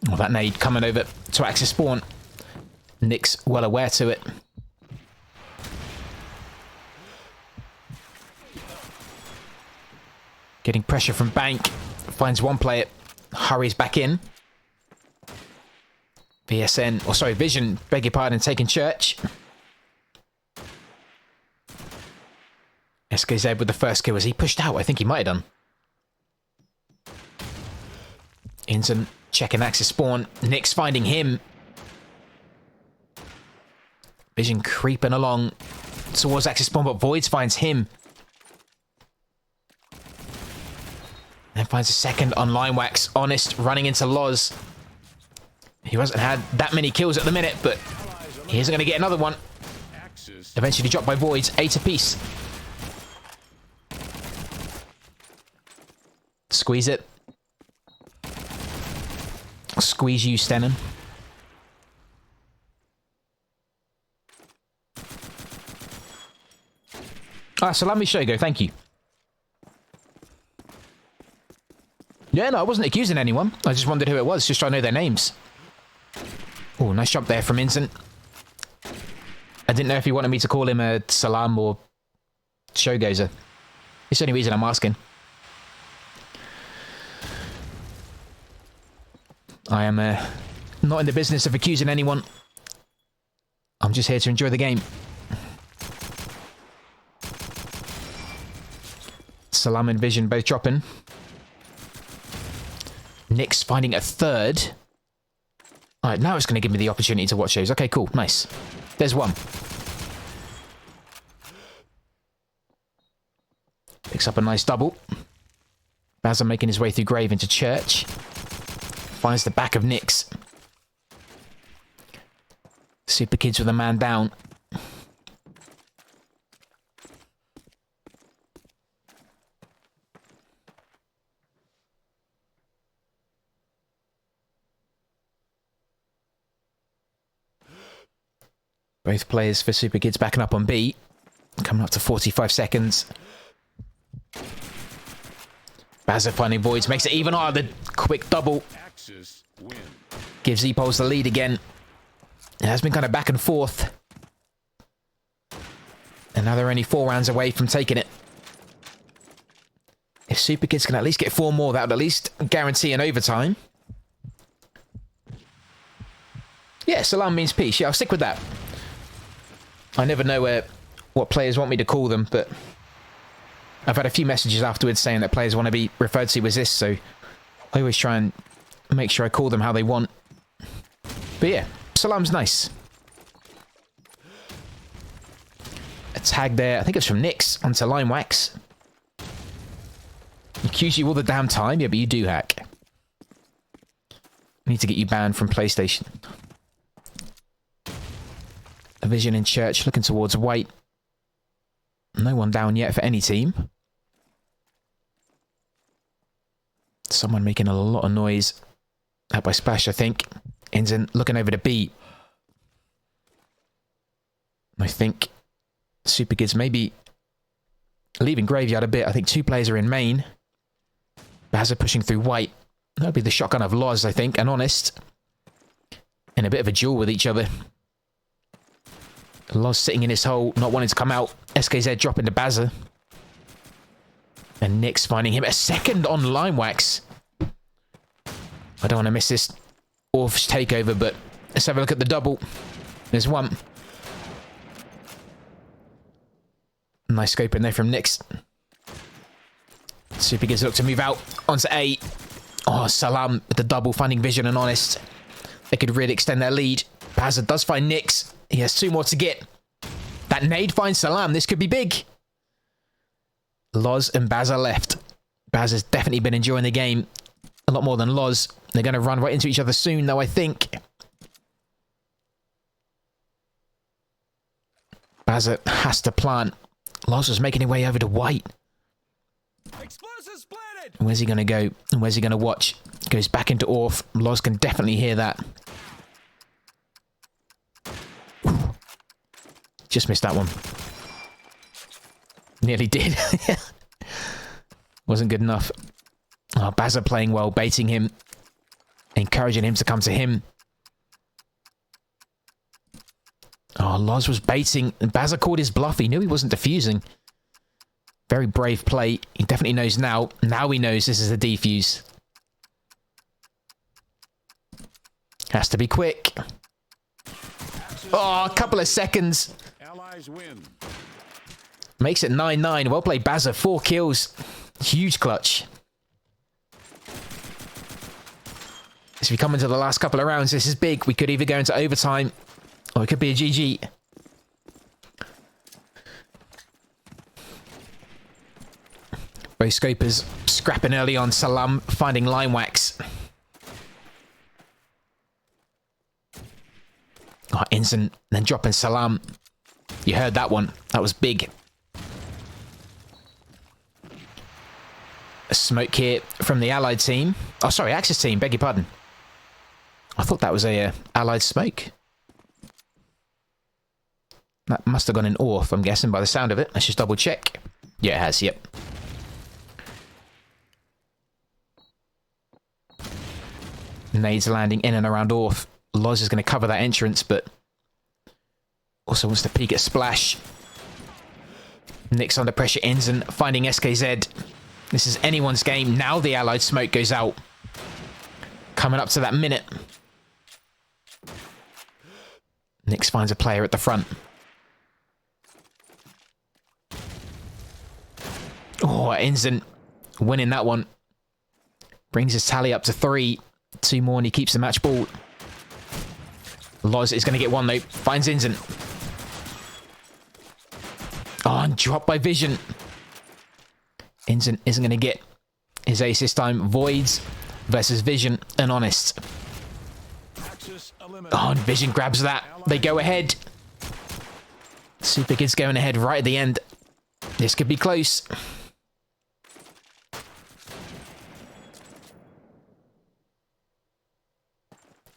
Oh, that nade coming over to Axis spawn. Nick's well aware to it. Getting pressure from Bank. Finds one player. Hurries back in. VSN, or sorry, Vision, beg your pardon, taking Church. SKZ with the first kill. Has he pushed out? I think he might have done. Inzen checking Axis spawn. Nick's finding him. Vision creeping along towards Axis spawn, but Voids finds him. And finds a second on Line Wax. Honest running into Loz. He hasn't had that many kills at the minute, but he isn't going to get another one. Eventually dropped by Voids. 8 apiece. Squeeze it. Squeeze you, Stennen. Ah, Salami Shogo, thank you. Yeah, no, I wasn't accusing anyone. I just wondered who it was, just trying to know their names. Oh, nice jump there from Inzen. I didn't know if he wanted me to call him a Salam or Shogozer. It's the only reason I'm asking. I am not in the business of accusing anyone. I'm just here to enjoy the game. Salam and Vision both dropping. Nick's finding a third. Alright, now it's going to give me the opportunity to watch those. Okay, cool. Nice. There's one. Picks up a nice double. Bazza making his way through Grave into Church. Finds the back of Nick's. Super Kids with a man down. Both players for Super Kids backing up on B. Coming up to 45 seconds. Bazza finding Voids. Makes it even harder. Quick double. Axis win. Gives E-Poles the lead again. It has been kind of back and forth. And now they're only 4 rounds away from taking it. If Super Kids can at least get 4 more, that would at least guarantee an overtime. Yeah, Salam means peace. Yeah, I'll stick with that. I never know what players want me to call them, but I've had a few messages afterwards saying that players want to be referred to as this, so I always try and make sure I call them how they want. But yeah, Salam's nice. A tag there, I think it's from Nyx onto Lime Wax. Accuse you all the damn time, yeah, but you do hack. Need to get you banned from PlayStation. A Vision in Church looking towards White. No one down yet for any team. Someone making a lot of noise. Out by Splash, I think. Inzen looking over to B. I think Super Kids maybe leaving Graveyard a bit. I think 2 players are in main. Bazza pushing through White. That'll be the shotgun of Loz, I think, and Honest. In a bit of a duel with each other. Loz sitting in his hole, not wanting to come out. SKZ dropping to Bazza. And Nyx finding him a second on Lime Wax. I don't want to miss this Orph's takeover, but let's have a look at the double. There's one. Nice scope in there from Nyx. Super Kids look to move out onto A. Oh, Salam with the double, finding Vision and Honest. They could really extend their lead. Bazza does find Nyx. He has 2 more to get. That nade finds Salam. This could be big. Loz and Bazza left. Bazza's definitely been enjoying the game a lot more than Loz. They're going to run right into each other soon, though, I think. Bazza has to plant. Loz was making his way over to White. Explosives planted. Where's he going to go? And where's he going to watch? Goes back into Orph. Loz can definitely hear that. Just missed that one. Nearly did. Wasn't good enough. Oh, Bazza playing well, baiting him. Encouraging him to come to him. Oh, Loz was baiting. And Bazza called his bluff. He knew he wasn't defusing. Very brave play. He definitely knows now. Now he knows this is a defuse. Has to be quick. Oh, a couple of seconds. Allies win. Makes it 9-9. Well played, Bazza. 4 kills. Huge clutch. As we come into the last couple of rounds, this is big. We could either go into overtime or it could be a GG. Both scopers scrapping early on. Salam finding Lime Wax. Oh, Inson then dropping Salam. You heard that one. That was big. A smoke here from the Allied team. Oh, sorry, Axis team. Beg your pardon. I thought that was a Allied smoke. That must have gone in Orph, I'm guessing, by the sound of it. Let's just double check. Yeah, it has, yep. Nades landing in and around Orph. Loz is going to cover that entrance, but also wants to peek at Splash. Nyx under pressure, Inzen finding SKZ. This is anyone's game. Now the Allied smoke goes out. Coming up to that minute. Nyx finds a player at the front. Oh, Inzen winning that one. Brings his tally up to 3. 2 more and he keeps the match ball. Loz is going to get one though. Finds Inzen. Oh, and dropped by Vision. Inzen isn't going to get his ace this time. Voids versus Vision and Honest. Oh, and Vision grabs that. They go ahead. Super Kids going ahead right at the end. This could be close.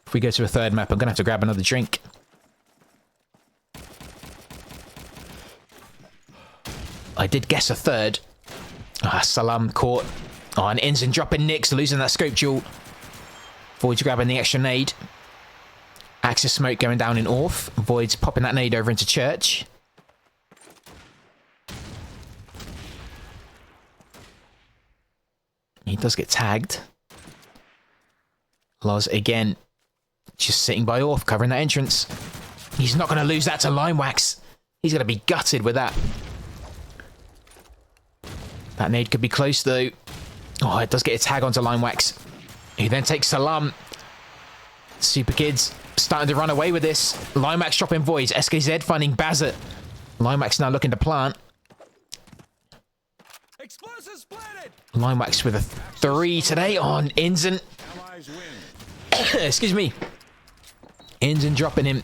If we go to a third map, I'm going to have to grab another drink. I did guess a third. Ah, Salam caught. Oh, and Inzen dropping Nyx, losing that scope duel. Void's grabbing the extra nade. Axis smoke going down in Orf. Void's popping that nade over into Church. He does get tagged. Loz again, just sitting by Orf, covering that entrance. He's not going to lose that to Line Wax. He's going to be gutted with that. That nade could be close though. Oh, it does get a tag onto Line Wax. He then takes Salam. Super Kids starting to run away with this. Line Wax dropping Voids. SKZ finding Bazet. Line Wax now looking to plant. Explosives planted. Line Wax with a 3 today on Inzen. Allies win. Excuse me. Inzen dropping him.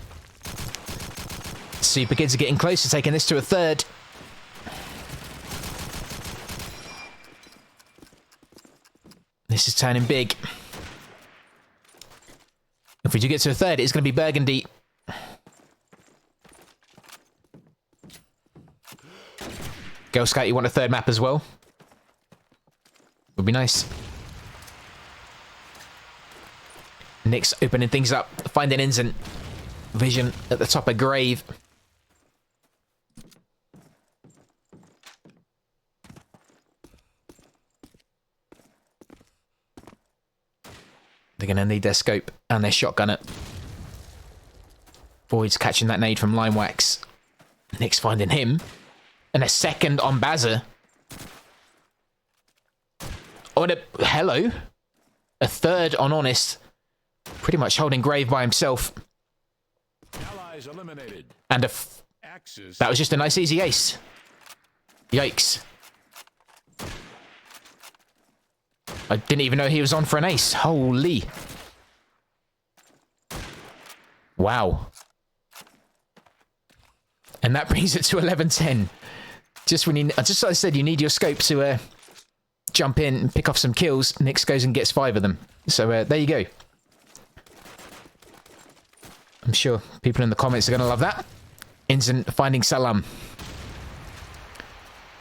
Super Kids are getting close to taking this to a 3rd. This is turning big. If we do get to a 3rd, it's going to be Burgundy. Girl Scout, you want a 3rd map as well? Would be nice. Nick's opening things up, finding Inzen. Vision at the top of Grave. They're going to need their scope and their shotgunner. Void's catching that nade from Line Wax. Nick's finding him. And a 2nd on Bazza. Oh, hello. A 3rd on Honest. Pretty much holding Grave by himself. Allies eliminated. And Axis. that was just a nice easy ace. Yikes. I didn't even know he was on for an ace. Holy. Wow. And that brings it to 11-10. Just like I said, you need your scope to jump in and pick off some kills. Nix goes and gets 5 of them. So there you go. I'm sure people in the comments are going to love that. Inzen finding Salam.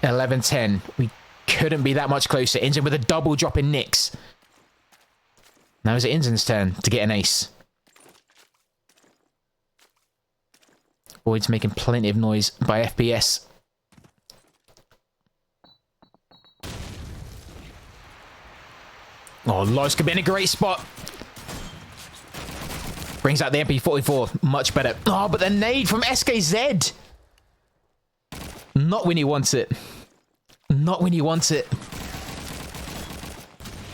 11-10. We couldn't be that much closer. Inzen with a double drop in Nix. Now is it Inzen's turn to get an ace. Void's making plenty of noise by FPS. Oh, Loz could be in a great spot. Brings out the MP44. Much better. Oh, but the nade from SKZ. Not when you want it. Not when you want it.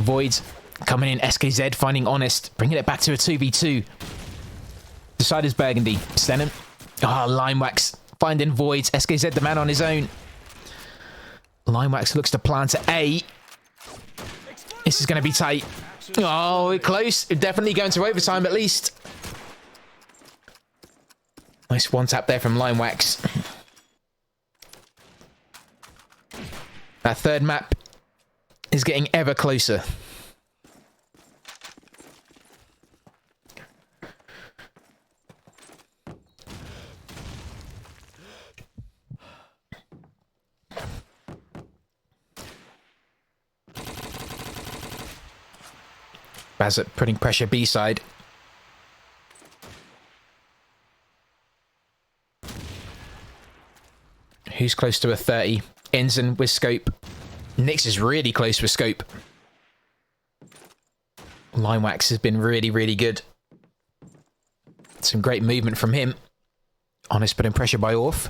Voids coming in. SKZ finding Honest. Bringing it back to a 2v2. Deciders Burgundy. Stenham. Ah, Line Wax finding Voids. SKZ the man on his own. Line Wax looks to plant at A. This is going to be tight. Oh, we're close. Definitely going to overtime at least. Nice one tap there from Line Wax. That 3rd map is getting ever closer. Bazet putting pressure B side. Who's close to a 30? Inzen with scope. Nix is really close with scope. Line Wax has been really, really good. Some great movement from him. Honest putting pressure by Orf.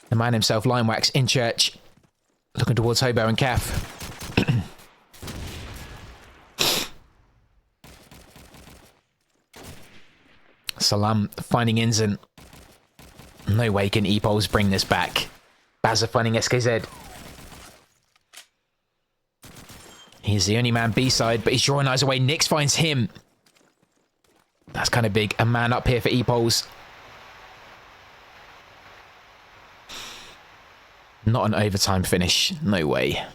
The man himself, Line Wax, in church. Looking towards Hobo and Calf. Salam finding Inzen. No way can E-Poles bring this back. Bazza finding SKZ. He's the only man B-side, but he's drawing eyes away. Nix finds him. That's kind of big. A man up here for E-Poles. Not an overtime finish. No way.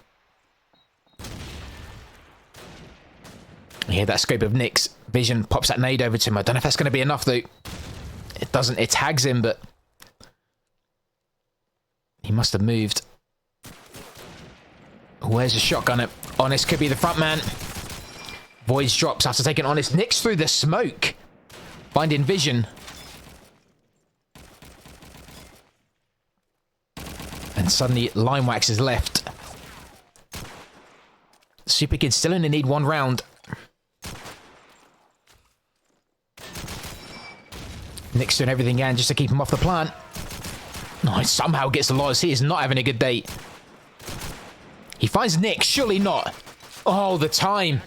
You hear that scope of Nix. Vision pops that nade over to him. I don't know if that's going to be enough, though. It doesn't. It tags him, but he must have moved. Where's the shotgun? Honest could be the front man. Voids drops after taking Honest. Nick's through the smoke. Finding vision. And suddenly, Lime Wax is left. Super Kid still only need 1 round. Nick's doing everything he can just to keep him off the plant. No, he somehow gets the loss. He is not having a good day. He finds Nick. Surely not. Oh, the time.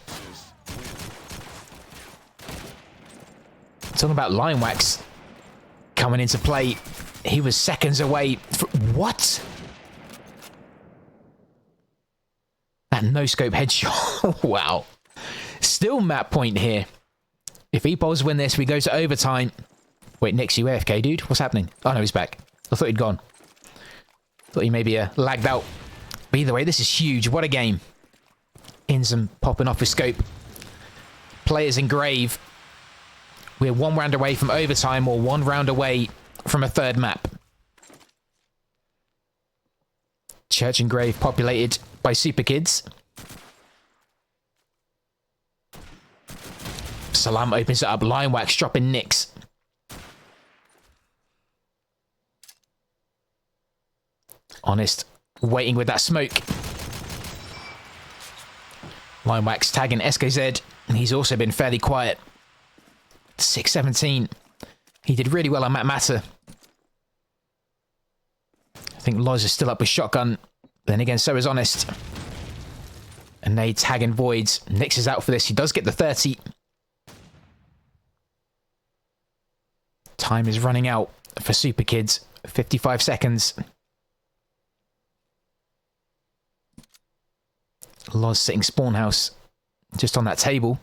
Talking about Lime Wax coming into play. He was seconds away. What? That no-scope headshot. Wow. Still map point here. If Epos win this, we go to overtime. Wait, Nick's you AFK, dude? What's happening? Oh, no, he's back. I thought he'd gone. Thought he maybe lagged out. But either way, this is huge. What a game. Inzum popping off his scope. Players in grave. We're 1 round away from overtime or 1 round away from a 3rd map. Church and grave populated by super kids. Salam opens it up. Lime Wax dropping Nicks. Honest waiting with that smoke. Lime Wax tagging SKZ. He's also been fairly quiet. 6-17. He did really well on Matt Matter. I think Loz is still up with shotgun. Then again, so is Honest. And they tagging Voids. Nix is out for this. He does get the 30. Time is running out for Super Kids. 55 seconds. Loz sitting spawn house. Just on that table.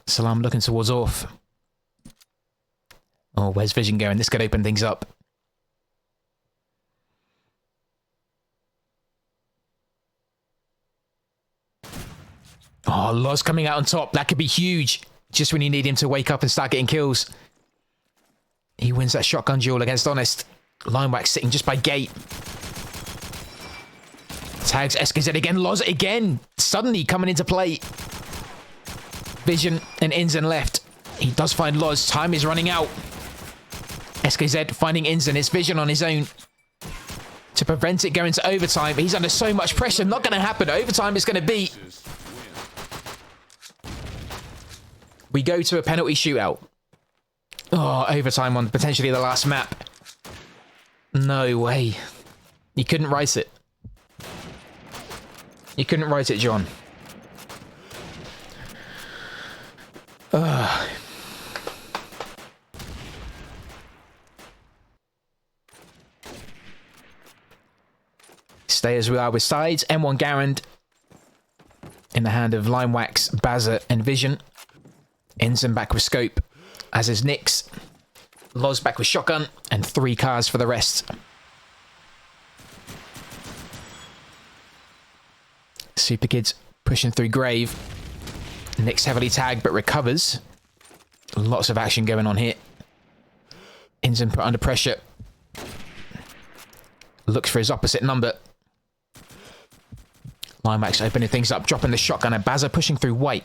Salam looking towards Orf. Oh, where's Vision going? This could open things up. Oh, Loz coming out on top. That could be huge. Just when you need him to wake up and start getting kills. He wins that shotgun duel against Honest. Lime Wax sitting just by gate. Tags SKZ again. Loz again. Suddenly coming into play. Vision and Inzen left. He does find Loz. Time is running out. SKZ finding Inzen. It's Vision on his own. To prevent it going to overtime. He's under so much pressure. Not going to happen. Overtime is going to be. We go to a penalty shootout. Oh, overtime on potentially the last map. No way. You couldn't write it. You couldn't write it, John. Stay as we are with sides. M1 Garand in the hand of Lime Wax, Bazza, and Vision. Ensign back with scope, as is Nix. Loz back with shotgun, and 3 cars for the rest. Super Kids pushing through grave. Nix heavily tagged but recovers. Lots of action going on here. Ensign put under pressure. Looks for his opposite number. Limax opening things up, dropping the shotgun, and Bazza pushing through white.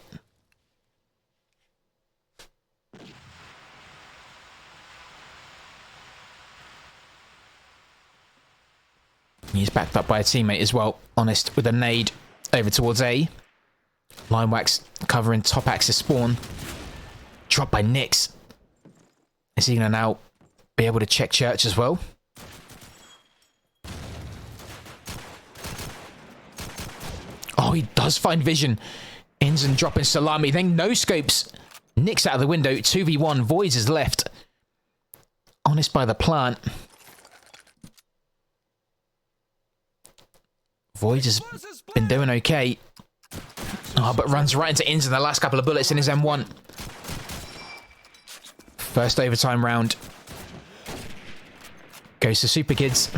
He's backed up by a teammate as well. Honest with a nade over towards A. Lime Wax covering top axis spawn. Dropped by Nix. Is he going to now be able to check Church as well? Oh, he does find Vision. Ensign dropping Salami. Then no scopes. Nix out of the window. 2v1. Voids is left. Honest by the plant. Void has been doing okay. Oh, but runs right into Inz in the last couple of bullets in his M1. First overtime round. Goes to Super Kids.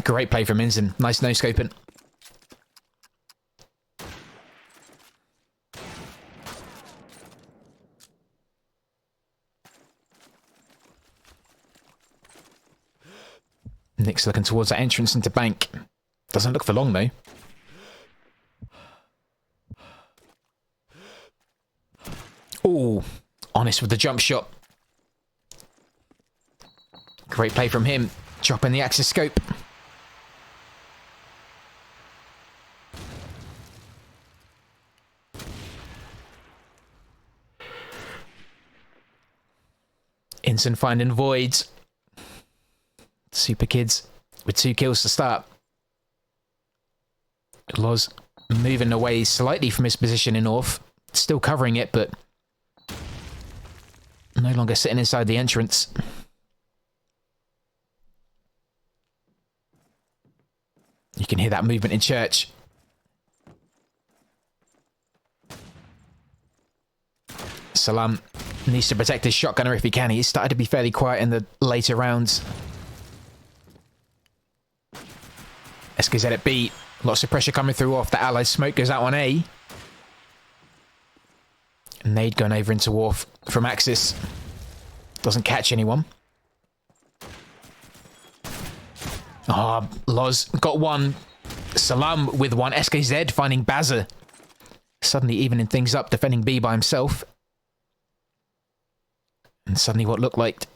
Great play from Inzen. Nice no-scoping. Nick's looking towards that entrance into bank. Doesn't look for long, though. Oh, honest with the jump shot. Great play from him. Dropping the axis scope. Inson finding voids. Super Kids with 2 kills to start. Loz moving away slightly from his position in North. Still covering it, but no longer sitting inside the entrance. You can hear that movement in church. Salam needs to protect his shotgunner if he can. He's started to be fairly quiet in the later rounds. SKZ at B. Lots of pressure coming through off. The allied smoke goes out on A. Nade going over into Wharf from Axis. Doesn't catch anyone. Ah, oh, Loz got one. Salam with one. SKZ finding Bazza. Suddenly evening things up, defending B by himself. And suddenly what looked like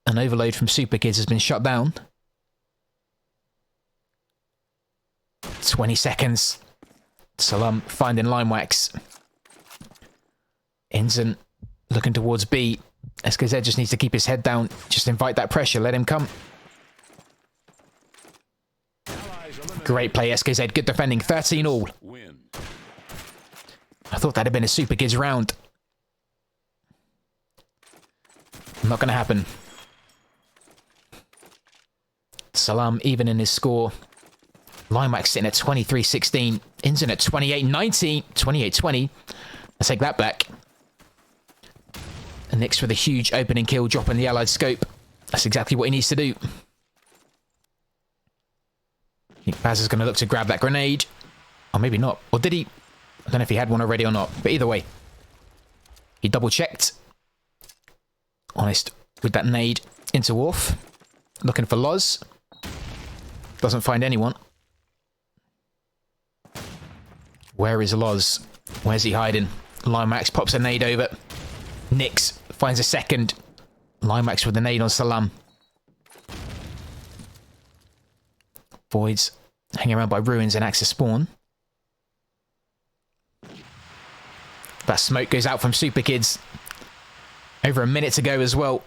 an overload from Super Kids has been shut down. 20 seconds. Salam finding Lime Wax. Inson looking towards B. SKZ just needs to keep his head down. Just invite that pressure. Let him come. Great play, SKZ. Good defending. 13 all. I thought that'd have been a Super Kids round. Not going to happen. Salam even in his score. Limax sitting at 23-16. Inson at 28-19. 28-20. Let's take that back. And Nix with a huge opening kill, dropping the allied scope. That's exactly what he needs to do. I think Baz is going to look to grab that grenade. Or maybe not. Or did he? I don't know if he had one already or not. But either way. He double checked. Honest with that nade into Wharf. Looking for Loz. Doesn't find anyone. Where is Loz? Where's he hiding? Limax pops a nade over. Nix finds a second. Limax with the nade on Salam. Voids hanging around by ruins and Axis spawn. That smoke goes out from Super Kids. Over a minute to go as well.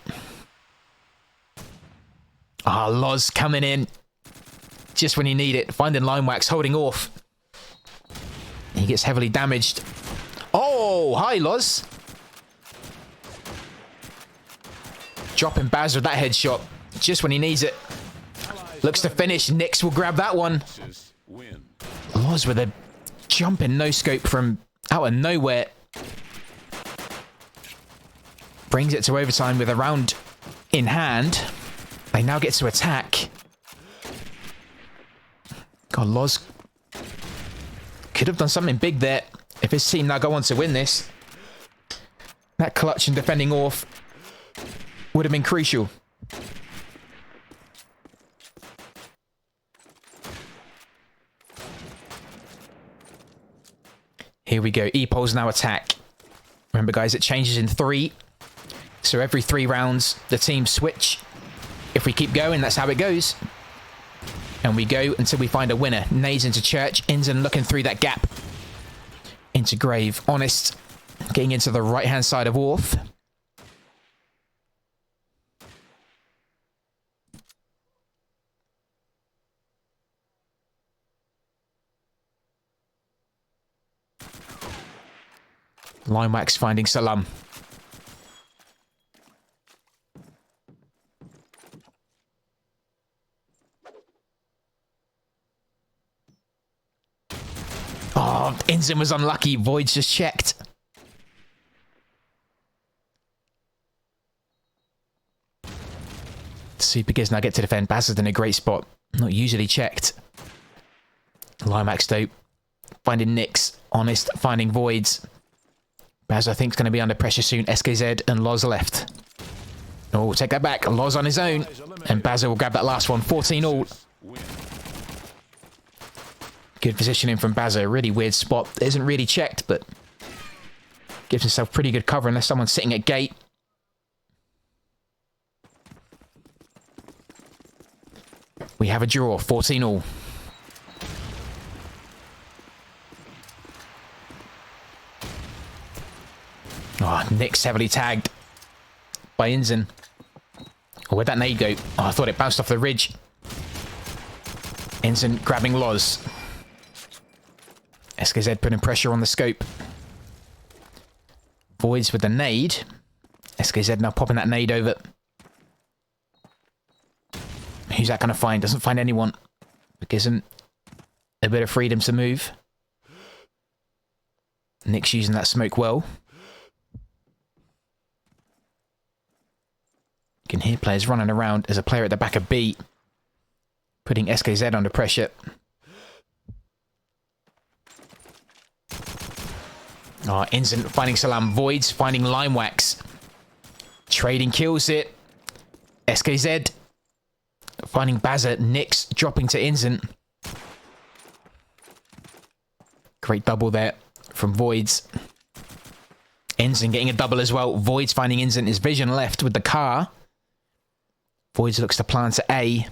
Ah, Loz coming in. Just when you need it. Finding Limewax, holding off. He gets heavily damaged. Oh, hi, Loz. Dropping Baz with that headshot. Just when he needs it. Looks to finish. Nix will grab that one. Loz with a jumping no-scope from out of nowhere. Brings it to overtime with a round in hand. They now get to attack. God, Loz could have done something big there if his team now go on to win this. That clutch and defending off would have been crucial. Here we go. E-Pols now attack. Remember, guys, it changes in 3. So every 3 rounds, the teams switch. If we keep going, that's how it goes. And we go until we find a winner. Nades into Church. Inson looking through that gap. Into Grave. Honest. Getting into the right-hand side of Wharf. Limewax finding Salam. Oh, Inson was unlucky. Void's just checked. Super Gears now get to defend. Baz is in a great spot. Not usually checked. Limax dope. Finding Nix. Honest. Finding Voids. Baz, I think, is going to be under pressure soon. SKZ and Loz left. Oh, take that back. Loz on his own. And Baz will grab that last one. 14 all. Good positioning from Bazza. Really weird spot. It isn't really checked, but Gives himself pretty good cover unless someone's sitting at gate. We have a draw, 14-all. Oh, Nick's heavily tagged by Inzen. Oh, where'd that nade go? Oh, I thought it bounced off the ridge. Inzen grabbing Loz. SKZ putting pressure on the scope. Voids with the nade. SKZ now popping that nade over. Who's that going to find? Doesn't find anyone. But gives him a bit of freedom to move. Nick's using that smoke well. You can hear players running around. There's a player at the back of B. Putting SKZ under pressure. Oh, Inzen finding Salam. Voids finding Lime Wax. Trading kills it. SKZ finding Bazza. Nix dropping to Inzen. Great double there from Voids. Inzen getting a double as well. Voids finding Inzen. His vision left with the car. Voids looks to plan to A.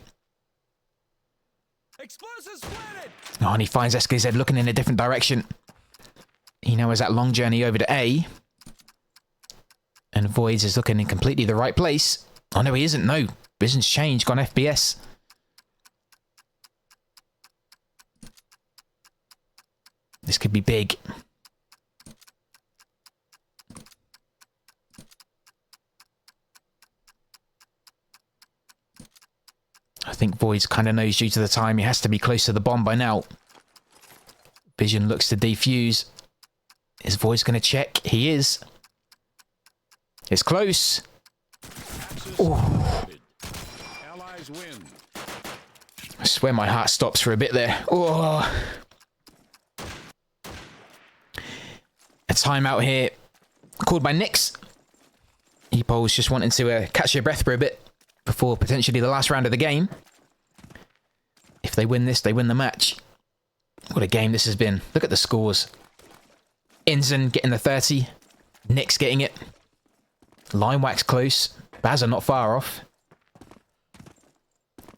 Explosives planted. Oh, and he finds SKZ looking in a different direction. He now has that long journey over to A. And Voids is looking in completely the right place. Oh, no, he isn't. No. Vision's changed. Gone FBS. This could be big. I think Voids kind of knows due to the time he has to be close to the bomb by now. Vision looks to defuse. Is Voids going to check? He is. It's close. Oh. Allies win. I swear my heart stops for a bit there. Oh. A timeout here called by Nix. Epo's just wanting to catch their breath for a bit before potentially the last round of the game. If they win this, they win the match. What a game this has been. Look at the scores. Inzen getting the 30. Nix getting it. Lime Wax close. Bazza not far off.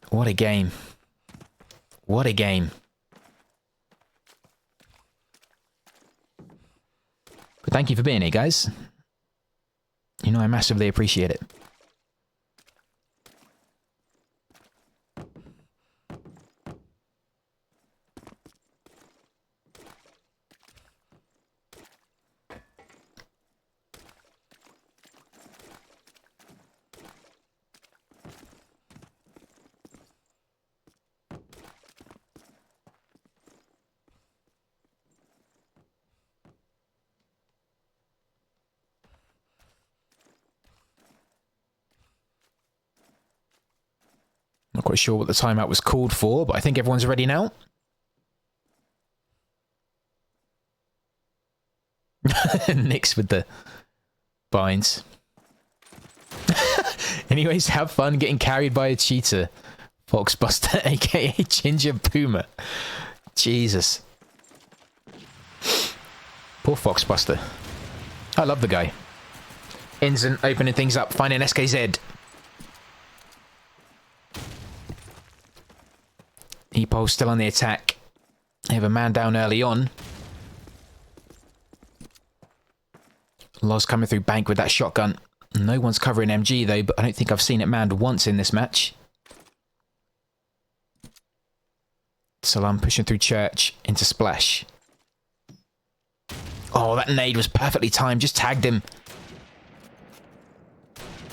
What a game. What a game. But thank you for being here, guys. You know I massively appreciate it. Not quite sure what the timeout was called for, but I think everyone's ready now. Nix with the binds. Anyways, have fun getting carried by a cheetah. Foxbuster, aka Ginger Puma. Jesus. Poor Foxbuster. I love the guy. Inzen opening things up, finding SKZ. Epo's still on the attack. They have a man down early on. Loz coming through bank with that shotgun. No one's covering MG though, but I don't think I've seen it manned once in this match. Salam pushing through church into splash. Oh, that nade was perfectly timed. Just tagged him.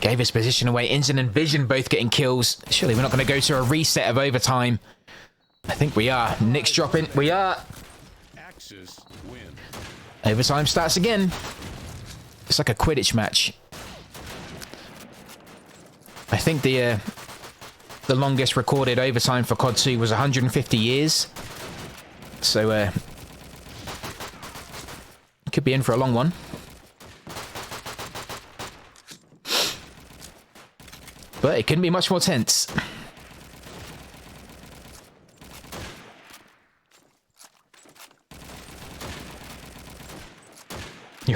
Gave his position away. Inzen and Vision both getting kills. Surely we're not going to go to a reset of overtime. I think we are. Nick's dropping. We are. Axis win. Overtime starts again. It's like a Quidditch match. I think the longest recorded overtime for COD 2 was 150 years. So, could be in for a long one. But it couldn't be much more tense.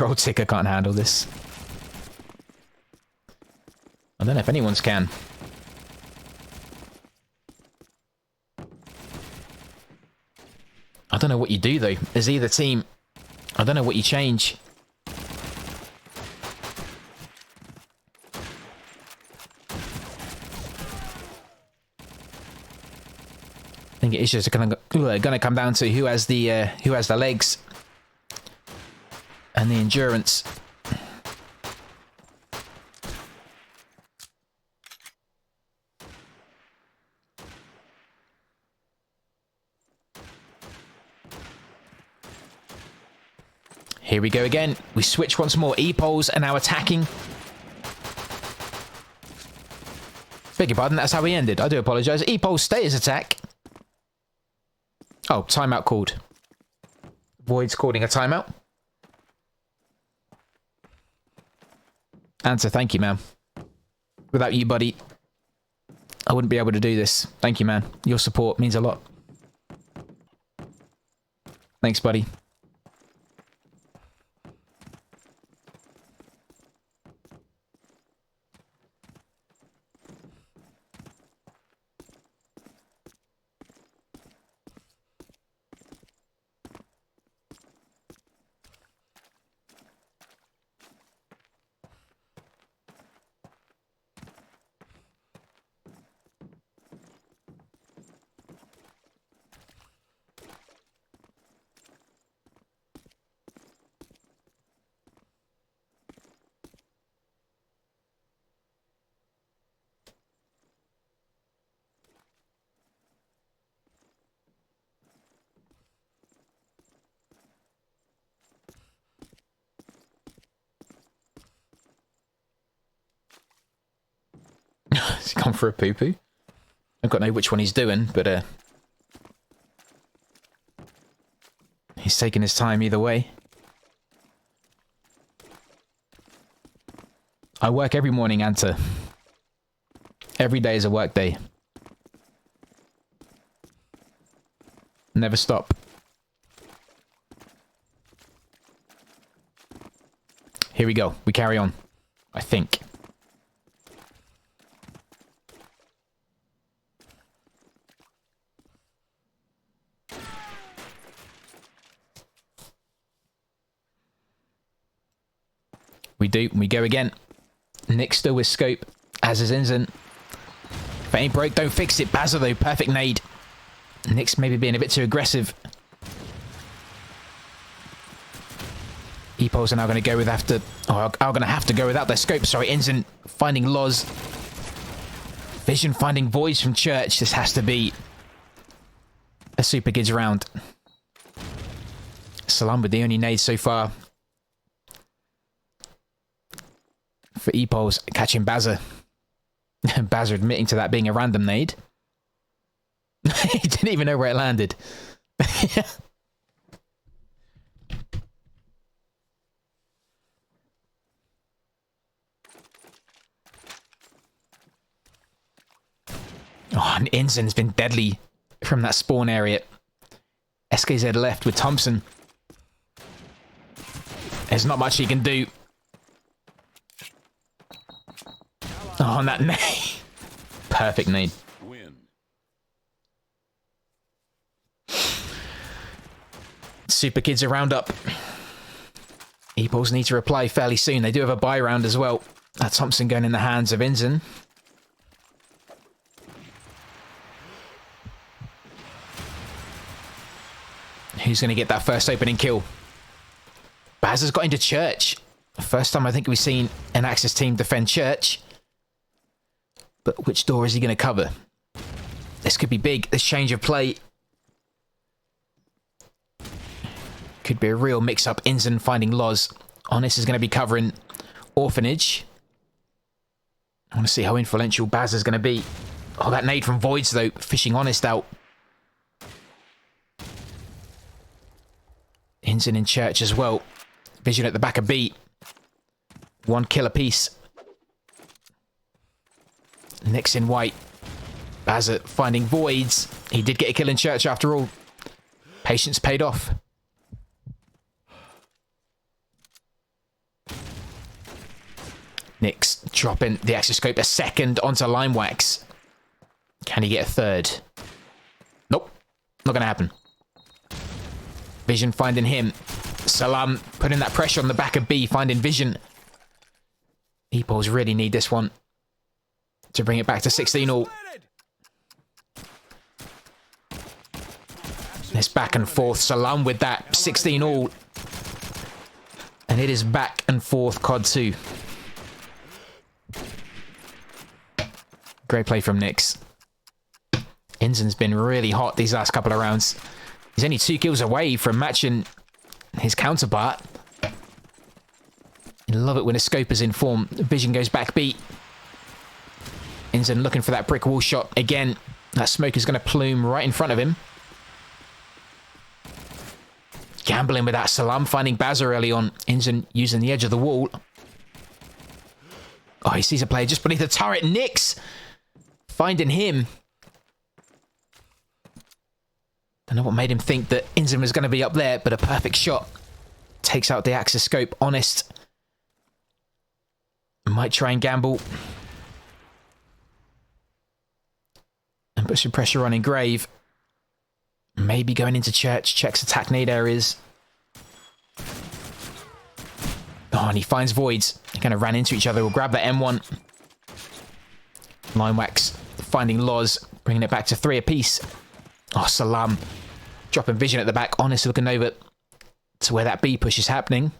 20-year-old ticker can't handle this. I don't know if anyone's can. I don't know what you do, though. As either team, I don't know what you change. I think it is just gonna come down to who has the legs and the endurance. Here we go again. We switch once more. E-poles are now attacking. Beg your pardon, that's how we ended. I do apologise. E-poles stay as attack. Oh, timeout called. Void's calling a timeout. Answer, thank you, man. Without you, buddy, I wouldn't be able to do this. Thank you, man. Your support means a lot. Thanks, buddy. He's gone for a poo-poo. I've got to know which one he's doing, but he's taking his time either way. I work every morning, Anta. Every day is a work day. Never stop. Here we go. We carry on. I think. We do. We go again. Nick still with scope, as is Inzen. If it ain't broke, don't fix it. Bazza, though. Perfect nade. Nick's maybe being a bit too aggressive. E-poles are now going to go with after... Oh, are going to have to go without their scope. Sorry, Inzen finding Loz. Vision finding voids from Church. This has to be a Super Kids round. Salam with the only nade so far. For E-poles, catching Bazza. Bazza admitting to that being a random nade. He didn't even know where it landed. Oh, and Inzen's been deadly from that spawn area. SKZ left with Thompson. There's not much he can do. Oh, and that nade. Perfect nade. Win. Super Kids are round up. E-poles need to reply fairly soon. They do have a buy round as well. That Thompson going in the hands of Inzen. Who's going to get that first opening kill? Baz has got into Church. First time I think we've seen an Axis team defend Church. But which door is he going to cover? This could be big. This change of play could be a real mix-up. Inzen finding Loz. Honest is going to be covering Orphanage. I want to see how influential Baz is going to be. Oh, that nade from Voids, though. Fishing Honest out. Inzen in Church as well. Vision at the back of B. One kill apiece. Nick's in white. Bazza finding Voids. He did get a kill in Church after all. Patience paid off. Nix dropping the axiscope a second onto Limewax. Can he get a third? Nope. Not gonna happen. Vision finding him. Salam putting that pressure on the back of B, finding Vision. Epols really need this one to bring it back to 16 all. It's back and forth. Salam with that 16 all. And it is back and forth COD 2. Great play from Nix. Inzen's been really hot these last couple of rounds. He's only 2 kills away from matching his counterpart. You love it when a scope is in form. Vision goes back B. Inzen looking for that brick wall shot. Again, that smoke is going to plume right in front of him. Gambling with that Salam, finding Bazza early on. Inzen using the edge of the wall. Oh, he sees a player just beneath the turret. Nix finding him. Don't know what made him think that Inzen was going to be up there, but a perfect shot. Takes out the Axis scope. Honest. Might try and gamble. And put some pressure on Engrave. Maybe going into church. Checks attack nade areas. Oh, and he finds voids. They kind of ran into each other. We'll grab that M1. Limewax finding Loz. Bringing it back to 3 apiece. Oh, Salam. Dropping Vision at the back. Honest looking over to where that B push is happening.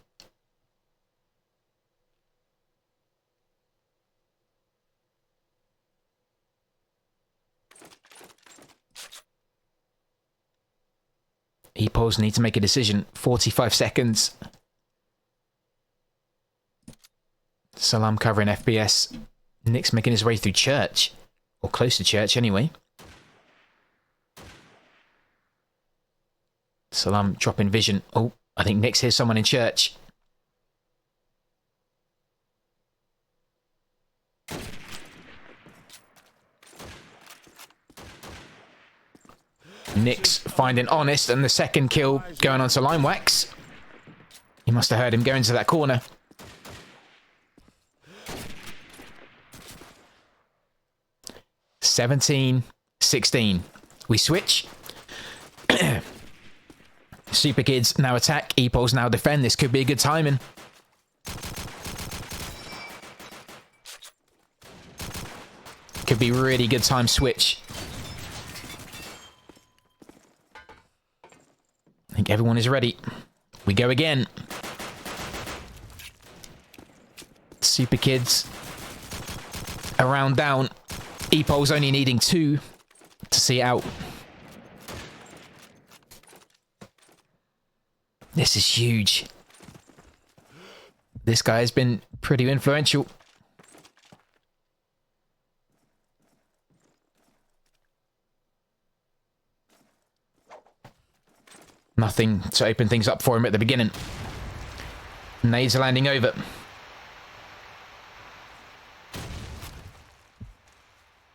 Epols need to make a decision. 45 seconds. Salam covering FPS. Nick's making his way through church. Or close to church anyway. Salam dropping Vision. Oh, I think Nick's hears someone in church. Nix finding Honest, and the second kill going on to Limewax. He must have heard him go into that corner. (17-16). We switch. Super Kids now attack. Epols now defend. This could be a good timing. Could be really good time switch. I think everyone is ready. We go again. Super Kids. A round down. Epols only needing 2 to see it out. This is huge. This guy has been pretty influential. Nothing to open things up for him at the beginning. Nades are landing over.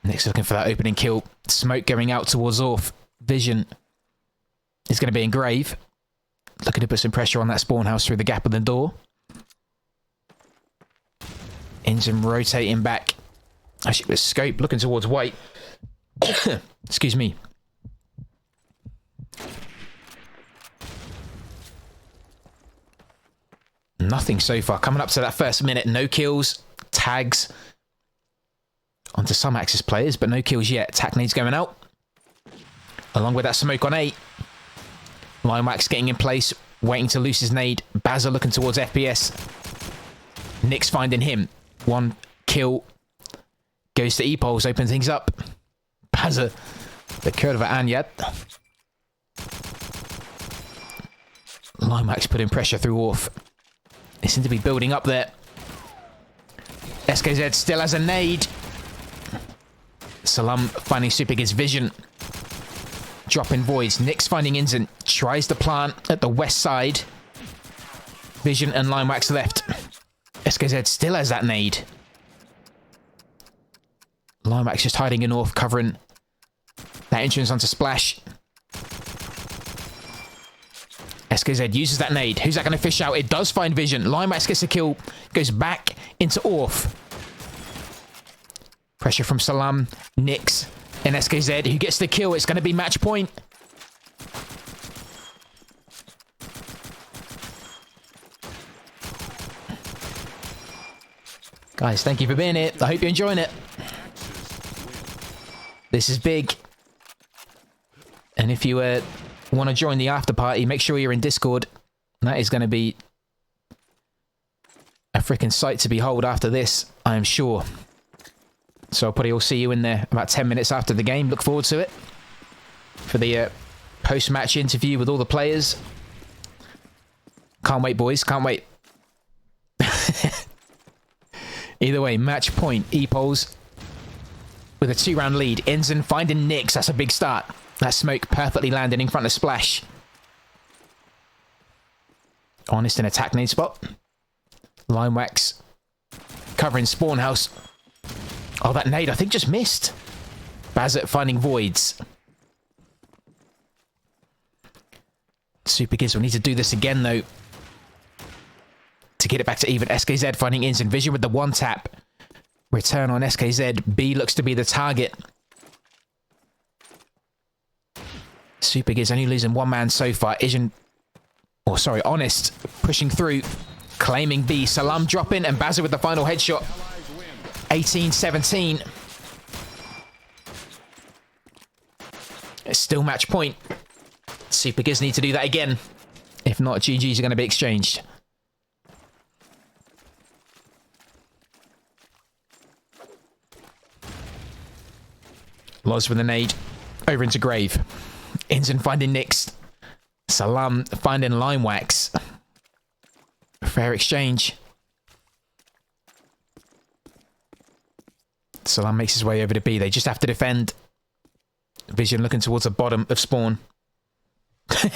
Nick's looking for that opening kill. Smoke going out towards Orth. Vision is going to be in Grave. Looking to put some pressure on that spawn house through the gap of the door. Engine rotating back. Actually, with scope looking towards white. Excuse me. Nothing so far. Coming up to that first minute. No kills. Tags. Onto some Axis players, but no kills yet. Tack needs going out. Along with that smoke on 8. Limewax getting in place. Waiting to loose his nade. Bazza looking towards FPS. Nick's finding him. 1 kill. Goes to Epols. Open things up. Bazza. The curve of Anyad. Limewax putting pressure through Orth. They seem to be building up there. SKZ still has a nade. Salam finding Super Kids Vision. Dropping voids. Nick's finding Inzen. Tries to plant at the west side. Vision and Limewax left. SKZ still has that nade. Limewax just hiding in north, covering that entrance onto Splash. SKZ uses that nade. Who's that going to fish out? It does find Vision. Limax gets a kill. Goes back into Orf. Pressure from Salam, Nix, and SKZ. Who gets the kill? It's going to be match point. Guys, thank you for being here. I hope you're enjoying it. This is big. And if you want to join the after party, make sure you're in Discord. That is going to be a freaking sight to behold after this, I am sure. So I'll probably all see you in there about 10 minutes after the game. Look forward to it. For the post-match interview with all the players. Can't wait, boys. Can't wait. Either way, match point. Epols with a 2-round lead. Ensign finding Nix. That's a big start. That smoke perfectly landed in front of Splash. Honest in attack nade spot. Line wax covering spawn house. Oh, that nade I think just missed. Bazet finding voids. Super Giz will need to do this again though. To get it back to even. SKZ finding Instant Vision with the one tap. Return on SKZ. B looks to be the target. Super Giz only losing one man so far. Honest pushing through. Claiming B. Salam dropping and Bazza with the final headshot. 18-17. It's still match point. Super Giz need to do that again. If not, GG's are going to be exchanged. Loz with a nade. Over into Grave. Ensign finding Nix. Salam finding Line Wax. Fair exchange. Salam makes his way over to B. They just have to defend. Vision looking towards the bottom of spawn.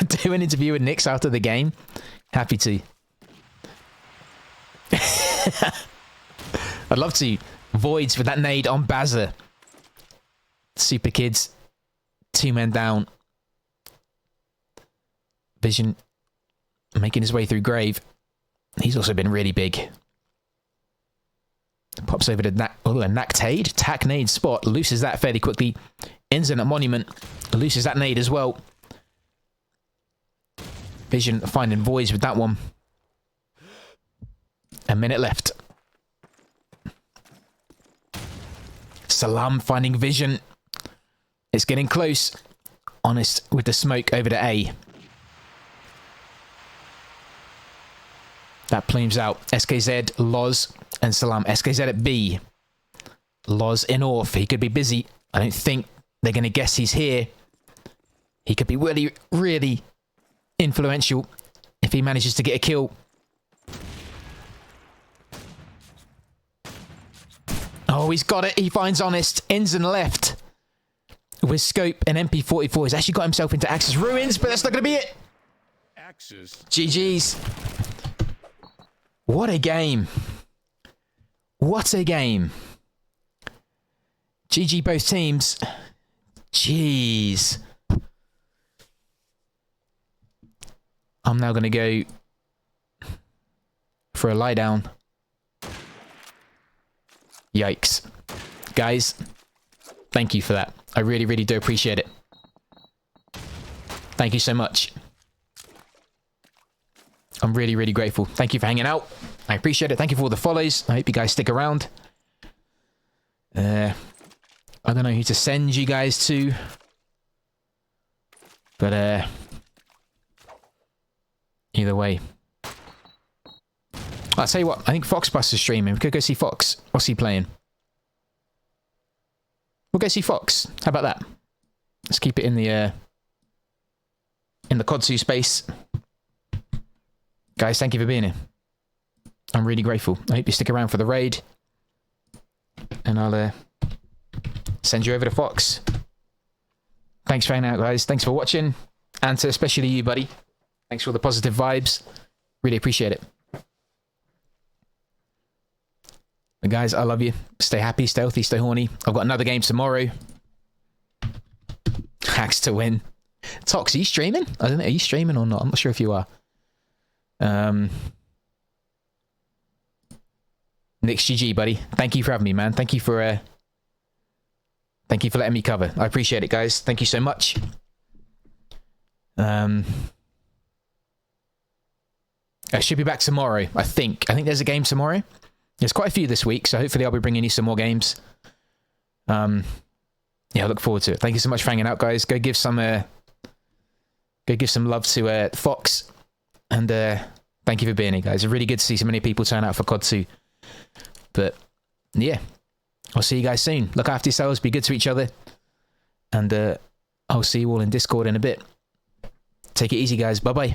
Do an interview with Nix after the game. Happy to. I'd love to. Voids with that nade on Bazza. Super Kids. 2 men down. Vision making his way through Grave. He's also been really big. Pops over to a Nactade. Tack nade spot. Loses that fairly quickly. Ensign at Monument. Loses that nade as well. Vision finding voids with that one. A minute left. Salam finding Vision. It's getting close. Honest with the smoke over to A. That plumes out. SKZ, Loz, and Salam. SKZ at B. Loz in Orf. He could be busy. I don't think they're going to guess he's here. He could be really, really influential if he manages to get a kill. Oh, he's got it. He finds Honest. Ensign left. With Scope and MP44. He's actually got himself into Axis Ruins, but that's not going to be it. Axis. GG's. What a game. What a game. GG both teams. Jeez. I'm now going to go for a lie down. Yikes. Guys, thank you for that. I really, really do appreciate it. Thank you so much. I'm really, really grateful. Thank you for hanging out. I appreciate it. Thank you for all the follows. I hope you guys stick around. I don't know who to send you guys to. But, either way. I'll tell you what. I think Foxbus is streaming. We could go see Fox. What's he playing? We'll go see Fox. How about that? Let's keep it in the Kodsu space. Guys, thank you for being here. I'm really grateful. I hope you stick around for the raid. And I'll send you over to Fox. Thanks for hanging out, guys. Thanks for watching. And to especially you, buddy. Thanks for all the positive vibes. Really appreciate it. But guys, I love you. Stay happy, stay healthy, stay horny. I've got another game tomorrow. Hacks to win. Tox, are you streaming? I don't know. Are you streaming or not? I'm not sure if you are. Nick's GG, buddy. Thank you for having me, man. Thank you for letting me cover. I appreciate it, guys. Thank you so much. I should be back tomorrow, I think. I think there's a game tomorrow. There's quite a few this week, so hopefully I'll be bringing you some more games. Yeah, I look forward to it. Thank you so much for hanging out, guys. Go give some love to Fox, and thank you for being here, guys. It's really good to see so many people turn out for COD 2. But yeah, I'll see you guys soon. Look after yourselves, be good to each other, and I'll see you all in Discord in a bit. Take it easy, guys. Bye bye.